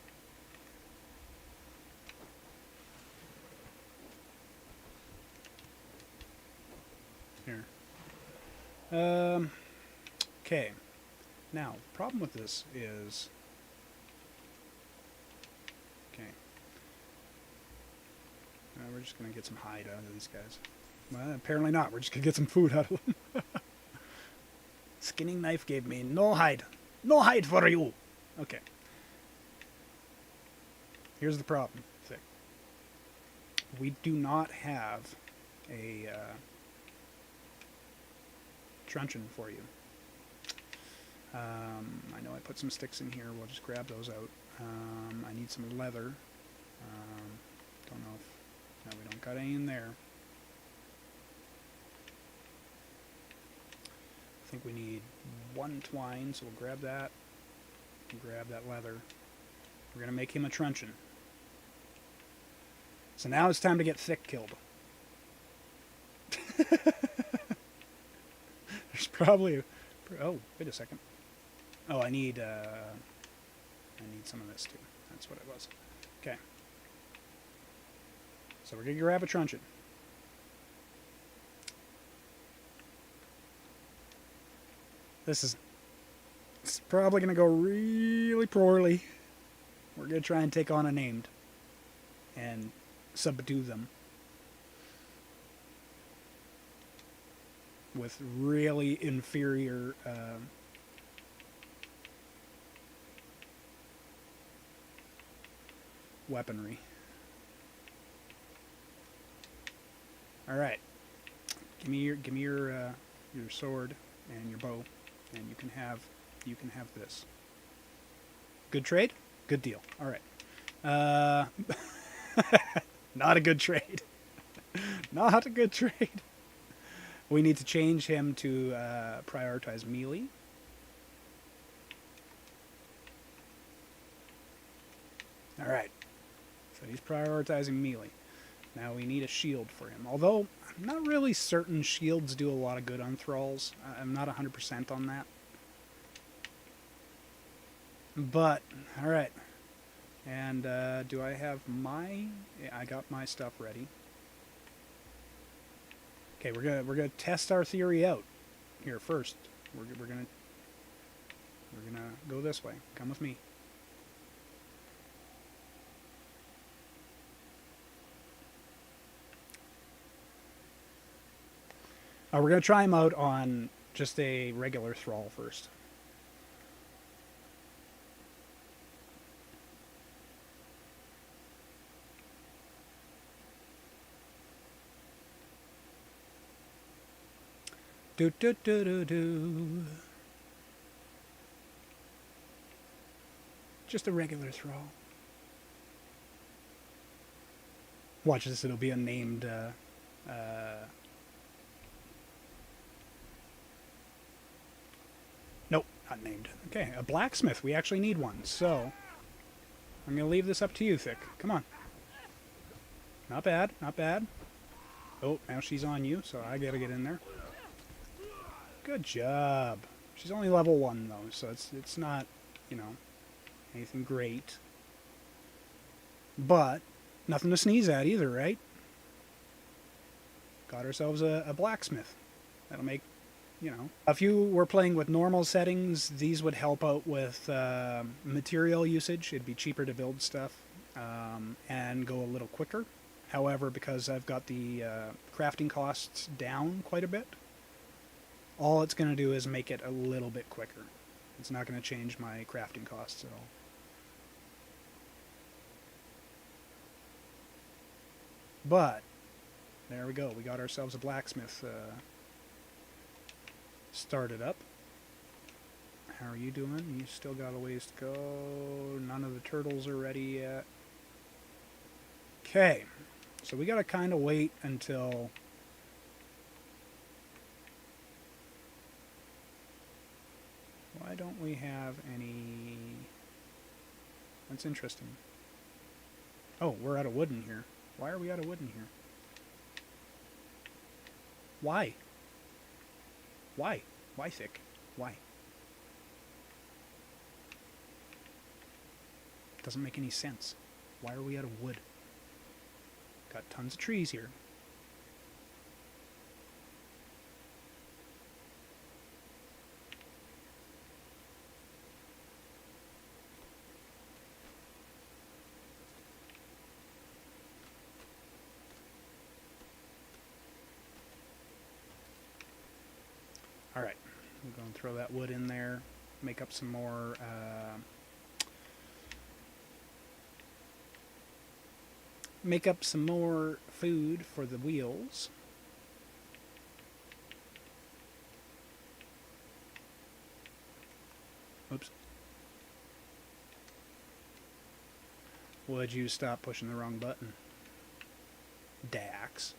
Here. Okay. Now, the problem with this is... Okay. We're just going to get some hide out of these guys. Well, apparently not. We're just going to get some food out of them. Skinning knife gave me no hide. No hide for you! Okay. Here's the problem. Thick. We do not have a truncheon for you. I know I put some sticks in here. We'll just grab those out. I need some leather. Don't know if... No, we don't got any in there. I think we need 1 twine, so we'll grab that. And grab that leather. We're going to make him a truncheon. So now it's time to get Thick killed. There's probably... Oh, wait a second. Oh, I need some of this too. That's what it was. Okay. So we're going to grab a truncheon. This is probably going to go really poorly. We're going to try and take on a named and subdue them with really inferior weaponry. All right, give me your sword and your bow, and you can have this. Good trade, good deal. All right, not a good trade. Not a good trade. We need to change him to prioritize melee. All right, so he's prioritizing melee. Now we need a shield for him. Although, I'm not really certain shields do a lot of good on thralls. I'm not 100% on that. But, alright. And, do I have my... Yeah, I got my stuff ready. Okay, we're gonna test our theory out here first. We're gonna go this way. Come with me. We're going to try him out on just a regular thrall first. Do do do do do. Just a regular thrall. Watch this, it'll be a named nope, not named. Okay, a blacksmith. We actually need one. So, I'm going to leave this up to you, Thick. Come on. Not bad, not bad. Oh, now she's on you, so I got to get in there. Good job. She's only level 1, though, so it's not, you know, anything great. But, nothing to sneeze at either, right? Got ourselves a blacksmith. That'll make... You know, if you were playing with normal settings, these would help out with material usage. It'd be cheaper to build stuff and go a little quicker. However, because I've got the crafting costs down quite a bit, all it's going to do is make it a little bit quicker. It's not going to change my crafting costs at all. But, there we go. We got ourselves a blacksmith started up. How are you doing? You still got a ways to go. None of the turtles are ready yet. Okay, so we gotta kind of wait until... Why don't we have any... That's interesting. Oh, we're out of wood in here. Why are we out of wood in here? Why? Why? Why, Thick? Why? Doesn't make any sense. Why are we out of wood? Got tons of trees here. Alright, we're going to throw that wood in there, make up some more food for the wheels. Oops. Would you stop pushing the wrong button? Dhax.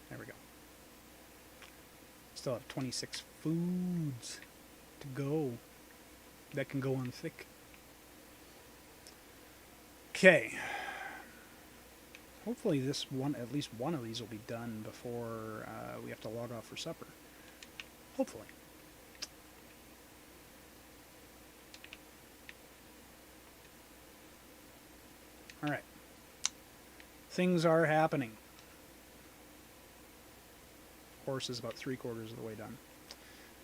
There we go. Still have 26 foods to go. That can go on Thick. Okay. Hopefully this one, at least one of these will be done before we have to log off for supper. Hopefully. All right. Things are happening. Horse is about 3/4 of the way done.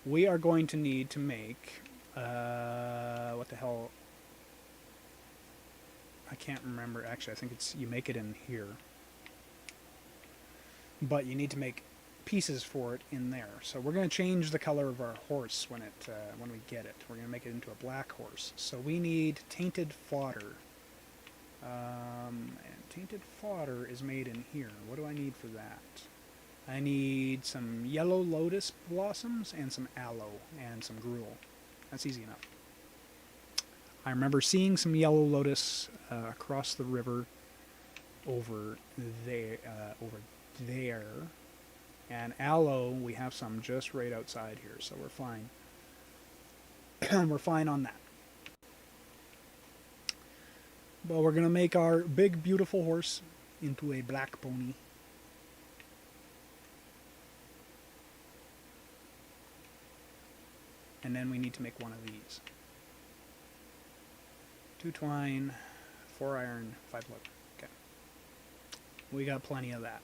We are going to need to make, what the hell? I can't remember. Actually, I think it's, you make it in here. But you need to make pieces for it in there. So we're going to change the color of our horse when we get it. We're going to make it into a black horse. So we need tainted fodder. And tainted fodder is made in here. What do I need for that? I need some yellow lotus blossoms and some aloe and some gruel. That's easy enough. I remember seeing some yellow lotus across the river over there, and aloe, we have some just right outside here, so we're fine. We're fine on that. But we're going to make our big, beautiful horse into a black pony. And then we need to make one of these. 2 twine, 4 iron, 5 leather. Okay. We got plenty of that.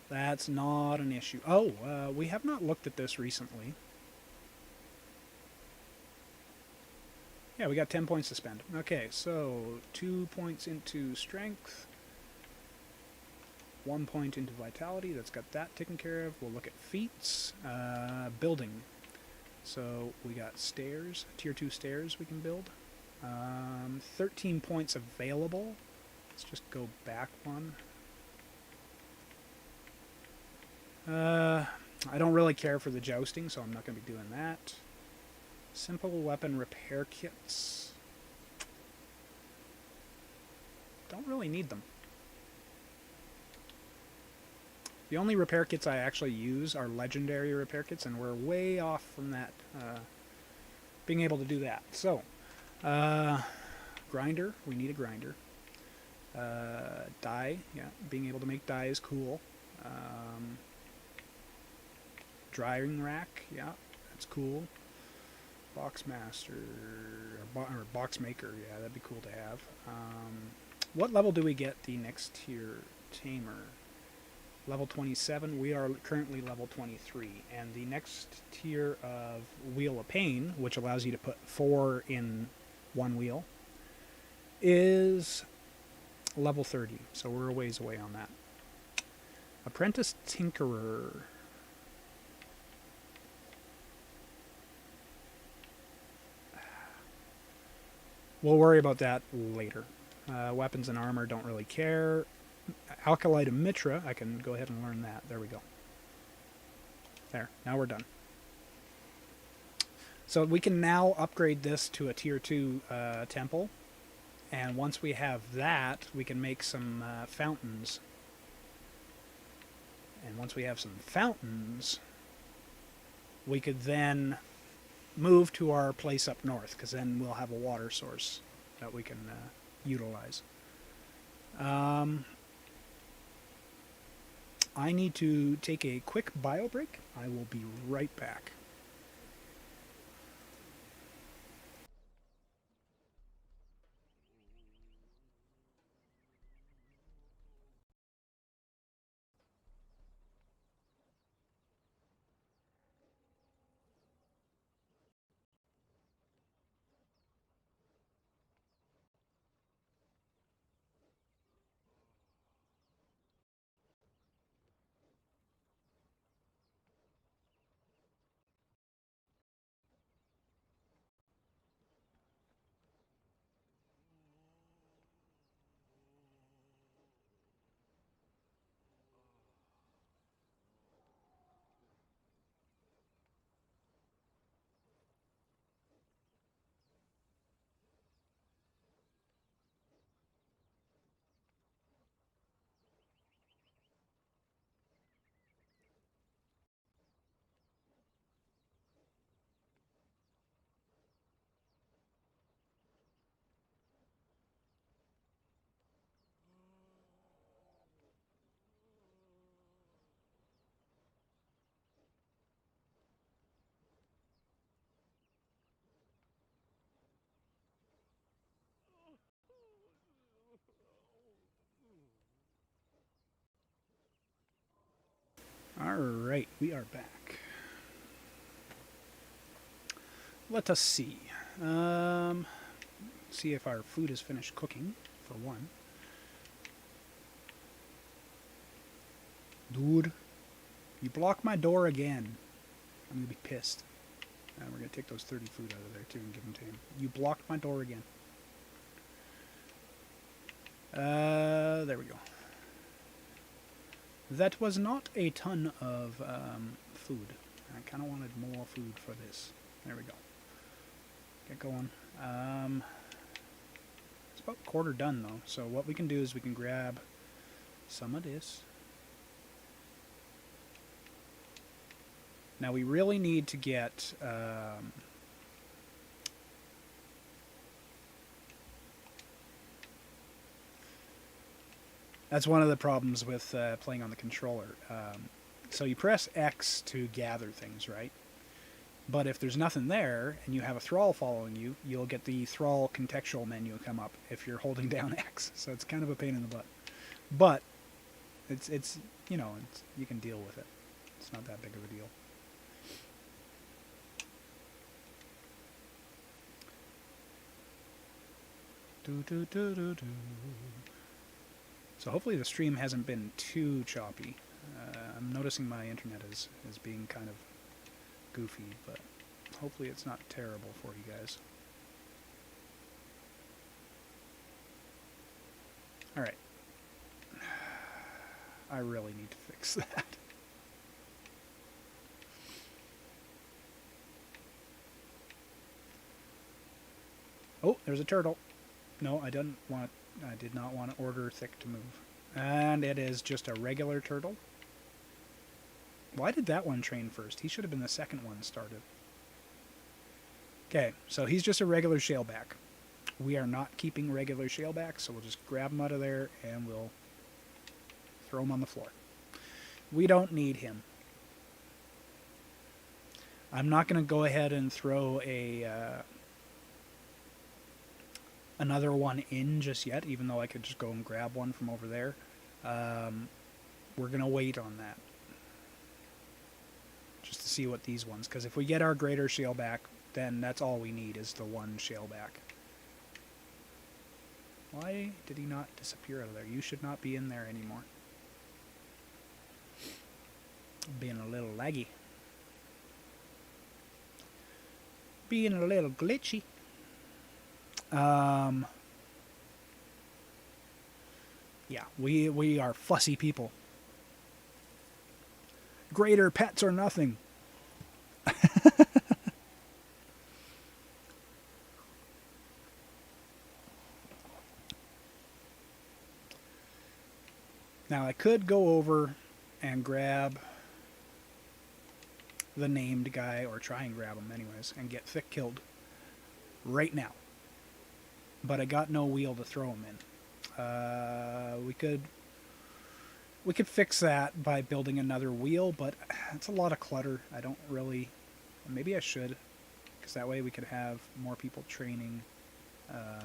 That's not an issue. Oh, we have not looked at this recently. Yeah, we got 10 points to spend. Okay, so 2 points into strength, 1 point into vitality. That's got that taken care of. We'll look at feats. Building. So we got stairs, tier 2 stairs we can build. 13 points available. Let's just go back one. I don't really care for the jousting, so I'm not going to be doing that. Simple weapon repair kits. Don't really need them. The only repair kits I actually use are legendary repair kits, and we're way off from that, being able to do that. So, grinder, we need a grinder. Dye, yeah, being able to make dye is cool. Drying rack, yeah, that's cool. Box master, or box maker, yeah, that'd be cool to have. What level do we get the next tier tamer? Level 27, we are currently level 23, and the next tier of Wheel of Pain, which allows you to put 4 in one wheel, is level 30, so we're a ways away on that. Apprentice Tinkerer. We'll worry about that later. Weapons and armor, don't really care. Alkalite of Mitra, I can go ahead and learn that. There we go. There, now we're done. So we can now upgrade this to a tier 2 temple. And once we have that, we can make some fountains. And once we have some fountains, we could then move to our place up north, because then we'll have a water source that we can utilize. I need to take a quick bio break. I will be right back. Alright, we are back. Let us see. See if our food is finished cooking, for one. Dude, you blocked my door again. I'm going to be pissed. We're going to take those 30 food out of there, too, and give them to him. You blocked my door again. There we go. That was not a ton of food. I kind of wanted more food for this. There we go. Get going. It's about quarter done, though. So what we can do is we can grab some of this. Now we really need to get... that's one of the problems with playing on the controller. So you press X to gather things, right? But if there's nothing there, and you have a thrall following you, you'll get the thrall contextual menu come up if you're holding down X. So it's kind of a pain in the butt. But it's you know, you can deal with it. It's not that big of a deal. So hopefully the stream hasn't been too choppy. I'm noticing my internet is being kind of goofy, but hopefully it's not terrible for you guys. Alright. I really need to fix that. Oh, there's a turtle. No, I did not want to order thick to move. And it is just a regular turtle. Why did that one train first? He should have been the second one started. Okay, so he's just a regular shaleback. We are not keeping regular shaleback, so we'll just grab him out of there and we'll throw him on the floor. We don't need him. I'm not going to go ahead and throw another one in just yet, even though I could just go and grab one from over there. We're going to wait on that. Just to see what these ones... Because if we get our greater shaleback, then that's all we need is the one shaleback. Why did he not disappear out of there? You should not be in there anymore. Being a little laggy. Being a little glitchy. Yeah, we are fussy people. Greater pets or nothing. Now I could go over and grab the named guy, or try and grab him anyways, and get thick killed right now. But I got no wheel to throw him in. We could fix that by building another wheel, but it's a lot of clutter. I don't really... Maybe I should, because that way we could have more people training. Yeah,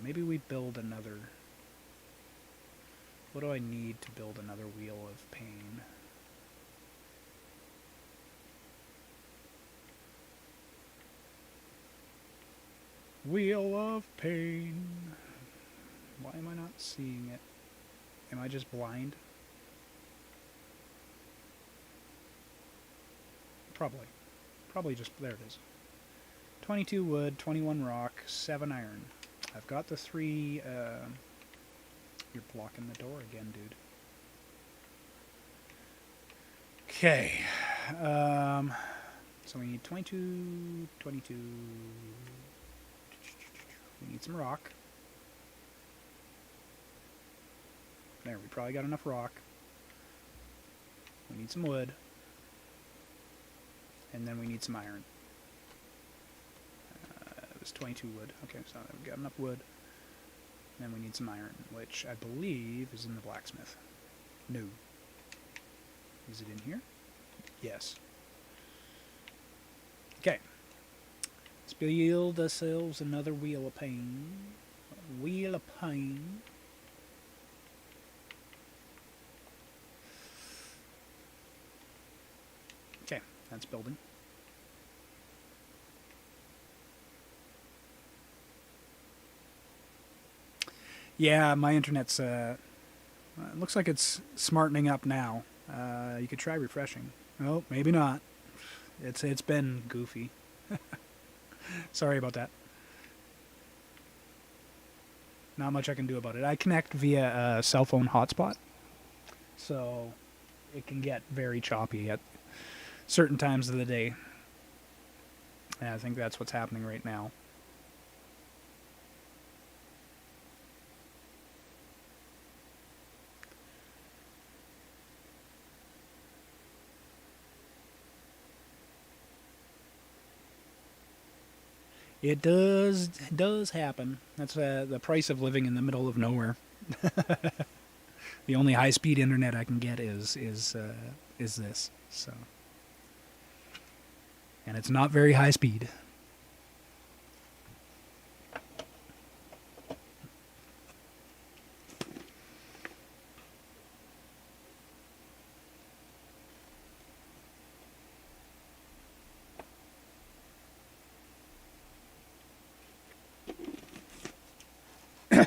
maybe we build another... What do I need to build another Wheel of Pain? Wheel of Pain. Why am I not seeing it? Am I just blind? Probably. Probably just... There it is. 22 wood, 21 rock, 7 iron. I've got the 3... You're blocking the door again, dude. Okay. So we need 22, 22... We need some rock. There, we probably got enough rock. We need some wood. And then we need some iron. It was 22 wood. Okay, so we've got enough wood. And then we need some iron, which I believe is in the blacksmith. No. Is it in here? Yes. Okay. Let's build ourselves another Wheel of Pain. Wheel of Pain. That's building. Yeah, my internet's, it looks like it's smartening up now. You could try refreshing. Oh, maybe not. It's been goofy. Sorry about that. Not much I can do about it. I connect via a cell phone hotspot, so it can get very choppy at certain times of the day. And I think that's what's happening right now. It does happen. That's the price of living in the middle of nowhere. The only high-speed internet I can get is this. So, and it's not very high speed.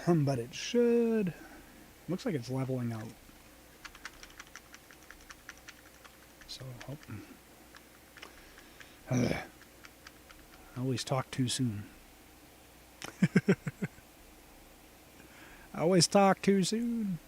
But it should. Looks like it's leveling out. So, I always talk too soon. I always talk too soon.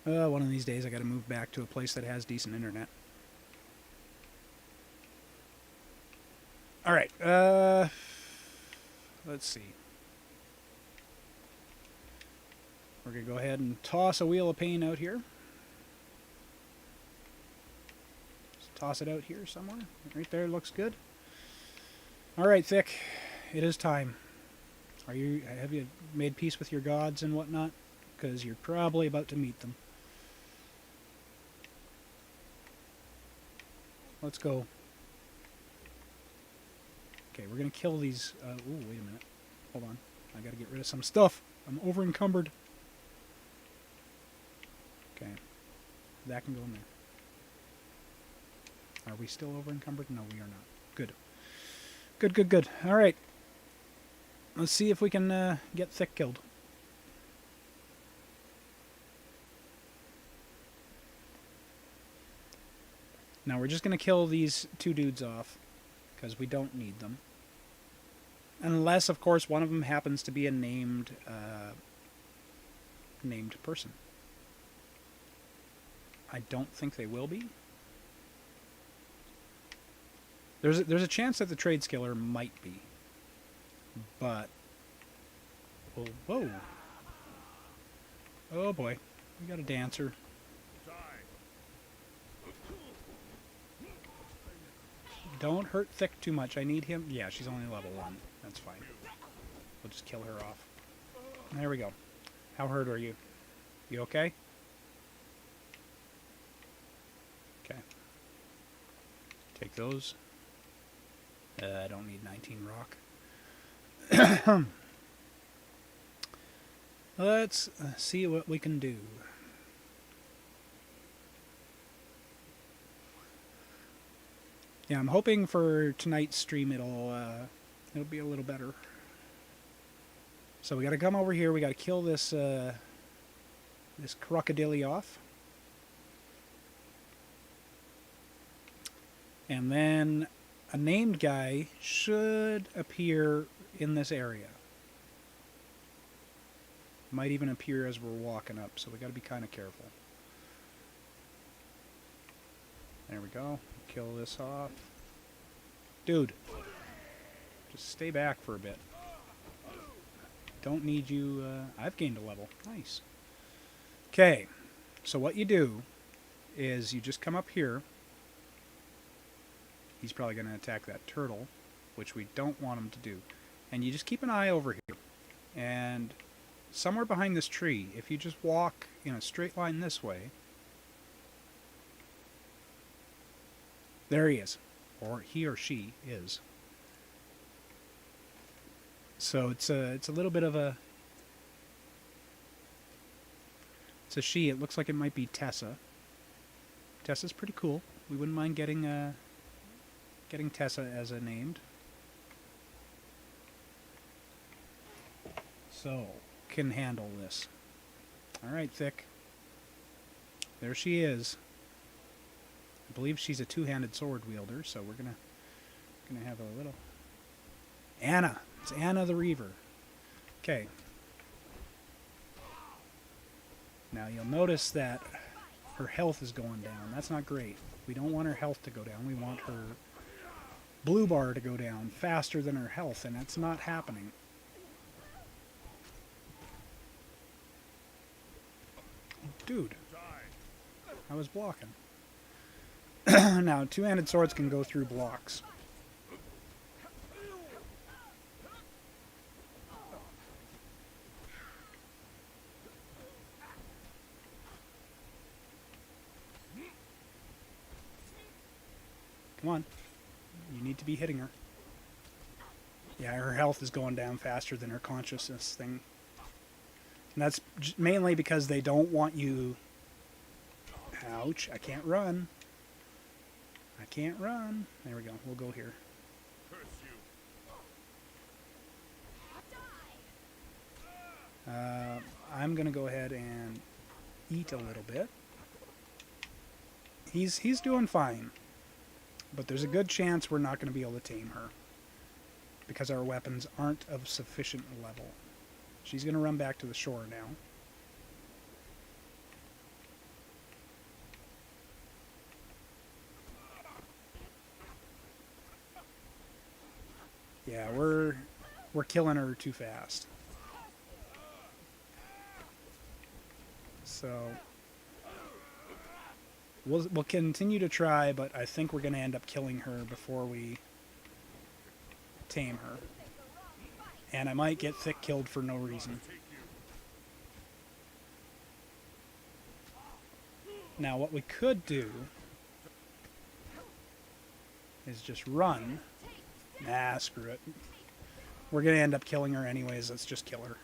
One of these days I gotta move back to a place that has decent internet. Alright, let's see. We're gonna go ahead and toss a wheel of pain out here. Just toss it out here somewhere. Right there, looks good. Alright, Thick, it is time. Have you made peace with your gods and whatnot? Because you're probably about to meet them. Let's go. Okay, we're going to kill these... ooh, wait a minute. Hold on. I got to get rid of some stuff. I'm over-encumbered. Okay. That can go in there. Are we still over-encumbered? No, we are not. Good. Good, good, good. All right. Let's see if we can get Thick killed. Now we're just going to kill these two dudes off, because we don't need them. Unless, of course, one of them happens to be a named person. I don't think they will be. There's a chance that the trade skiller might be. But... oh, whoa. Oh boy. We got a dancer. Don't hurt Thick too much. I need him. Yeah, she's only level 1. That's fine. We'll just kill her off. There we go. How hurt are you? You okay? Okay. Take those. I don't need 19 rock. Let's see what we can do. Yeah, I'm hoping for tonight's stream it'll be a little better. So we got to come over here. We got to kill this this crocodile off, and then a named guy should appear in this area. Might even appear as we're walking up. So we got to be kind of careful. There we go. Kill this off. Dude. Just stay back for a bit. Don't need you... I've gained a level. Nice. Okay. So what you do is you just come up here he's probably going to attack that turtle, which we don't want him to do. And you just keep an eye over here. And somewhere behind this tree, if you just walk in a straight line this way, there he is. Or he or she is. So it's a little bit of a... It's a she. It looks like it might be Tessa. Tessa's pretty cool. We wouldn't mind getting Tessa as a named. So, can handle this. Alright, Thick. There she is. I believe she's a two-handed sword wielder, so we're gonna have a little... Anna! It's Anna the Reaver. Okay. Now you'll notice that her health is going down. That's not great. We don't want her health to go down. We want her blue bar to go down faster than her health, and that's not happening. Dude, I was blocking. Now, two-handed swords can go through blocks. Come on. You need to be hitting her. Yeah, her health is going down faster than her consciousness thing. And that's mainly because they don't want you... Ouch, I can't run. I can't run. There we go, we'll go here. I'm going to go ahead and eat a little bit. He's doing fine. But there's a good chance we're not going to be able to tame her. Because our weapons aren't of sufficient level. She's going to run back to the shore now. Yeah, we're killing her too fast. So we'll continue to try, but I think we're going to end up killing her before we tame her. And I might get Thick killed for no reason. Now what we could do is just run. Nah, screw it. We're going to end up killing her anyways. Let's just kill her.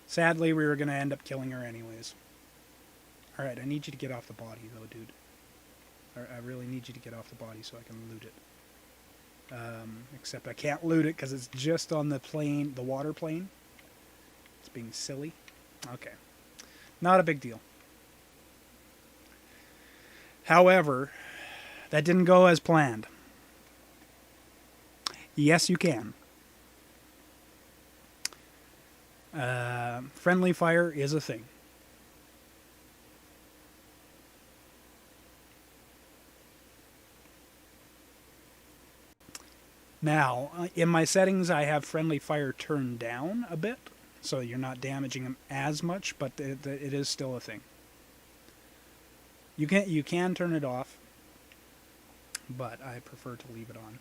Sadly, we were going to end up killing her anyways. Alright, I need you to get off the body though, dude. I really need you to get off the body so I can loot it. Except I can't loot it because it's just on the plane, the water plane. It's being silly. Okay. Not a big deal. However, that didn't go as planned. Yes, you can. Friendly fire is a thing. Now, in my settings, I have friendly fire turned down a bit, so you're not damaging them as much, but it is still a thing. You can turn it off, but I prefer to leave it on.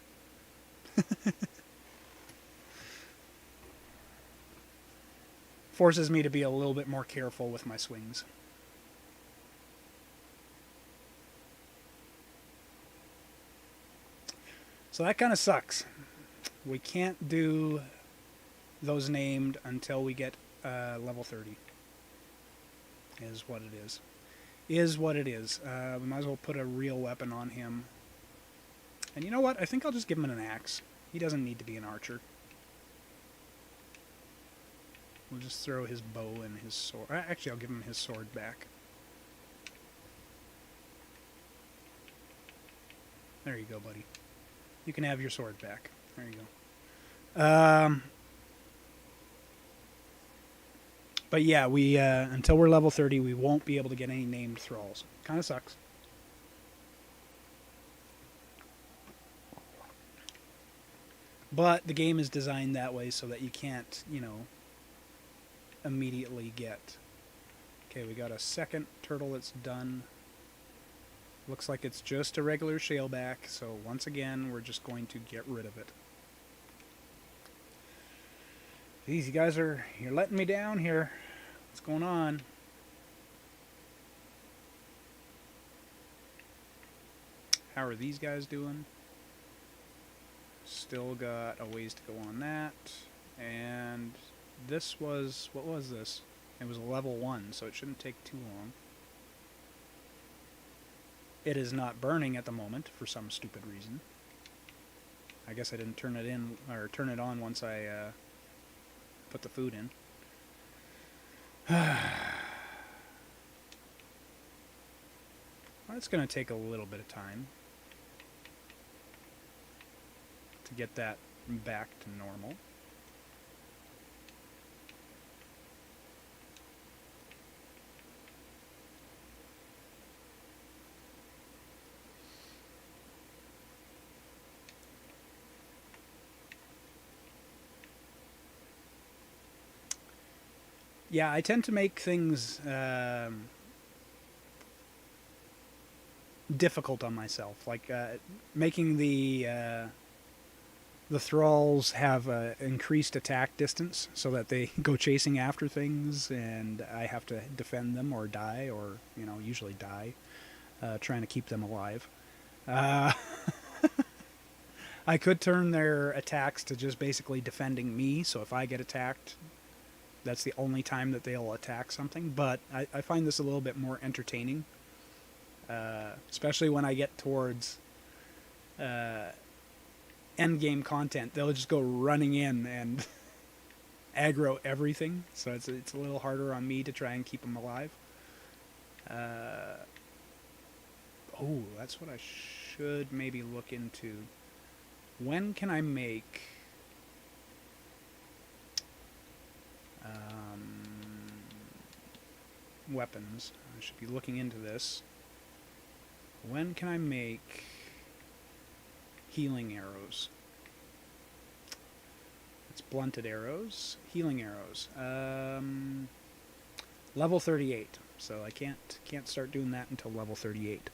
Forces me to be a little bit more careful with my swings. So that kind of sucks. We can't do those named until we get level 30. Is what it is. Is what it is. We might as well put a real weapon on him. And you know what? I think I'll just give him an axe. He doesn't need to be an archer. We'll just throw his bow and his sword. Actually, I'll give him his sword back. There you go, buddy. You can have your sword back. There you go. But yeah, we until we're level 30, we won't be able to get any named thralls. Kind of sucks. But the game is designed that way so that you can't, you know, immediately get Okay, we got a second turtle that's done. Looks like it's just a regular shaleback, so once again, we're just going to get rid of it. Geez, you guys you're letting me down here. What's going on? How are these guys doing? Still got a ways to go on that. And this was, what was this? It was a level 1, so it shouldn't take too long. It is not burning at the moment for some stupid reason. I guess I didn't turn it in, or turn it on once I put the food in. Well, it's going to take a little bit of time to get that back to normal. Yeah, I tend to make things difficult on myself, like making the thralls have increased attack distance so that they go chasing after things, and I have to defend them or die, or usually die, trying to keep them alive. I could turn their attacks to just basically defending me, so if I get attacked, that's the only time that they'll attack something, but I find this a little bit more entertaining, especially when I get towards end game content. They'll just go running in and aggro everything, so it's a little harder on me to try and keep them alive. Oh, that's what I should maybe look into. When can I make weapons? I should be looking into this. When can I make healing arrows? It's blunted arrows, healing arrows. Level 38. So I can't start doing that until level 38.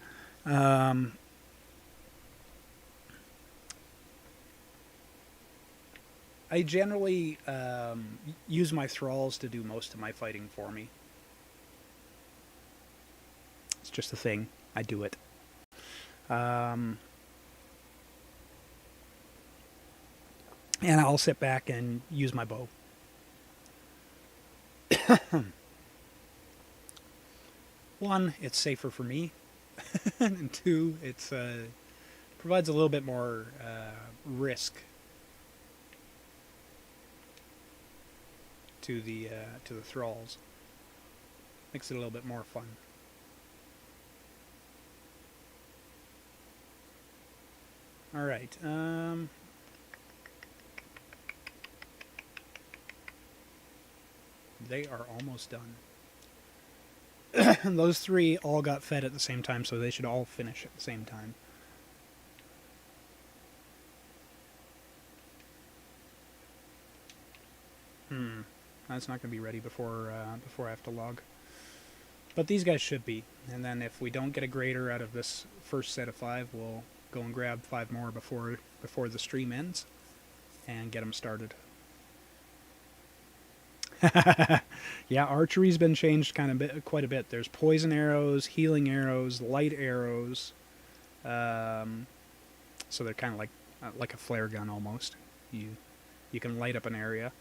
I generally use my thralls to do most of my fighting for me. It's just a thing. I do it. And I'll sit back and use my bow. One, it's safer for me. And two, it's provides a little bit more risk to the thralls. Makes it a little bit more fun. All right. They are almost done. Those three all got fed at the same time, so they should all finish at the same time. That's not going to be ready before I have to log. But these guys should be. And then if we don't get a grader out of this first set of 5, we'll go and grab 5 more before the stream ends and get them started. Yeah, archery's been changed quite a bit. There's poison arrows, healing arrows, light arrows. So they're kind of like a flare gun almost. You can light up an area.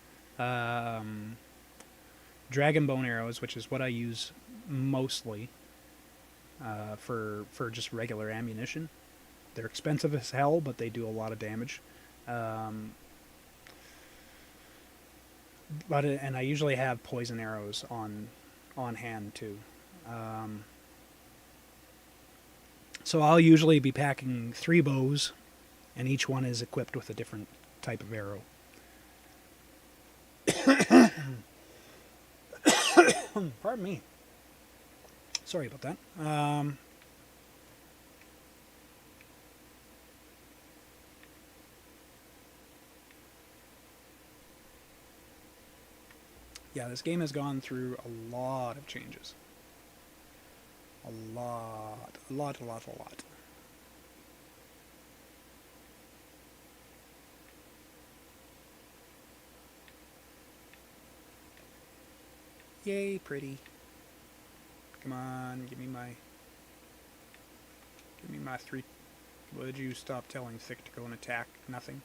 Dragon bone arrows, which is what I use mostly for just regular ammunition. They're expensive as hell, but they do a lot of damage. And I usually have poison arrows on hand too. So I'll usually be packing 3 bows, and each one is equipped with a different type of arrow. Pardon me. Sorry about that. Yeah, this game has gone through a lot of changes. A lot, a lot, a lot, a lot. Yay, pretty. Come on, give me my 3. Would you stop telling Thick to go and attack? Nothing.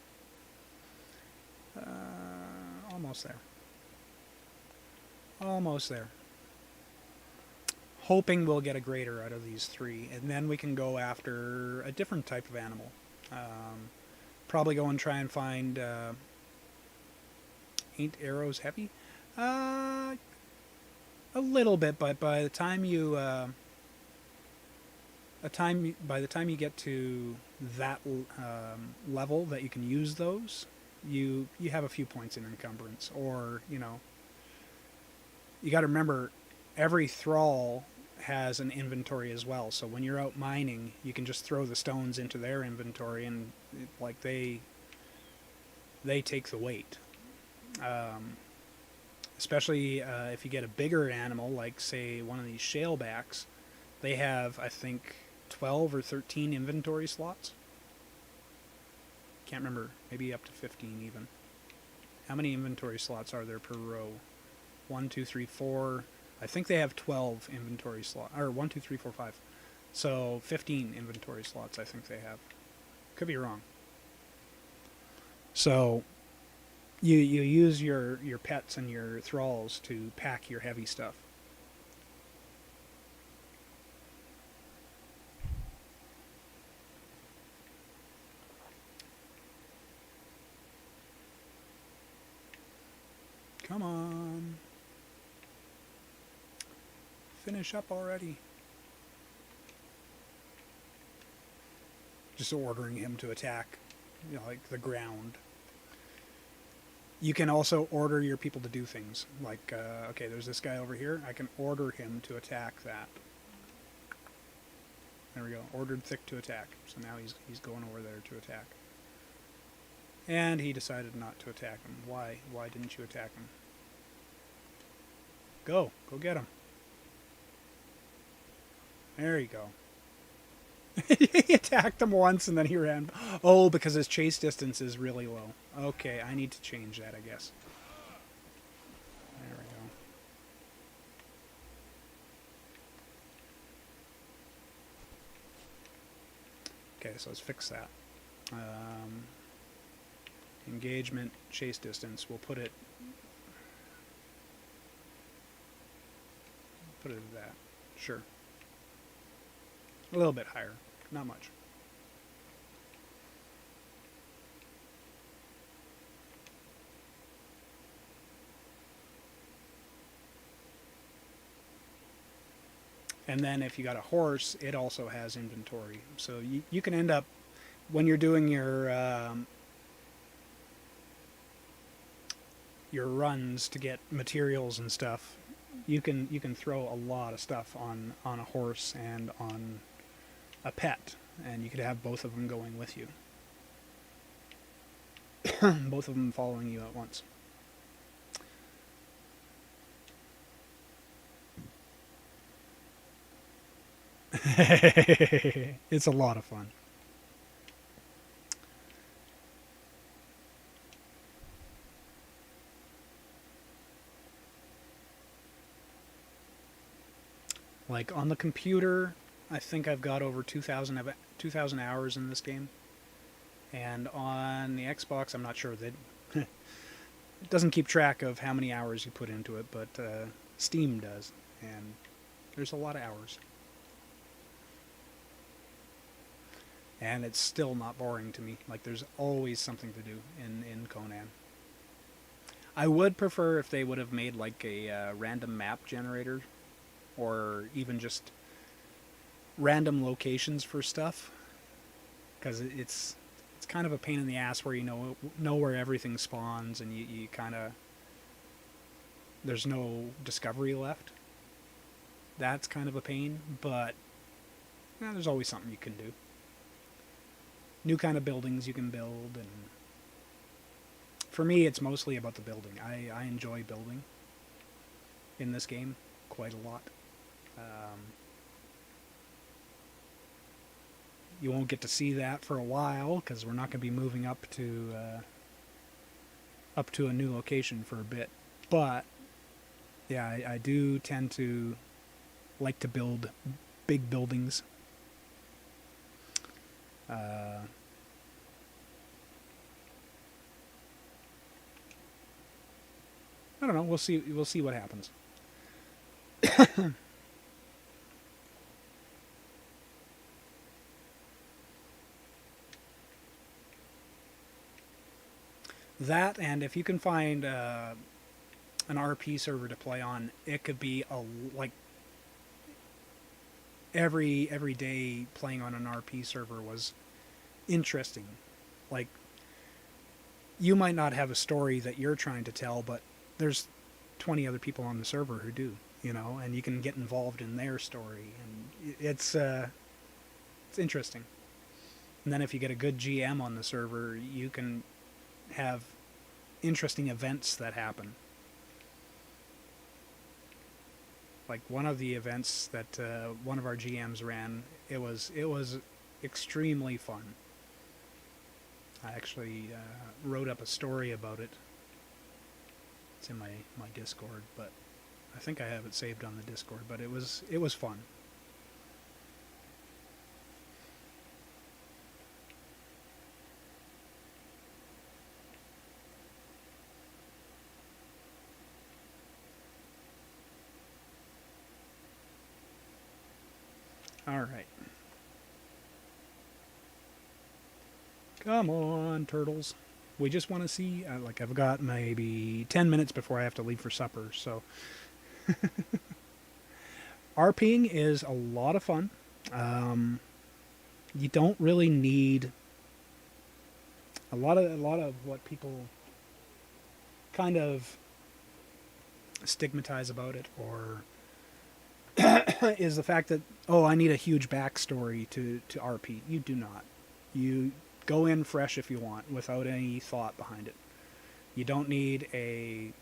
Almost there. Almost there. Hoping we'll get a greater out of these 3, and then we can go after a different type of animal. Probably go and try and find... ain't arrows heavy? A little bit, but by the time you... by the time you get to that level that you can use those, you have a few points in encumbrance. Or, you know, you got to remember, every thrall has an inventory as well. So when you're out mining, you can just throw the stones into their inventory, and like they take the weight. Especially if you get a bigger animal, like say one of these shalebacks, they have, I think, 12 or 13 inventory slots. Can't remember, maybe up to 15 even. How many inventory slots are there per row? 1, 2, 3, 4. I think they have 12 inventory slots, or 1, 2, 3, 4, 5. So 15 inventory slots I think they have. Could be wrong. So you use your pets and your thralls to pack your heavy stuff. Come on. Finish up already. Just ordering him to attack, you know, like the ground. You can also order your people to do things. Like, okay, there's this guy over here. I can order him to attack that. There we go. Ordered Thick to attack. So now he's going over there to attack. And he decided not to attack him. Why? Why didn't you attack him? Go. Go get him. There you go. He attacked him once and then he ran. Oh, because his chase distance is really low. Okay, I need to change that, I guess. There we go. Okay, so let's fix that. Engagement, chase distance. We'll put it at that. Sure. A little bit higher. Not much. And then if you got a horse, it also has inventory. So you can end up, when you're doing your runs to get materials and stuff, you can throw a lot of stuff on a horse and on a pet, and you could have both of them going with you. Both of them following you at once. It's a lot of fun. Like on the computer, I think I've got over 2,000 hours in this game. And on the Xbox, I'm not sure that it doesn't keep track of how many hours you put into it, but Steam does, and there's a lot of hours. And it's still not boring to me. Like, there's always something to do in Conan. I would prefer if they would have made like a random map generator, or even just random locations for stuff, because it's kind of a pain in the ass where you know where everything spawns, and you kind of, there's no discovery left. That's kind of a pain, but there's always something you can do. New kind of buildings you can build, and for me it's mostly about the building. I enjoy building in this game quite a lot. you won't get to see that for a while because we're not going to be moving up to a new location for a bit. But yeah, I do tend to like to build big buildings. I don't know. We'll see. We'll see what happens. That, and if you can find an RP server to play on, it could be like every day playing on an RP server was interesting. Like, you might not have a story that you're trying to tell, but there's 20 other people on the server who do, you know, and you can get involved in their story, and it's interesting. And then if you get a good GM on the server, you can have interesting events that happen. Like one of the events that one of our GMs ran, it was extremely fun. I actually wrote up a story about it. It's in my Discord, but I think I have it saved on the Discord. But it was fun. All right. Come on, turtles. We just want to see, like, I've got maybe 10 minutes before I have to leave for supper, so. RPing is a lot of fun. You don't really need a lot of what people kind of stigmatize about it, or is the fact that, oh, I need a huge backstory to RP. You do not. You go in fresh if you want, without any thought behind it. You don't need a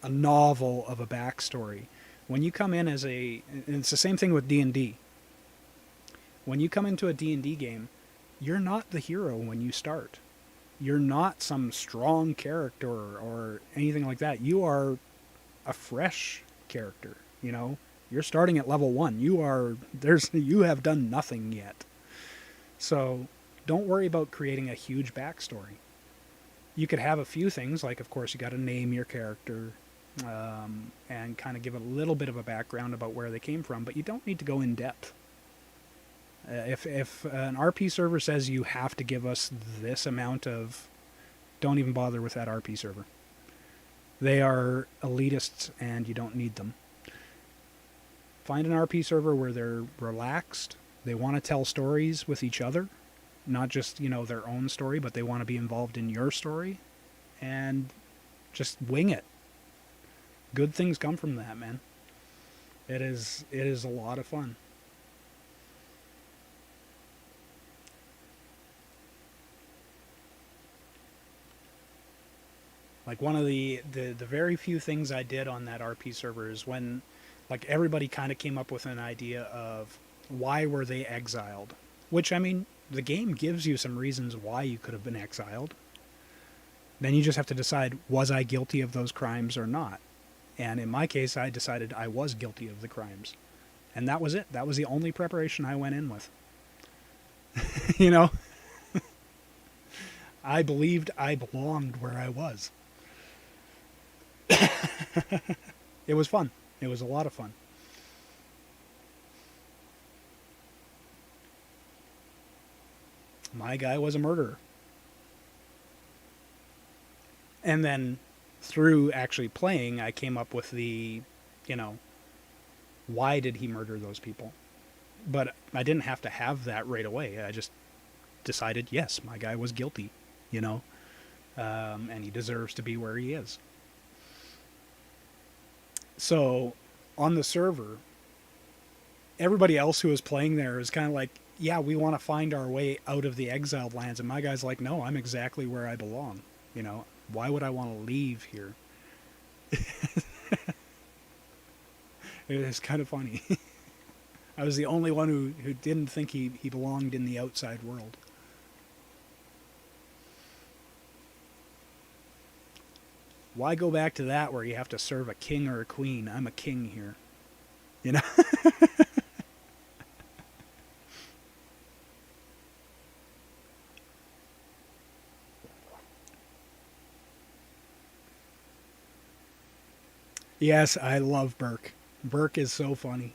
novel of a backstory. When you come in as and it's the same thing with D&D. When you come into a D&D game, you're not the hero when you start. You're not some strong character or anything like that. You are a fresh character, you know? You're starting at level 1. You have done nothing yet. So don't worry about creating a huge backstory. You could have a few things, like, of course, you got to name your character and kind of give a little bit of a background about where they came from, but you don't need to go in depth. If an RP server says you have to give us this amount of, don't even bother with that RP server. They are elitists and you don't need them. Find an RP server where they're relaxed. They want to tell stories with each other, not just, their own story, but they want to be involved in your story, and just wing it. Good things come from that, man. It is a lot of fun. Like, one of the very few things I did on that RP server is when, like, everybody kind of came up with an idea of why were they exiled? Which, I mean, the game gives you some reasons why you could have been exiled. Then you just have to decide, was I guilty of those crimes or not? And in my case, I decided I was guilty of the crimes. And that was it. That was the only preparation I went in with. I believed I belonged where I was. It was fun. It was a lot of fun. My guy was a murderer. And then through actually playing, I came up with the, why did he murder those people? But I didn't have to have that right away. I just decided, yes, my guy was guilty, and he deserves to be where he is. So on the server, everybody else who was playing there is kind of like, yeah, we want to find our way out of the exiled lands. And my guy's like, no, I'm exactly where I belong. Why would I want to leave here? It is kind of funny. I was the only one who didn't think he belonged in the outside world. Why go back to that where you have to serve a king or a queen? I'm a king here. You know? Yes, I love Burke. Burke is so funny.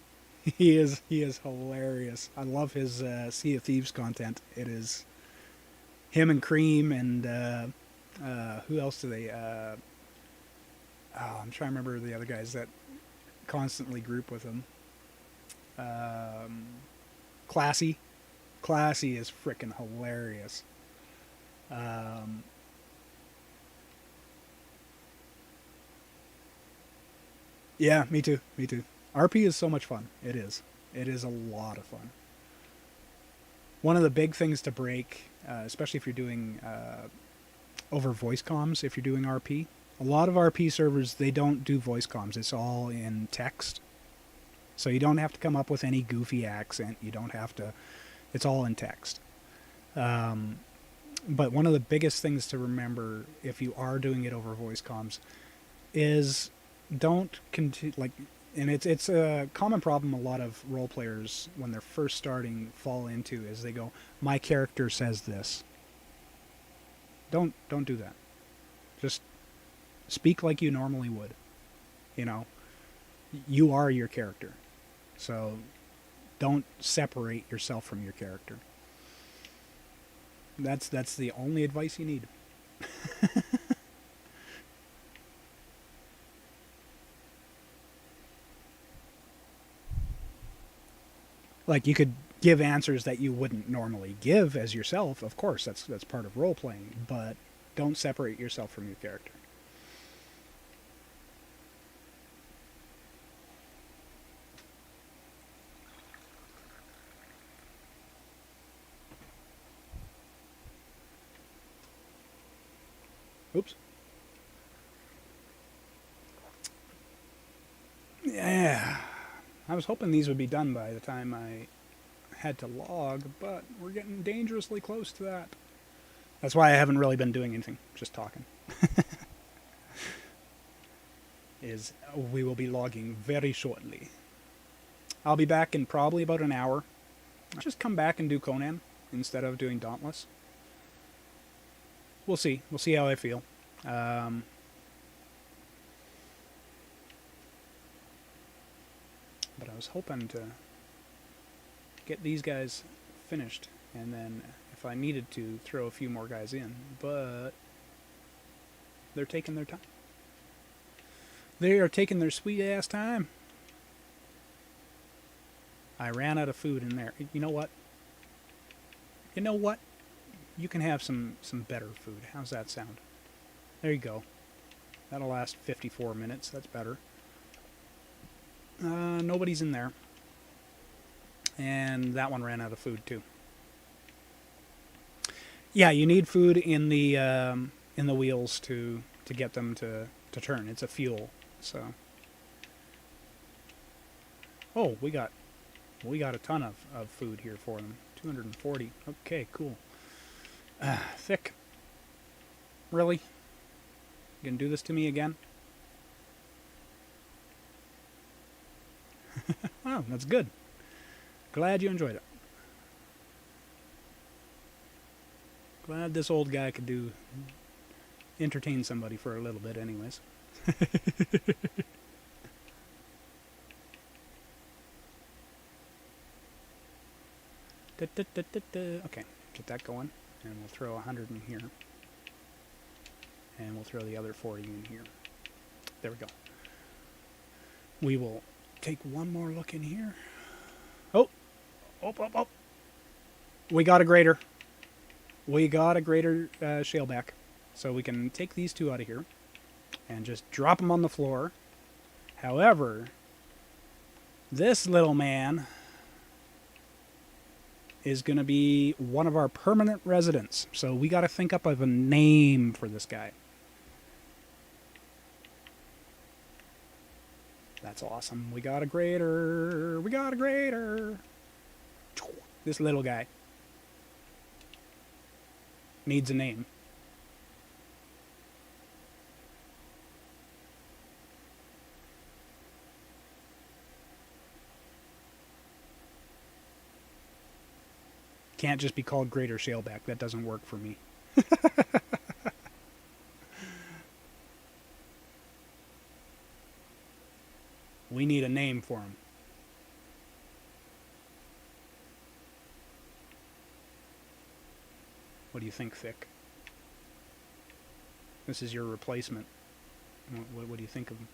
He is hilarious. I love his Sea of Thieves content. It is him and Cream and who else do they? I'm trying to remember the other guys that constantly group with him. Um, Classy. Classy is freaking hilarious. Um, yeah, me too. Me too. RP is so much fun. It is. It is a lot of fun. One of the big things to break, especially if you're doing over voice comms, if you're doing RP, a lot of RP servers, they don't do voice comms. It's all in text. So you don't have to come up with any goofy accent. You don't have to. It's all in text. Um, but one of the biggest things to remember if you are doing it over voice comms is don't continue like, and it's a common problem a lot of role players when they're first starting fall into is they go, my character says this. Don't do that. Just speak like you normally would. You know, you are your character. So don't separate yourself from your character. That's the only advice you need. Like you could give answers that you wouldn't normally give as yourself. Of course, that's part of role playing, but don't separate yourself from your character. Oops. Yeah. I was hoping these would be done by the time I had to log, but we're getting dangerously close to that. That's why I haven't really been doing anything, just talking. Is we will be logging very shortly. I'll be back in probably about an hour. I'll just come back and do Conan instead of doing Dauntless. We'll see. We'll see how I feel. Um, but I was hoping to get these guys finished, and then if I needed to, throw a few more guys in. But they're taking their time. They are taking their sweet ass time. I ran out of food in there. You know what? You know what? You can have some better food. How's that sound? There you go. That'll last 54 minutes. That's better. Nobody's in there. And that one ran out of food too. Yeah, you need food in the wheels to get them to turn. It's a fuel. So. Oh, we got a ton of food here for them. 240. Okay, cool. Thick. Really? You gonna do this to me again? Oh, that's good. Glad you enjoyed it. Glad this old guy could entertain somebody for a little bit anyways. Okay, get that going. And we'll throw 100 in here. And we'll throw the other 40 in here. There we go. We will take one more look in here. Oh! Oh! We got a grater. We got a grater shaleback. So we can take these two out of here and just drop them on the floor. However, this little man is going to be one of our permanent residents. So we got to think up of a name for this guy. That's awesome. We got a grader. We got a grader. This little guy needs a name. Can't just be called Greater Shaleback. That doesn't work for me. We need a name for him. What do you think, Thick? This is your replacement. What do you think of him?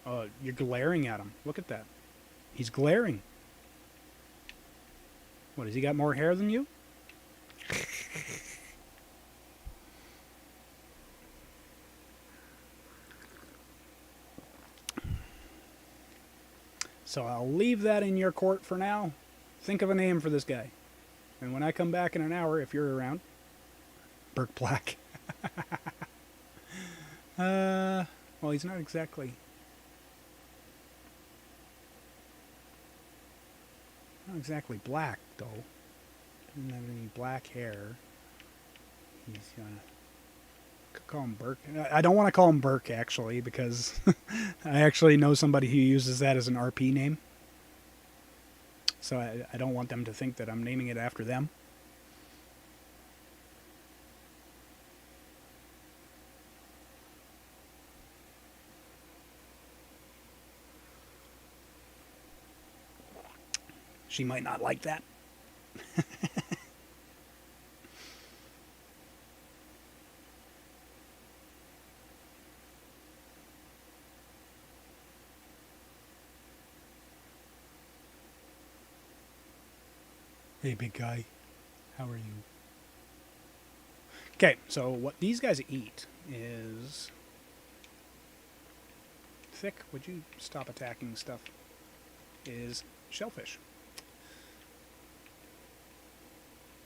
Oh, you're glaring at him. Look at that. He's glaring. What, has he got more hair than you? So I'll leave that in your court for now. Think of a name for this guy. And when I come back in an hour, if you're around, Burke Black. Well, he's not exactly... Not exactly black, though. Doesn't have any black hair. He's gonna... Could call him Burke. I don't want to call him Burke, actually, because I actually know somebody who uses that as an RP name. So I don't want them to think that I'm naming it after them. She might not like that. Hey, big guy. How are you? Okay, so what these guys eat is... Thick, would you stop attacking stuff? Is shellfish.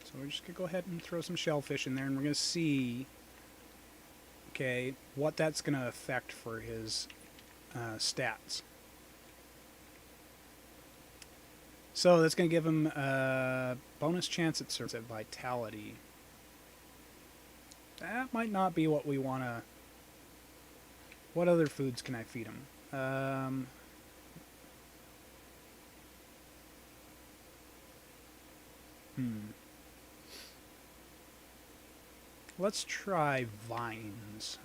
So we're just going to go ahead and throw some shellfish in there, and we're going to see, okay, what that's going to affect for his stats. So that's going to give him a bonus chance at vitality. That might not be what we want to... What other foods can I feed him? Let's try vines.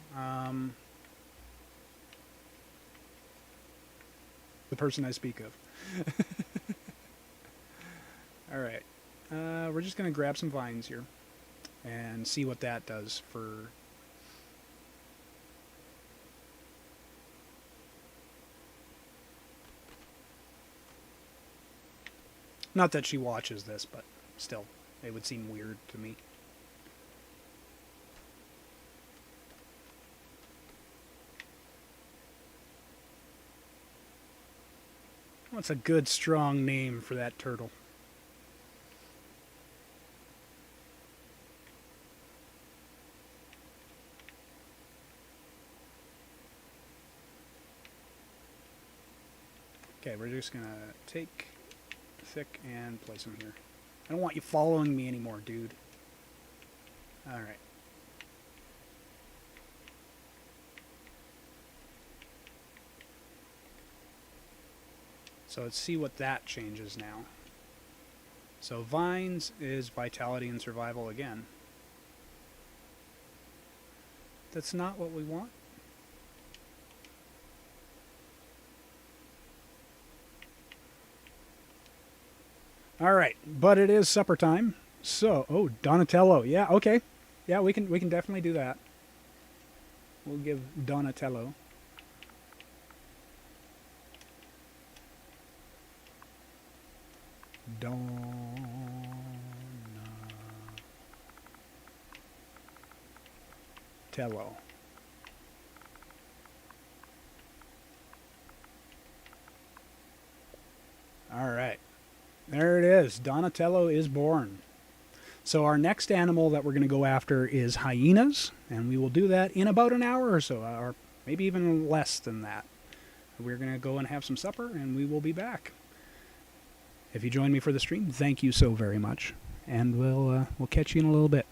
The person I speak of. Alright. We're just going to grab some vines here and see what that does for... Not that she watches this, but still, it would seem weird to me. What's a good, strong name for that turtle? Okay, we're just going to take Thick and place him here. I don't want you following me anymore, dude. Alright. So let's see what that changes now. So vines is vitality and survival again. That's not what we want. Alright, but it is supper time. So, oh, Donatello. Yeah, okay. Yeah, we can definitely do that. We'll give Donatello. Donatello. Alright. There it is. Donatello is born. So our next animal that we're going to go after is hyenas, and we will do that in about an hour or so, or maybe even less than that. we're going to go and have some supper, and we will be back. If you join me for the stream, thank you so very much, and we'll catch you in a little bit.